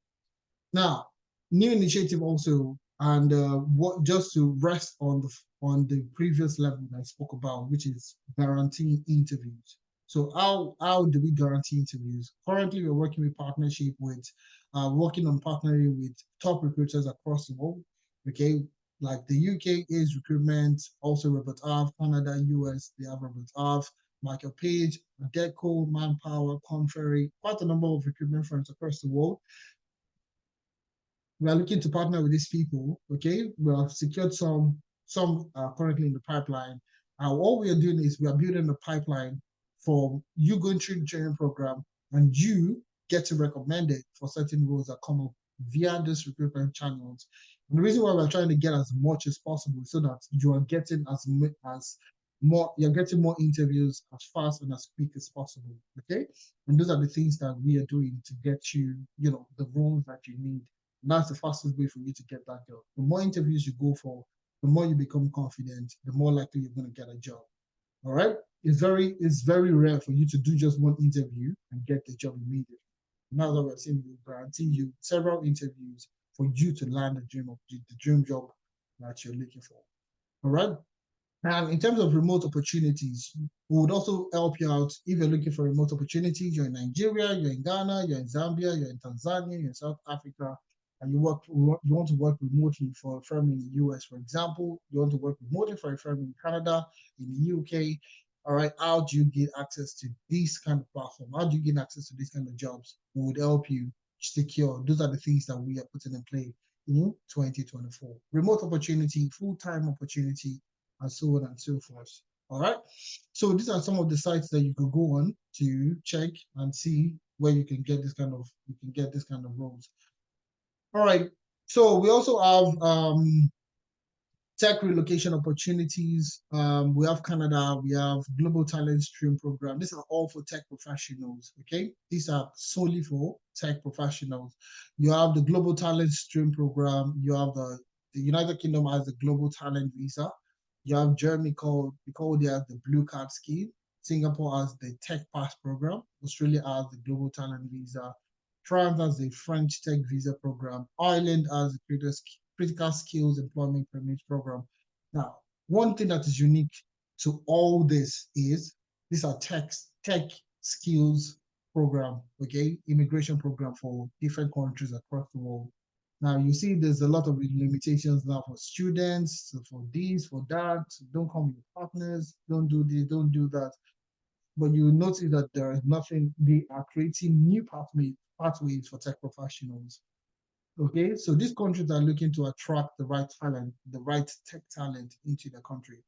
Now, new initiative also, and what just to rest on the previous level that I spoke about, which is guaranteeing interviews. So how do we guarantee interviews? Currently, we're working with partnership with, working on partnering with top recruiters across the world. Okay, like the UK is recruitment, also Robert Half, Canada, US, they have Robert Half, Michael Page, Adecco, Manpower, Contrary, quite a number of recruitment firms across the world. We are looking to partner with these people. Okay, we have secured some currently in the pipeline. All we are doing is we are building a pipeline for you going through the training program, and you getting recommended for certain roles that come up via this recruitment channels. And the reason why we're trying to get as much as possible so that you are getting you're getting more interviews as fast and as quick as possible. Okay, and those are the things that we are doing to get you, the roles that you need. And that's the fastest way for you to get that job. The more interviews you go for, the more you become confident, the more likely you're going to get a job. All right. It's very rare for you to do just one interview and get the job immediately. Now that we're saying, we guarantee you several interviews for you to land the dream job that you're looking for. All right. And in terms of remote opportunities, we would also help you out if you're looking for remote opportunities. You're in Nigeria, you're in Ghana, you're in Zambia, you're in Tanzania, you're in South Africa, and you want to work remotely for a firm in the US, for example. You want to work remotely for a firm in Canada, in the UK. All right, how do you get access to this kind of platform? How do you get access to these kind of jobs? We would help you secure. Those are the things that we are putting in play in 2024. Remote opportunity, full-time opportunity, and so on and so forth. All right. So these are some of the sites that you could go on to check and see where you can get this kind of roles. All right. So we also have tech relocation opportunities. We have Canada, we have Global Talent Stream Program. These are all for tech professionals, okay? These are solely for tech professionals. You have the Global Talent Stream Program. You have the United Kingdom has the Global Talent Visa. You have Germany they have the Blue Card Scheme. Singapore has the Tech Pass Program. Australia has the Global Talent Visa. France has the French Tech Visa Program. Ireland has the Critical Skills Employment Permit Program. Now, one thing that is unique to all this is these are tech skills program, okay, immigration program for different countries across the world. Now you see there's a lot of limitations now for students, so for this, for that, don't come with partners, don't do this, don't do that. But you notice that there is nothing, they are creating new pathways for tech professionals. Okay, so these countries are looking to attract the right talent, the right tech talent into the country.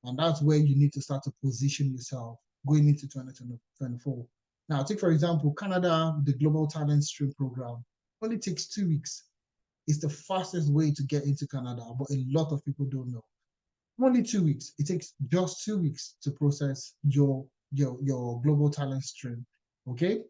And that's where you need to start to position yourself going into 2024. Now, take for example, Canada, the Global Talent Stream program only takes 2 weeks. It's the fastest way to get into Canada, but a lot of people don't know. Only 2 weeks. It takes just 2 weeks to process your Global Talent Stream, okay?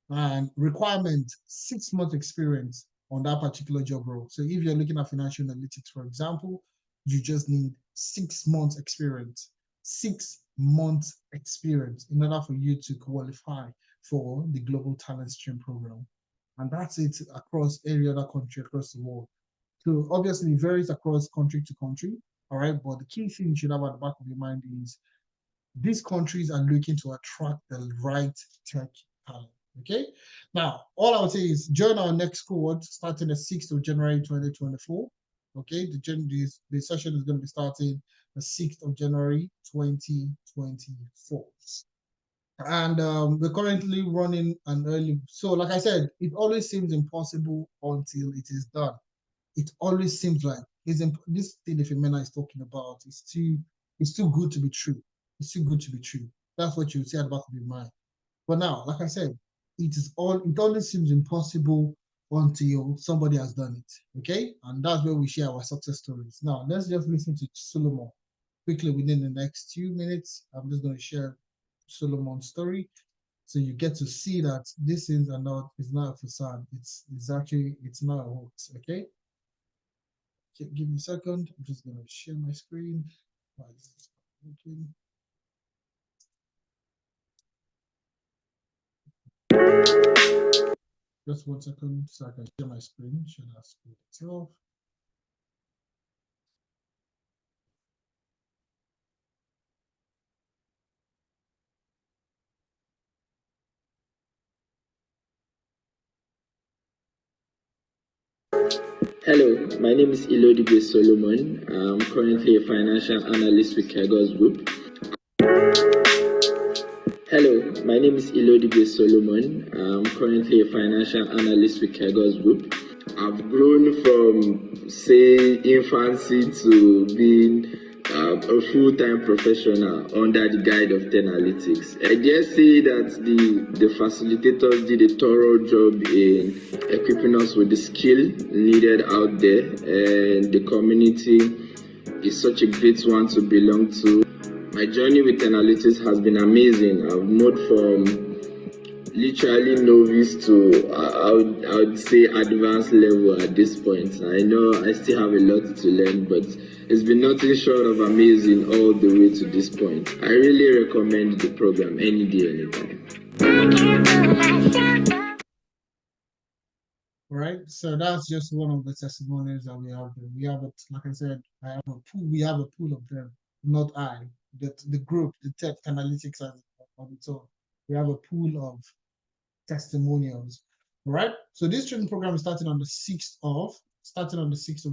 And requirement, 6 months experience on that particular job role. So if you're looking at financial analytics, for example, you just need 6 months experience, 6 months experience in order for you to qualify for the Global Talent Stream program. And that's it across every other country across the world. So obviously it varies across country to country, all right? But the key thing you should have at the back of your mind is these countries are looking to attract the right tech talent, okay? Now, all I would say is join our next cohort starting the 6th of January 2024, okay? The session is going to be starting the 6th of January 2024. And we're currently running an early, so like I said, it always seems impossible until it is done. It always seems like this thing that Femena is talking about is too good to be true. It's too good to be true. That's what you would say at the back of your mind. But now, like I said, it always seems impossible until somebody has done it. Okay? And that's where we share our success stories. Now let's just listen to Solomon quickly within the next 2 minutes. I'm just going to share Solomon's story. So you get to see that these things are not, it's not a facade. It's not a hoax. Okay? Give me a second. I'm just going to share my screen. Just 1 second so I can share my screen. Share that screen itself. Hello, my name is Ilodigwe Solomon. I'm currently a financial analyst with Kegos Group. Hello, my name is Ilodigwe Solomon. I'm currently a financial analyst with Kegos Group. I've grown from, say, infancy to being a full-time professional under the guide of Tenalytics. I dare say that the facilitators did a thorough job in equipping us with the skill needed out there, and the community is such a great one to belong to. My journey with Tenalytics has been amazing. I've moved from literally novice to I would say advanced level at this point. I know I still have a lot to learn, but it's been nothing short of amazing all the way to this point. I really recommend the program any day, anytime. All right, so that's just one of the testimonies that we have. We have it, like I said, I have a pool. We have a pool of them, not I. The group, the tech analytics on its own. We have a pool of testimonials. All right. So this training program is starting on the 6th of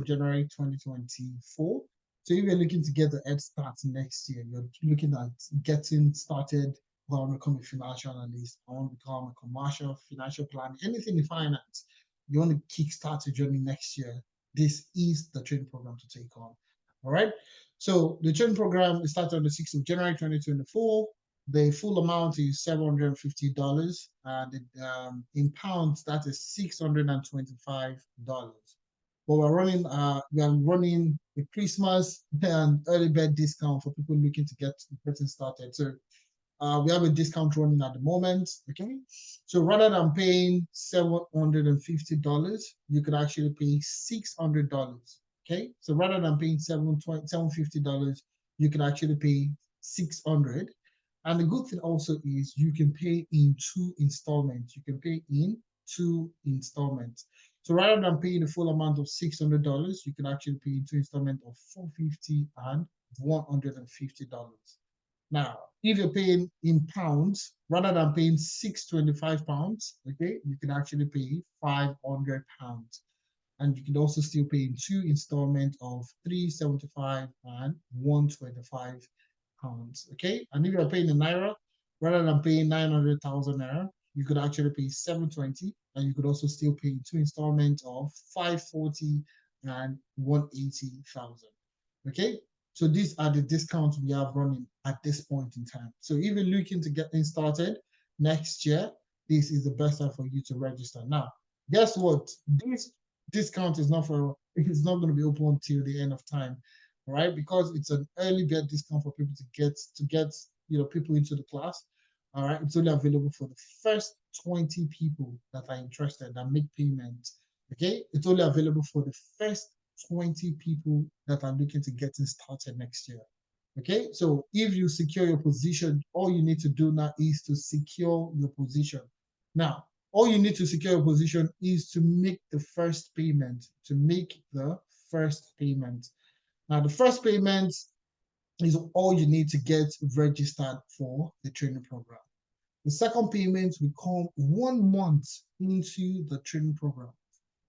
January 2024. So if you're looking to get the head start next year, you're looking at getting started. I want to become a financial analyst. I want to become a commercial financial planner, anything in finance. You want to kickstart your journey next year. This is the training program to take on. All right. So the training program is started on the 6th of January 2024. The full amount is $750, and in pounds that is $625. But we are running a Christmas and early bird discount for people looking to getting started. So we have a discount running at the moment. Okay, so rather than paying $750, you could actually pay $600. Okay, so rather than paying $750, you could actually pay $600. And the good thing also is you can pay in 2 installments. You can pay in 2 installments. So rather than paying the full amount of $600, you can actually pay in 2 installments of $450 and $150. Now, if you're paying in pounds, rather than paying £625, okay, you can actually pay £500. And you can also still pay in 2 installments of $375 and $125. Okay, and if you're paying in naira, rather than paying 900,000 naira, you could actually pay 720, and you could also still pay in 2 installments of 540 and 180,000. Okay, So these are the discounts we have running at this point in time. So if you're looking to get things started next year, this is the best time for you to register. Now, guess what? This discount is not it's not going to be open until the end of time, right? Because it's an early bird discount for people to get people into the class. All right, it's only available for the first 20 people that are interested that make payments. Okay, it's only available for the first 20 people that are looking to getting started next year. Okay, so if you secure your position, all you need to do now is to secure your position. Now, all you need to secure your position is to make the first payment, Now, the first payment is all you need to get registered for the training program. The second payment will come 1 month into the training program.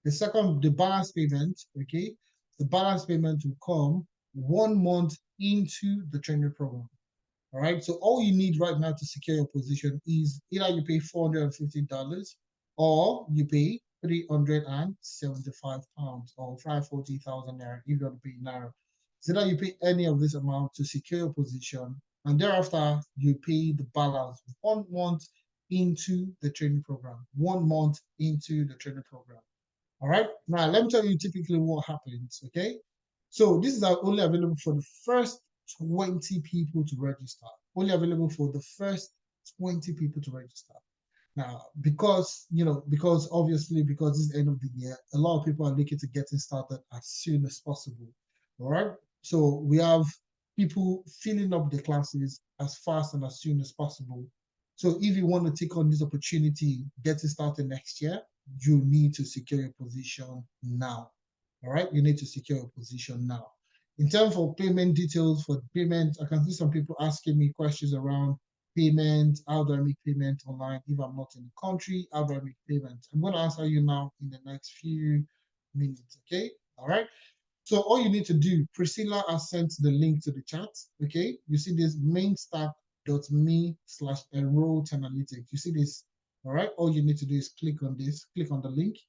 The balance payment, okay, the balance payment will come 1 month into the training program. All right, so all you need right now to secure your position is either you pay $450 or you pay £375 or 540,000 naira if you want to pay naira. So that you pay any of this amount to secure your position, and thereafter you pay the balance 1 month into the training program. 1 month into the training program. All right. Now let me tell you typically what happens. Okay. So this is only available for the first 20 people to register. Only available for the first 20 people to register. Now, because obviously because this is the end of the year, a lot of people are looking to getting started as soon as possible. All right. So we have people filling up the classes as fast and as soon as possible. So if you want to take on this opportunity, getting started next year, you need to secure your position now. All right, you need to secure your position now. In terms of payment details for payment, I can see some people asking me questions around payment. How do I make payment online if I'm not in the country? How do I make payment? I'm going to answer you now in the next few minutes. Okay, all right. So all you need to do, Priscilla has sent the link to the chat. Okay, you see this mainstack.me/enroll10analytics. You see this, all right? All you need to do is click on this, click on the link,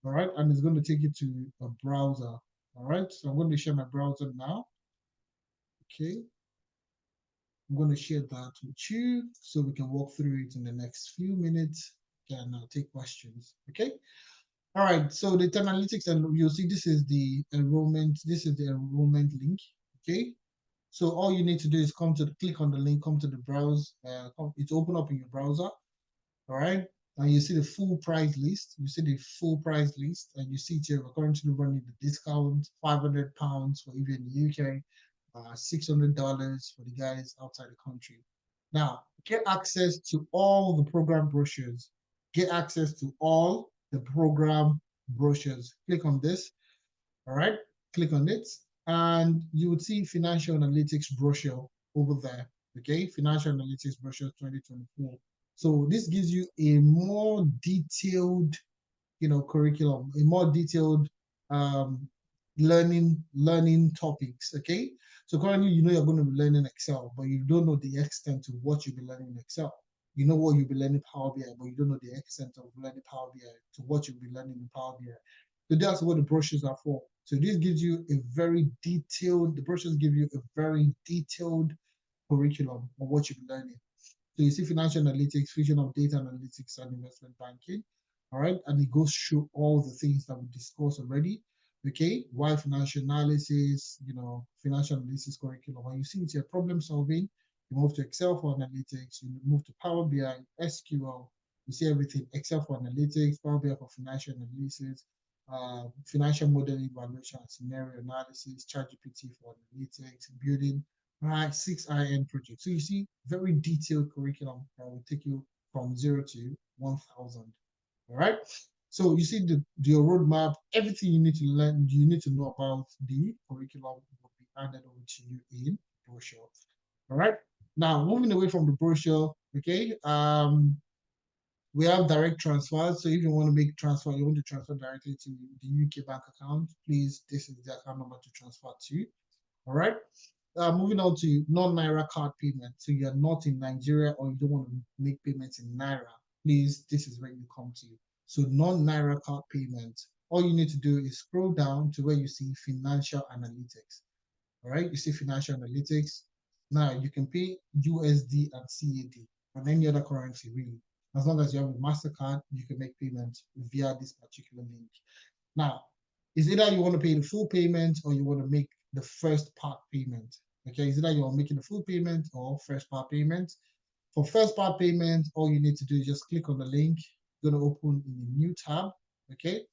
all right? And it's going to take you to a browser, all right? So I'm going to share my browser now. Okay. I'm going to share that with you so we can walk through it in the next few minutes and take questions, okay? All right, so the analytics, and you'll see this is the enrollment link, okay? So all you need to do is click on the link, come to the browse, it's open up in your browser, all right? And you see the full price list, and you see it here, we're currently running the discount, £500 for even in the UK, $600 for the guys outside the country. Now, get access to all the program brochures. Get access to all the program brochures. Click on this, all right? Click on it, and you would see Financial Analytics brochure over there, okay? Financial Analytics brochure 2024. So this gives you a more detailed, curriculum, a more detailed learning topics, okay? So currently, you're going to be learning Excel, but you don't know the extent of what you'll be learning in Excel. You know what you'll be learning Power BI, but you don't know the extent of learning Power BI to what you'll be learning in Power BI. So that's what the brochures are for. So this gives you the brochures give you a very detailed curriculum of what you'll be learning. So you see financial analytics, fusion of data analytics and investment banking, all right? And it goes through all the things that we discussed already. Okay, why financial analysis, financial analysis curriculum. When you see it's your problem solving, you move to Excel for analytics, you move to Power BI, SQL, you see everything, Excel for analytics, Power BI for financial analysis, financial modeling, evaluation, and scenario analysis, ChatGPT for analytics, building 6 IN projects. So you see very detailed curriculum that will take you from 0 to 1,000, all right? So you see your roadmap, everything you need to learn, you need to know about the curriculum will be added over to you in brochure. All right. Now moving away from the brochure, okay. We have direct transfers. So if you want to make transfer, you want to transfer directly to the UK bank account, please, this is the account number to transfer to. All right. Moving on to non-Naira card payment. So you're not in Nigeria or you don't want to make payments in Naira, please, this is where you come to. So non-Naira card payment, all you need to do is scroll down to where you see financial analytics. All right, you see financial analytics. Now you can pay USD and CAD and any other currency really. As long as you have a MasterCard, you can make payments via this particular link. Now, it's either you want to pay the full payment or you want to make the first part payment. Okay, it's either you're making the full payment or first part payment. For first part payment, all you need to do is just click on the link. It's going to open in a new tab. Okay,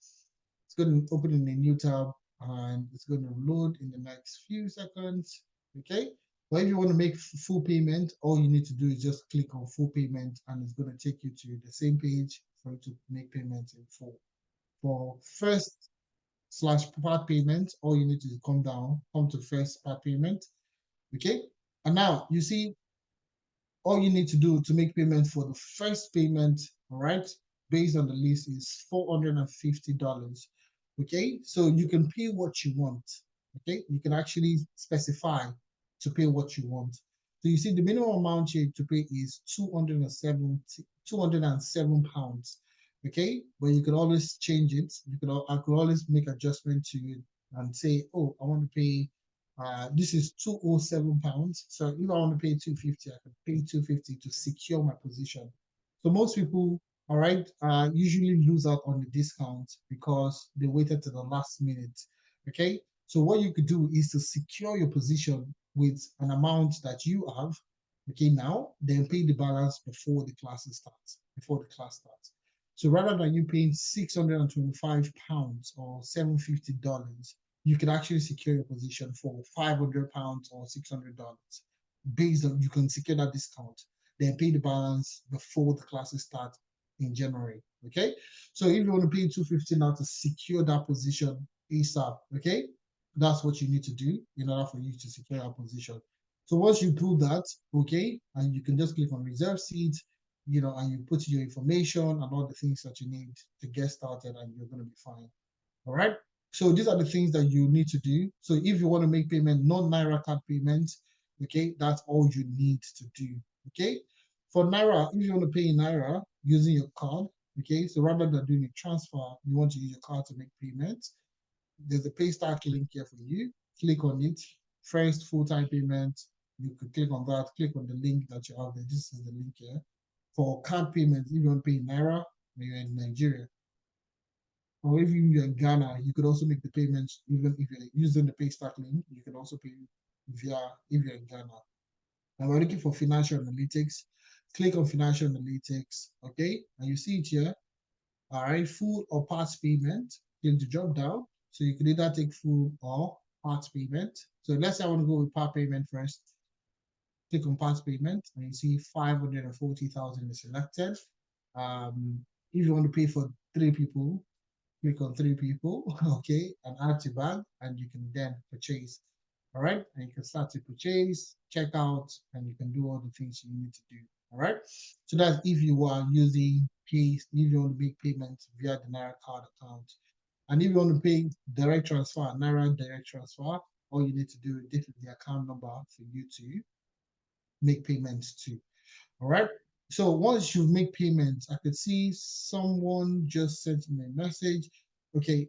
it's going to open in a new tab and it's going to load in the next few seconds. Okay, but if you want to make full payment, all you need to do is just click on full payment and it's going to take you to the same page for you to make payment in full. For first / part payment, all you need to do is come to first part payment. Okay, and now you see all you need to do to make payment for the first payment, all right, based on the list is $450. Okay, so you can pay what you want. Okay, you can actually specify to pay what you want. So you see the minimum amount here to pay is 207 pounds. Okay, but you can always change it. I could always make adjustment to it and say, oh, I want to pay this is 207 pounds. So if I want to pay 250, I can pay 250 to secure my position. So most people, all right, usually lose out on the discount because they waited to the last minute. Okay, so what you could do is to secure your position with an amount that you have. Okay, now then pay the balance before the class starts. So rather than you paying 625 pounds or $750, you can actually secure your position for 500 pounds or $600 based on you can secure that discount, then pay the balance before the classes start in January. Okay, so if you want to pay 250 now to secure that position ASAP, okay, that's what you need to do in order for you to secure that position. So once you do that, okay, and you can just click on reserve seat, you know, and you put your information and all the things that you need to get started, and you're going to be fine. All right. So these are the things that you need to do. So if you want to make payment, non-Naira card payment, okay, that's all you need to do. Okay. For Naira, if you want to pay in Naira using your card, okay, so rather than doing a transfer, you want to use your card to make payments. There's a Paystack link here for you. Click on it. First full-time payment. You could click on that. Click on the link that you have there. This is the link here. For card payments, if you want to pay in Naira, you're in Nigeria, or if you're in Ghana, you could also make the payments even if you're using the Paystack link. You can also pay via if you're in Ghana. Now we're looking for financial analytics. Click on financial analytics, okay, and you see it here. All right, full or parts payment. Click the drop down, so you can either take full or parts payment. So let's say I want to go with part payment first. Click on parts payment, and you see 540,000 is selected. If you want to pay for 3 people, click on 3 people, okay, and add to bag, and you can then purchase. All right, and you can start to purchase, check out, and you can do all the things you need to do. All right, so that's if you are using if you want to make payments via the Naira card account. And if you want to pay direct transfer, Naira direct transfer, all you need to do is this is the account number for you to make payments to. All right. So once you make payments, I could see someone just sent me a message. Okay.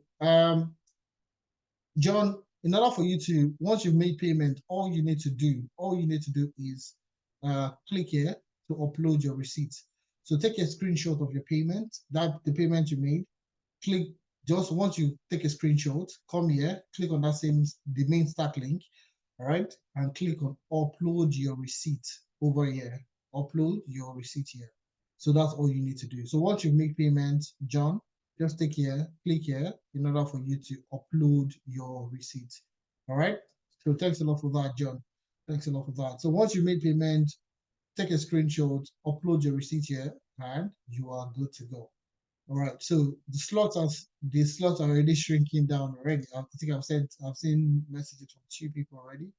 John, in order for you to, once you've made payment, all you need to do is click here to upload your receipt. So take a screenshot of your payment, the payment you made, click, just once you take a screenshot, come here, click on the main stack link, all right, and click on upload your receipt over here. Upload your receipt here. So that's all you need to do. So once you make payment, John, just click here in order for you to upload your receipt. All right. So thanks a lot for that, John. Thanks a lot for that. So once you make payment, take a screenshot, upload your receipt here, and you are good to go. All right. So the slots are already shrinking down already. I think I've seen messages from 2 people already.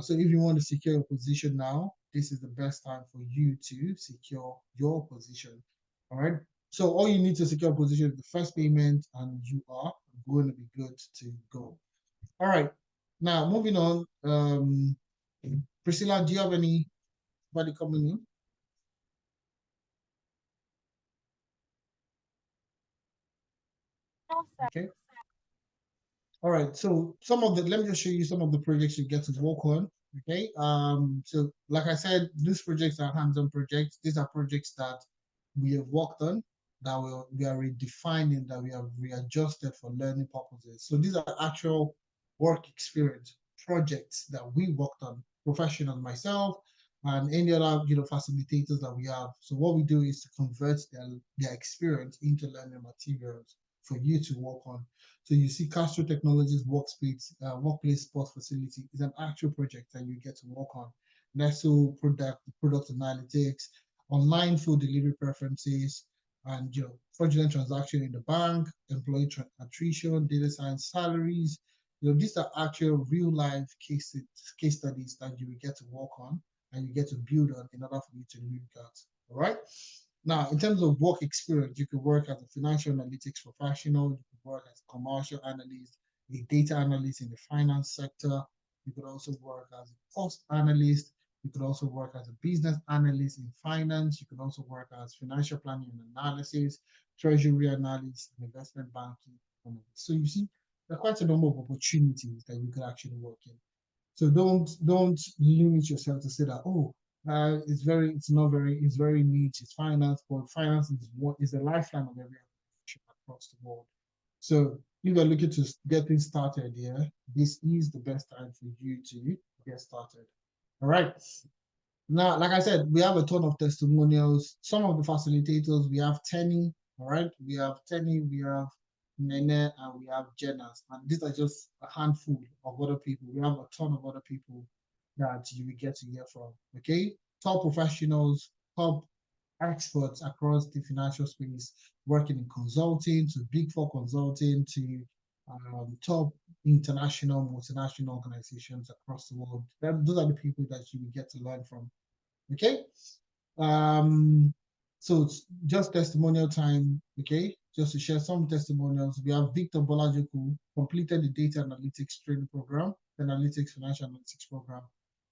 So if you want to secure your position now, this is the best time for you to secure your position. All right. So all you need to secure position is the first payment, and you are going to be good to go. All right. Now moving on. Priscilla, do you have anybody coming in? No, sir. Okay. All right, so let me just show you some of the projects you get to work on. Okay, so like I said, these projects are hands-on projects. These are projects that we have worked on, that we are redefining, that we have readjusted for learning purposes. So these are actual work experience projects that we worked on, professionals, myself, and any other facilitators that we have. So what we do is to convert their experience into learning materials for you to work on. So you see Castro Technologies workplace sports facility is an actual project that you get to work on. Nestle product analytics, online food delivery preferences, and fraudulent transaction in the bank, employee attrition, data science salaries. These are actual real life case studies that you will get to work on and you get to build on in order for you to look at. All right. Now, in terms of work experience, you could work as a financial analytics professional, you could work as a commercial analyst, a data analyst in the finance sector. You could also work as a cost analyst. You could also work as a business analyst in finance. You could also work as financial planning and analysis, treasury analyst, and investment banking analyst. So you see, there are quite a number of opportunities that you could actually work in. So don't limit yourself to say that, oh, it's very niche, it's finance, but finance is the lifeline of every organization across the world. So if you're looking to get things started here, this is the best time for you to get started. All right. Now, like I said, we have a ton of testimonials. Some of the facilitators, we have Tenny, all right? We have Tenny, we have Nene, and we have Jenas. And these are just a handful of other people. We have a ton of other people that you will get to hear from, okay? Top professionals, top experts across the financial space, working in consulting, to Big Four consulting, to top international, multinational organizations across the world. Those are the people that you will get to learn from. Okay. So it's just testimonial time. Okay. Just to share some testimonials, we have Victor Bolajuku completed the data analytics training program, financial analytics program,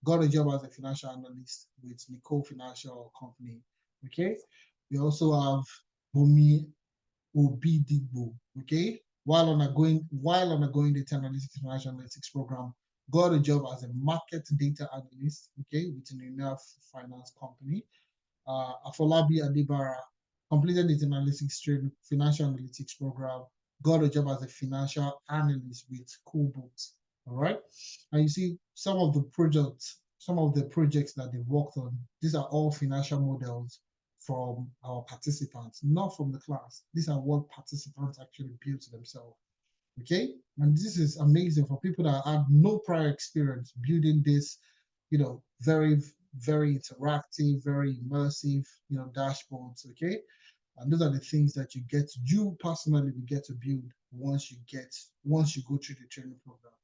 got a job as a financial analyst with Nicole Financial Company. Okay. We also have Bumi Obidigbo. Okay. While undergoing the analytics financial analytics program, got a job as a market data analyst, okay, with an enough finance company. Afolabi Adibara completed the financial analytics program, got a job as a financial analyst with Coolbooks. All right. And you see some of the projects that they worked on, these are all financial models from our participants, not from the class. These are what participants actually built themselves. Okay, and this is amazing for people that have no prior experience building this, very, very interactive, very immersive, dashboards. Okay, and those are the things that you personally will get to build once you go through the training program.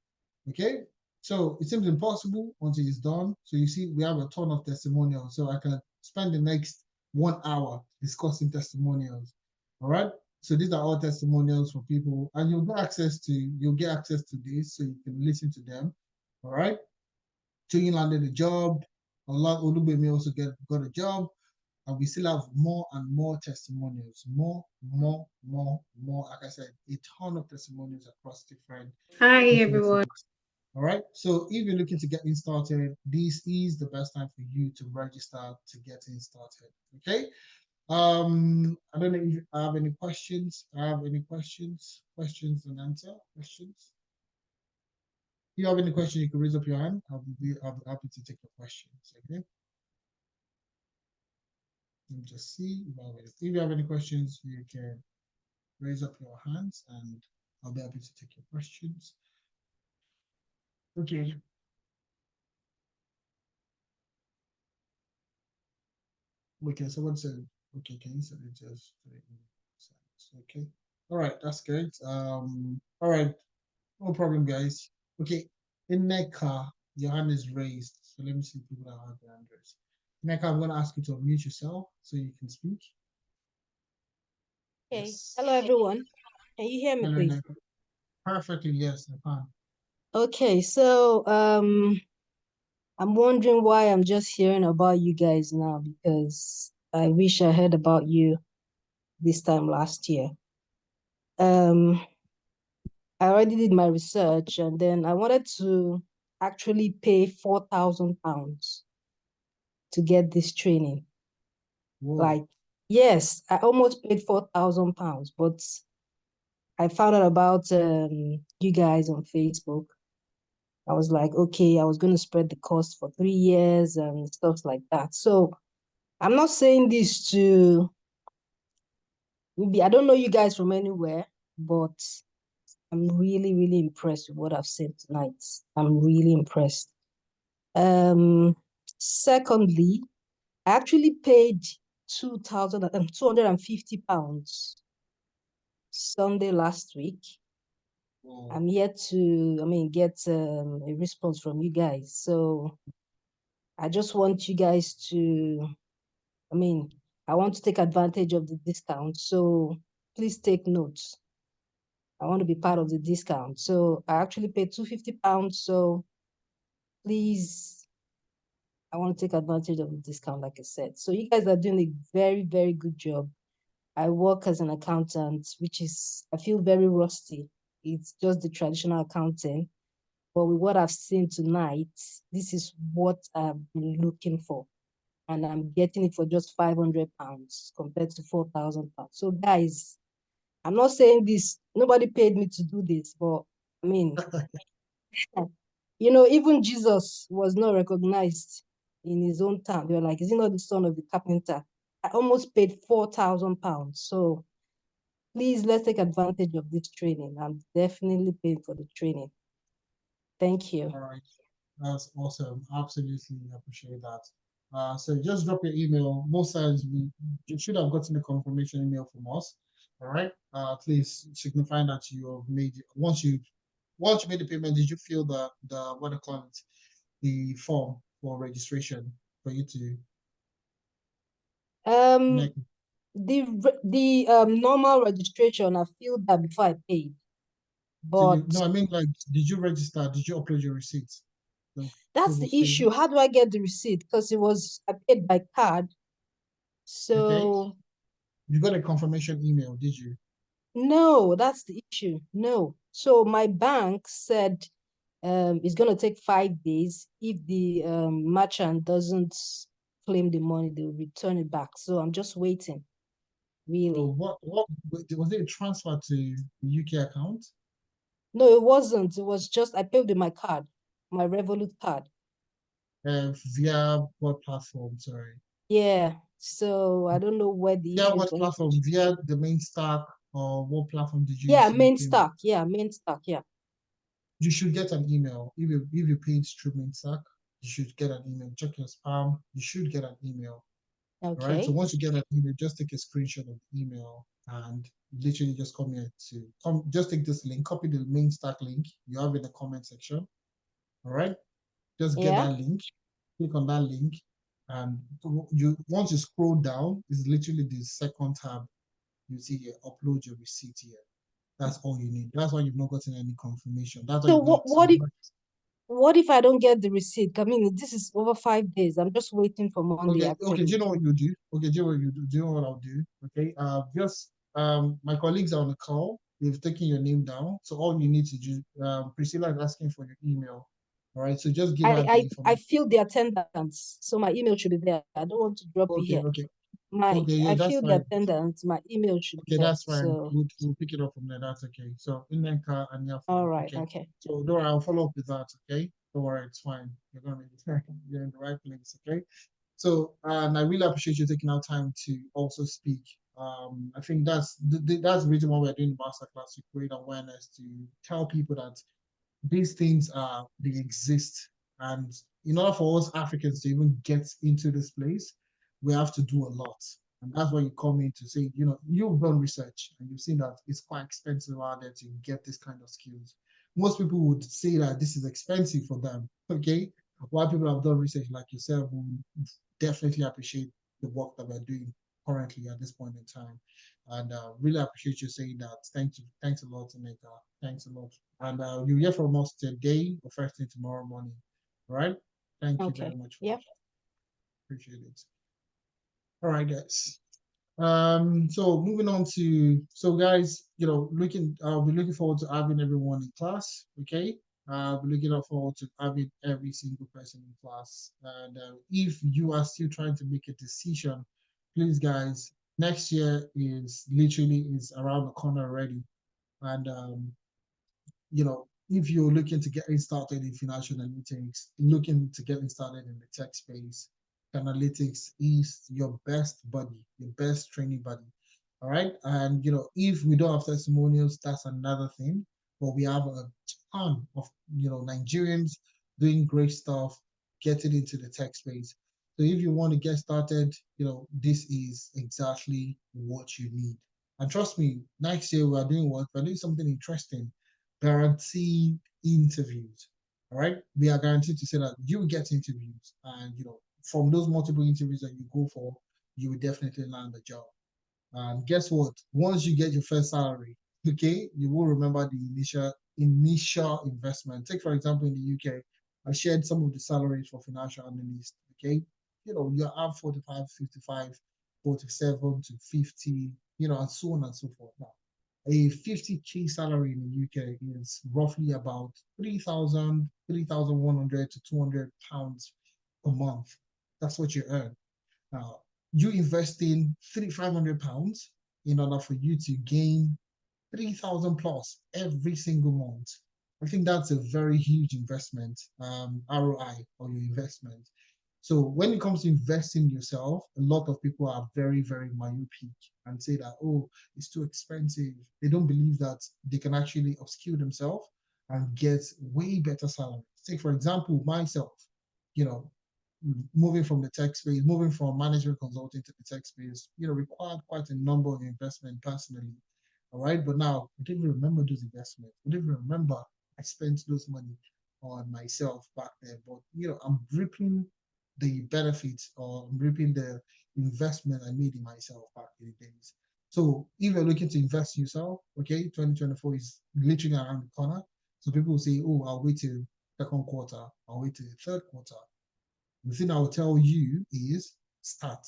Okay, so it seems impossible until it's done. So you see, we have a ton of testimonials. So I can spend the next 1 hour discussing testimonials. All right. So these are all testimonials for people, and you'll get access to this, so you can listen to them. All right. Toyin landed a job. Olubemi also got a job, and we still have more and more testimonials. More. Like I said, a ton of testimonials across different. Hi everyone. All right. So if you're looking to get started, this is the best time for you to register to get started. Okay. I don't know if I have any questions. Questions and answer questions. If you have any questions, you can raise up your hand. I'll be happy to take your questions. Okay. Let me just see if you have any questions, you can raise up your hands and I'll be happy to take your questions. Okay. Okay, someone said, okay, can you send it just okay? All right, that's good. All right, no problem, guys. Okay, Ineka, your hand is raised. So let me see people that have their hand raised. Ineka, I'm gonna ask you to unmute yourself so you can speak. Okay. Yes. Hello everyone. Can you hear me, Hello, please? Ineka. Perfectly, yes, I can. Okay, so I'm wondering why I'm just hearing about you guys now, because I wish I heard about you this time last year. I already did my research, and then I wanted to actually pay £4,000 to get this training. Whoa. Like, yes, I almost paid £4,000, but I found out about you guys on Facebook. I was like, okay, I was going to spread the cost for 3 years and stuff like that. So I'm not saying this to maybe, I don't know you guys from anywhere, but I'm really, really impressed with what I've seen tonight. I'm really impressed. Secondly, I actually paid £250 Sunday last week. Whoa. I'm yet to, get a response from you guys. So I just want you guys to, I want to take advantage of the discount. So please take notes. I want to be part of the discount. So I actually paid £250. So please, I want to take advantage of the discount, like I said. So you guys are doing a very, very good job. I work as an accountant, which is, I feel very rusty. It's just the traditional accounting. But with what I've seen tonight, this is what I've been looking for. And I'm getting it for just £500 compared to £4,000. So guys, I'm not saying this, nobody paid me to do this, but even Jesus was not recognized in his own town. They were like, is he not the son of the carpenter? I almost paid £4,000. So please, let's take advantage of this training. I'm definitely paying for the training. Thank you. All right. That's awesome. Absolutely appreciate that. So just drop your email. Most times you should have gotten a confirmation email from us. All right. Please signifying that you have made once you made the payment, did you fill the what do you call it, the form for registration for you to Um, make? the normal registration, I filled that before I paid. But No, I mean, like, did you register? Did you upload your receipts? that's the issue. How do I get the receipt? Because I paid by card. So Okay. You got a confirmation email, did you? no, that's the issue. No. So my bank said it's gonna take 5 days. If the merchant doesn't claim the money, they'll return it back. So I'm just waiting. Really. So what was it a transfer to the UK account? No, it wasn't. It was just I paid with my card, my Revolut card. Via what platform? Sorry. Yeah. So I don't know where the Via issue is what going. platform? Via the main stack, or what platform did you Yeah, use to make main payment? stock. Yeah, main stock. Yeah. You should get an email. If you paid through main stack, you should get an email. Check your spam. You should get an email. All right. So Okay. once you get an email, just take a screenshot of the email and literally just come here just take this link, copy the main stack link you have in the comment section. All right. Just get Yeah. that link, click on that link, and once you scroll down, it's literally the second tab. You see here, upload your receipt here. That's all you need. That's why you've not gotten any confirmation. That's why So you've not. what if I don't get the receipt? I mean, this is over 5 days. I'm just waiting for Monday, Okay, actually. do you know what you do? Okay, do you know what you do? Do you know what I'll do? Okay, just my colleagues are on the call. They've taken your name down, so all you need to do, Priscilla is asking for your email. All right, so just give her the I information. feel the attendance, so my email should be there. I don't want to drop it here. Okay, yeah, I that's feel the fine. attendance. My email should be Okay, there. that's fine. So We'll pick it up from there. That's okay. So Inenka and Yafu. all right, Okay. okay. So don't worry, I'll follow up with that. Okay. Don't worry, it's fine. You're gonna be you're in the right place. Okay. So and I really appreciate you taking out time to also speak. I think that's the reason why we're doing the masterclass, to create awareness, to tell people that these things they exist, and in order for us Africans to even get into this place, we have to do a lot. And that's why you come in to say, you've done research and you've seen that it's quite expensive out there to get this kind of skills. Most people would say that this is expensive for them. Okay. While people have done research like yourself, who definitely appreciate the work that we're doing currently at this point in time. And really appreciate you saying that. Thank you. Thanks a lot, Aneka. Thanks a lot. And you'll hear from us today or first thing tomorrow morning. All right? Thank you very much for Yep. that. Appreciate it. All right, guys. So moving on to, so guys, I'll be looking forward to having everyone in class. Okay. I'll be looking forward to having every single person in class. And if you are still trying to make a decision, please, guys, next year is literally is around the corner already. And if you're looking to get started in financial analytics, looking to get started in the tech space, analytics is your best buddy, your best training buddy. All right. And if we don't have testimonials, that's another thing. But we have a ton of Nigerians doing great stuff, getting into the tech space. So if you want to get started, this is exactly what you need. And trust me, next year we are doing what? We're doing something interesting, guaranteed interviews. All right. We are guaranteed to say that you will get interviews. And from those multiple interviews that you go for, you will definitely land the job. And guess what? Once you get your first salary, okay, you will remember the initial investment. Take, for example, in the UK, I shared some of the salaries for financial analysts. Okay. You have 45, 55, 47 to 50, and so on and so forth. Now, a 50K salary in the UK is roughly about 3,100 to 200 pounds a month. That's what you earn. Now, you invest in 3,500 pounds in order for you to gain 3,000 plus every single month. I think that's a very huge investment, ROI on your investment. So when it comes to investing in yourself, a lot of people are very, very myopic and say that, oh, it's too expensive. They don't believe that they can actually upskill themselves and get way better salary. Take, for example, myself, you know, moving from the tech space, moving from management consulting to the tech space, required quite a number of investment personally. All right. But now I didn't remember those investments. I didn't remember I spent those money on myself back there. But I'm reaping the benefits, or I'm reaping the investment I made in myself back in the days. So if you're looking to invest in yourself, okay, 2024 is literally around the corner. So people will say, oh, I'll wait till second quarter, I'll wait till the third quarter. The thing I'll tell you is start.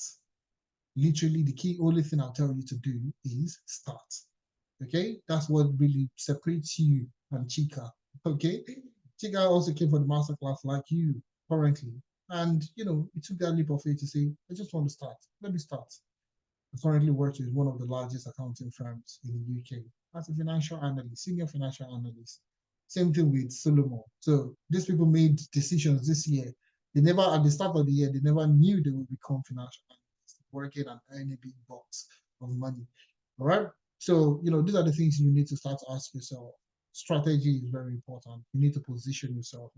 Literally, the only thing I'll tell you to do is start. Okay, that's what really separates you and Chika. Okay, Chika also came for the masterclass like you currently, and it took that leap of faith to say, I just want to start. Let me start. I currently work with one of the largest accounting firms in the UK as a financial analyst, senior financial analyst. Same thing with Solomon. So these people made decisions this year. They never, at the start of the year, they never knew they would become financial analysts, working and earning big bucks of money. All right. So, these are the things you need to start to ask yourself. Strategy is very important. You need to position yourself.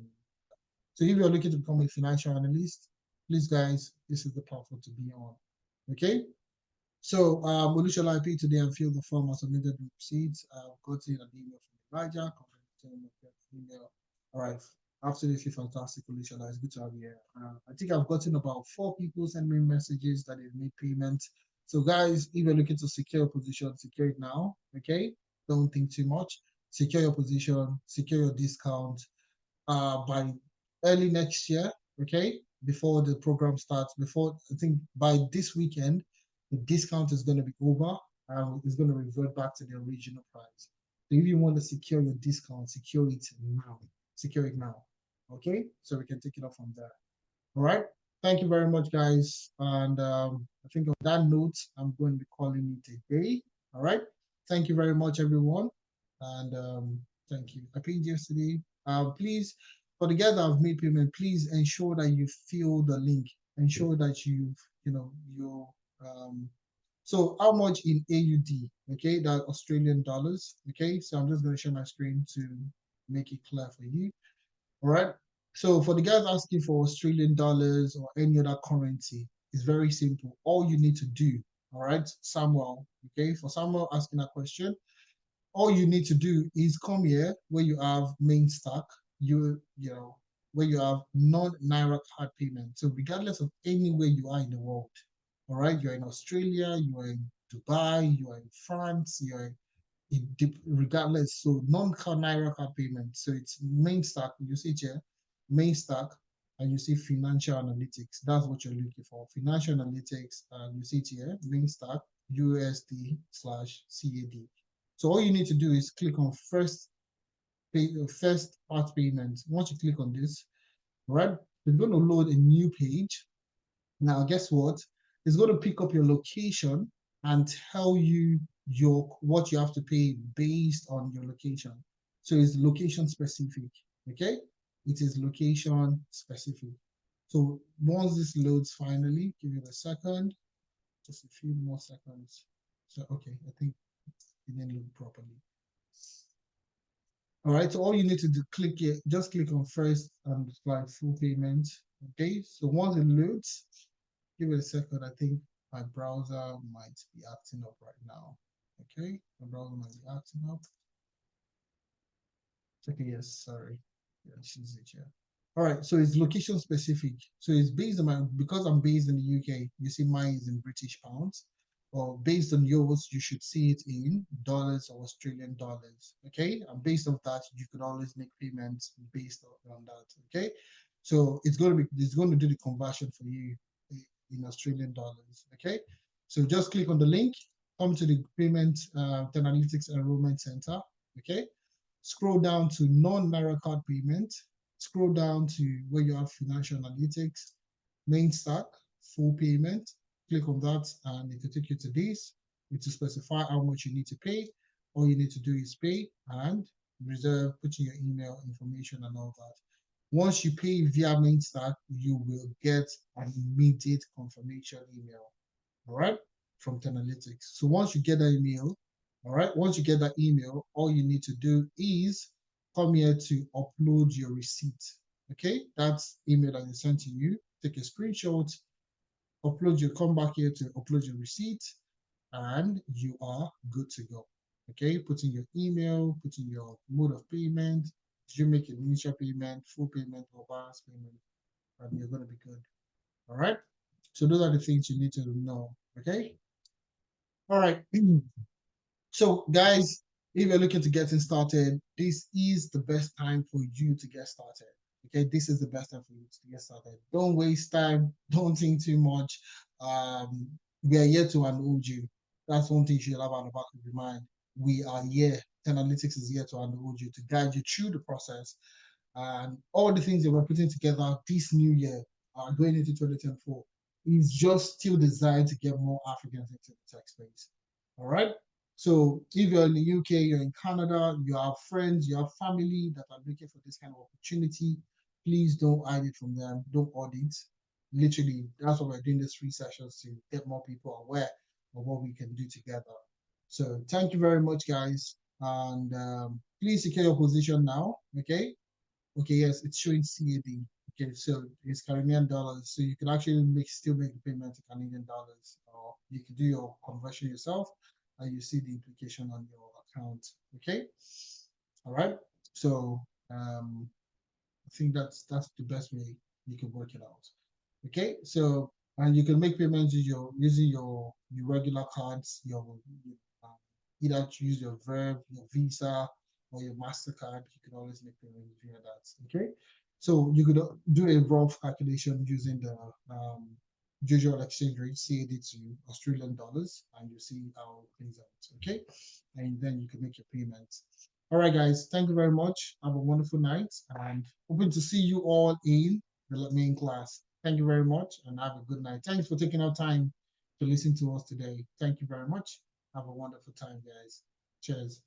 So if you're looking to become a financial analyst, please, guys, this is the platform to be on. Okay. So, Olushola, I paid today and filled the form as submitted with receipts. I've gotten an email from Elijah, email. All right. Absolutely fantastic, Olushola. It's good to have you here. I think I've gotten about 4 people send me messages that they've made payment. So, guys, if you're looking to secure a position, secure it now. Okay. Don't think too much. Secure your position, secure your discount by early next year. Okay. Before the program starts, I think by this weekend, the discount is going to be over and it's going to revert back to the original price. So if you want to secure your discount, secure it now. Secure it now. Okay? So we can take it off from there. All right? Thank you very much, guys. And I think on that note, I'm going to be calling it a day. All right? Thank you very much, everyone. And thank you. I paid yesterday. Please, for the guys that have made payment, please ensure that you fill the link. Ensure that you've, so how much in AUD? Okay, that Australian dollars. Okay, so I'm just going to share my screen to make it clear for you. All right. So for the guys asking for Australian dollars or any other currency, it's very simple. All you need to do, all right, Samuel. Okay, for Samuel asking a question, all you need to do is come here where you have main stack. Where you have non-Naira card payment. So regardless of anywhere you are in the world. All right, you're in Australia, you're in Dubai, you're in France, you're in regardless. So non-Naira card payment. So it's main stack. You see it here, main stack, and you see financial analytics. That's what you're looking for. Financial analytics, and you see it here, main stack, USD/CAD. So all you need to do is click on first part payment. Once you click on this, right, it's going to load a new page. Now, guess what? It's going to pick up your location and tell you what you have to pay based on your location. So it's location specific. Okay, it is location specific. So once this loads finally, give it a second, just a few more seconds. So okay, I think it didn't load properly. All right, so all you need to do, just click on first and apply full payment. Okay, so once it loads, give it a second. I think my browser might be acting up right now. Okay, my browser might be acting up. Okay, yes, sorry. Yeah, she's it here. All right, so it's location specific. So it's based on because I'm based in the UK, you see mine is in British pounds. Or based on yours, you should see it in dollars or Australian dollars. Okay, and based on that, you could always make payments based on that. Okay, so it's going to do the conversion for you in Australian dollars. Okay, so just click on the link, come to the payment Tenalytics Enrollment Center. Okay, scroll down to non-Naira card payment. Scroll down to where you have financial analytics, main stack, full payment. Click on that and it will take you to this. It will specify how much you need to pay. All you need to do is pay and reserve, put in your email information and all that. Once you pay via main stack, you will get an immediate confirmation email, all right, from Tenalytics. So once you get that email, all right, once you get that email, all you need to do is come here to upload your receipt. Okay, that's email that is sent to you. Take a screenshot, come back here to upload your receipt, and you are good to go. Okay, put in your email, put in your mode of payment. Did you make an initial payment, full payment, or balance payment? And you're going to be good. All right, so those are the things you need to know. Okay, all right. So guys, if you're looking to getting started, this is the best time for you to get started. Okay, this is the best time for you to get started. Don't waste time. Don't think too much. We are here to enroll you. That's one thing you should have on the back of your mind. We are here. Tenalytics is here to enroll you, to guide you through the process. And all the things that we're putting together this new year, going into 2024, is just still designed to get more Africans into the tech space. All right. So if you're in the UK, you're in Canada, you have friends, you have family that are looking for this kind of opportunity, please don't hide it from them. Don't audit. Literally, that's why we're doing these free sessions, to get more people aware of what we can do together. So thank you very much, guys. And please secure your position now. Okay. Okay, yes, it's showing CAD. Okay, so it's Canadian dollars. So you can actually still make the payment in Canadian dollars, or you can do your conversion yourself, and you see the implication on your account. Okay, all right. So I think that's the best way you can work it out. Okay, so and you can make payments using your regular cards, either use your Verve, your Visa, or your MasterCard. You can always make payments via that. Okay, so you could do a rough calculation using the usual exchange rate, CAD to Australian dollars, and you see how things out. Okay, and then you can make your payments. All right, guys, thank you very much. Have a wonderful night, and hoping to see you all in the main class. Thank you very much, and have a good night. Thanks for taking our time to listen to us today. Thank you very much. Have a wonderful time, guys. Cheers.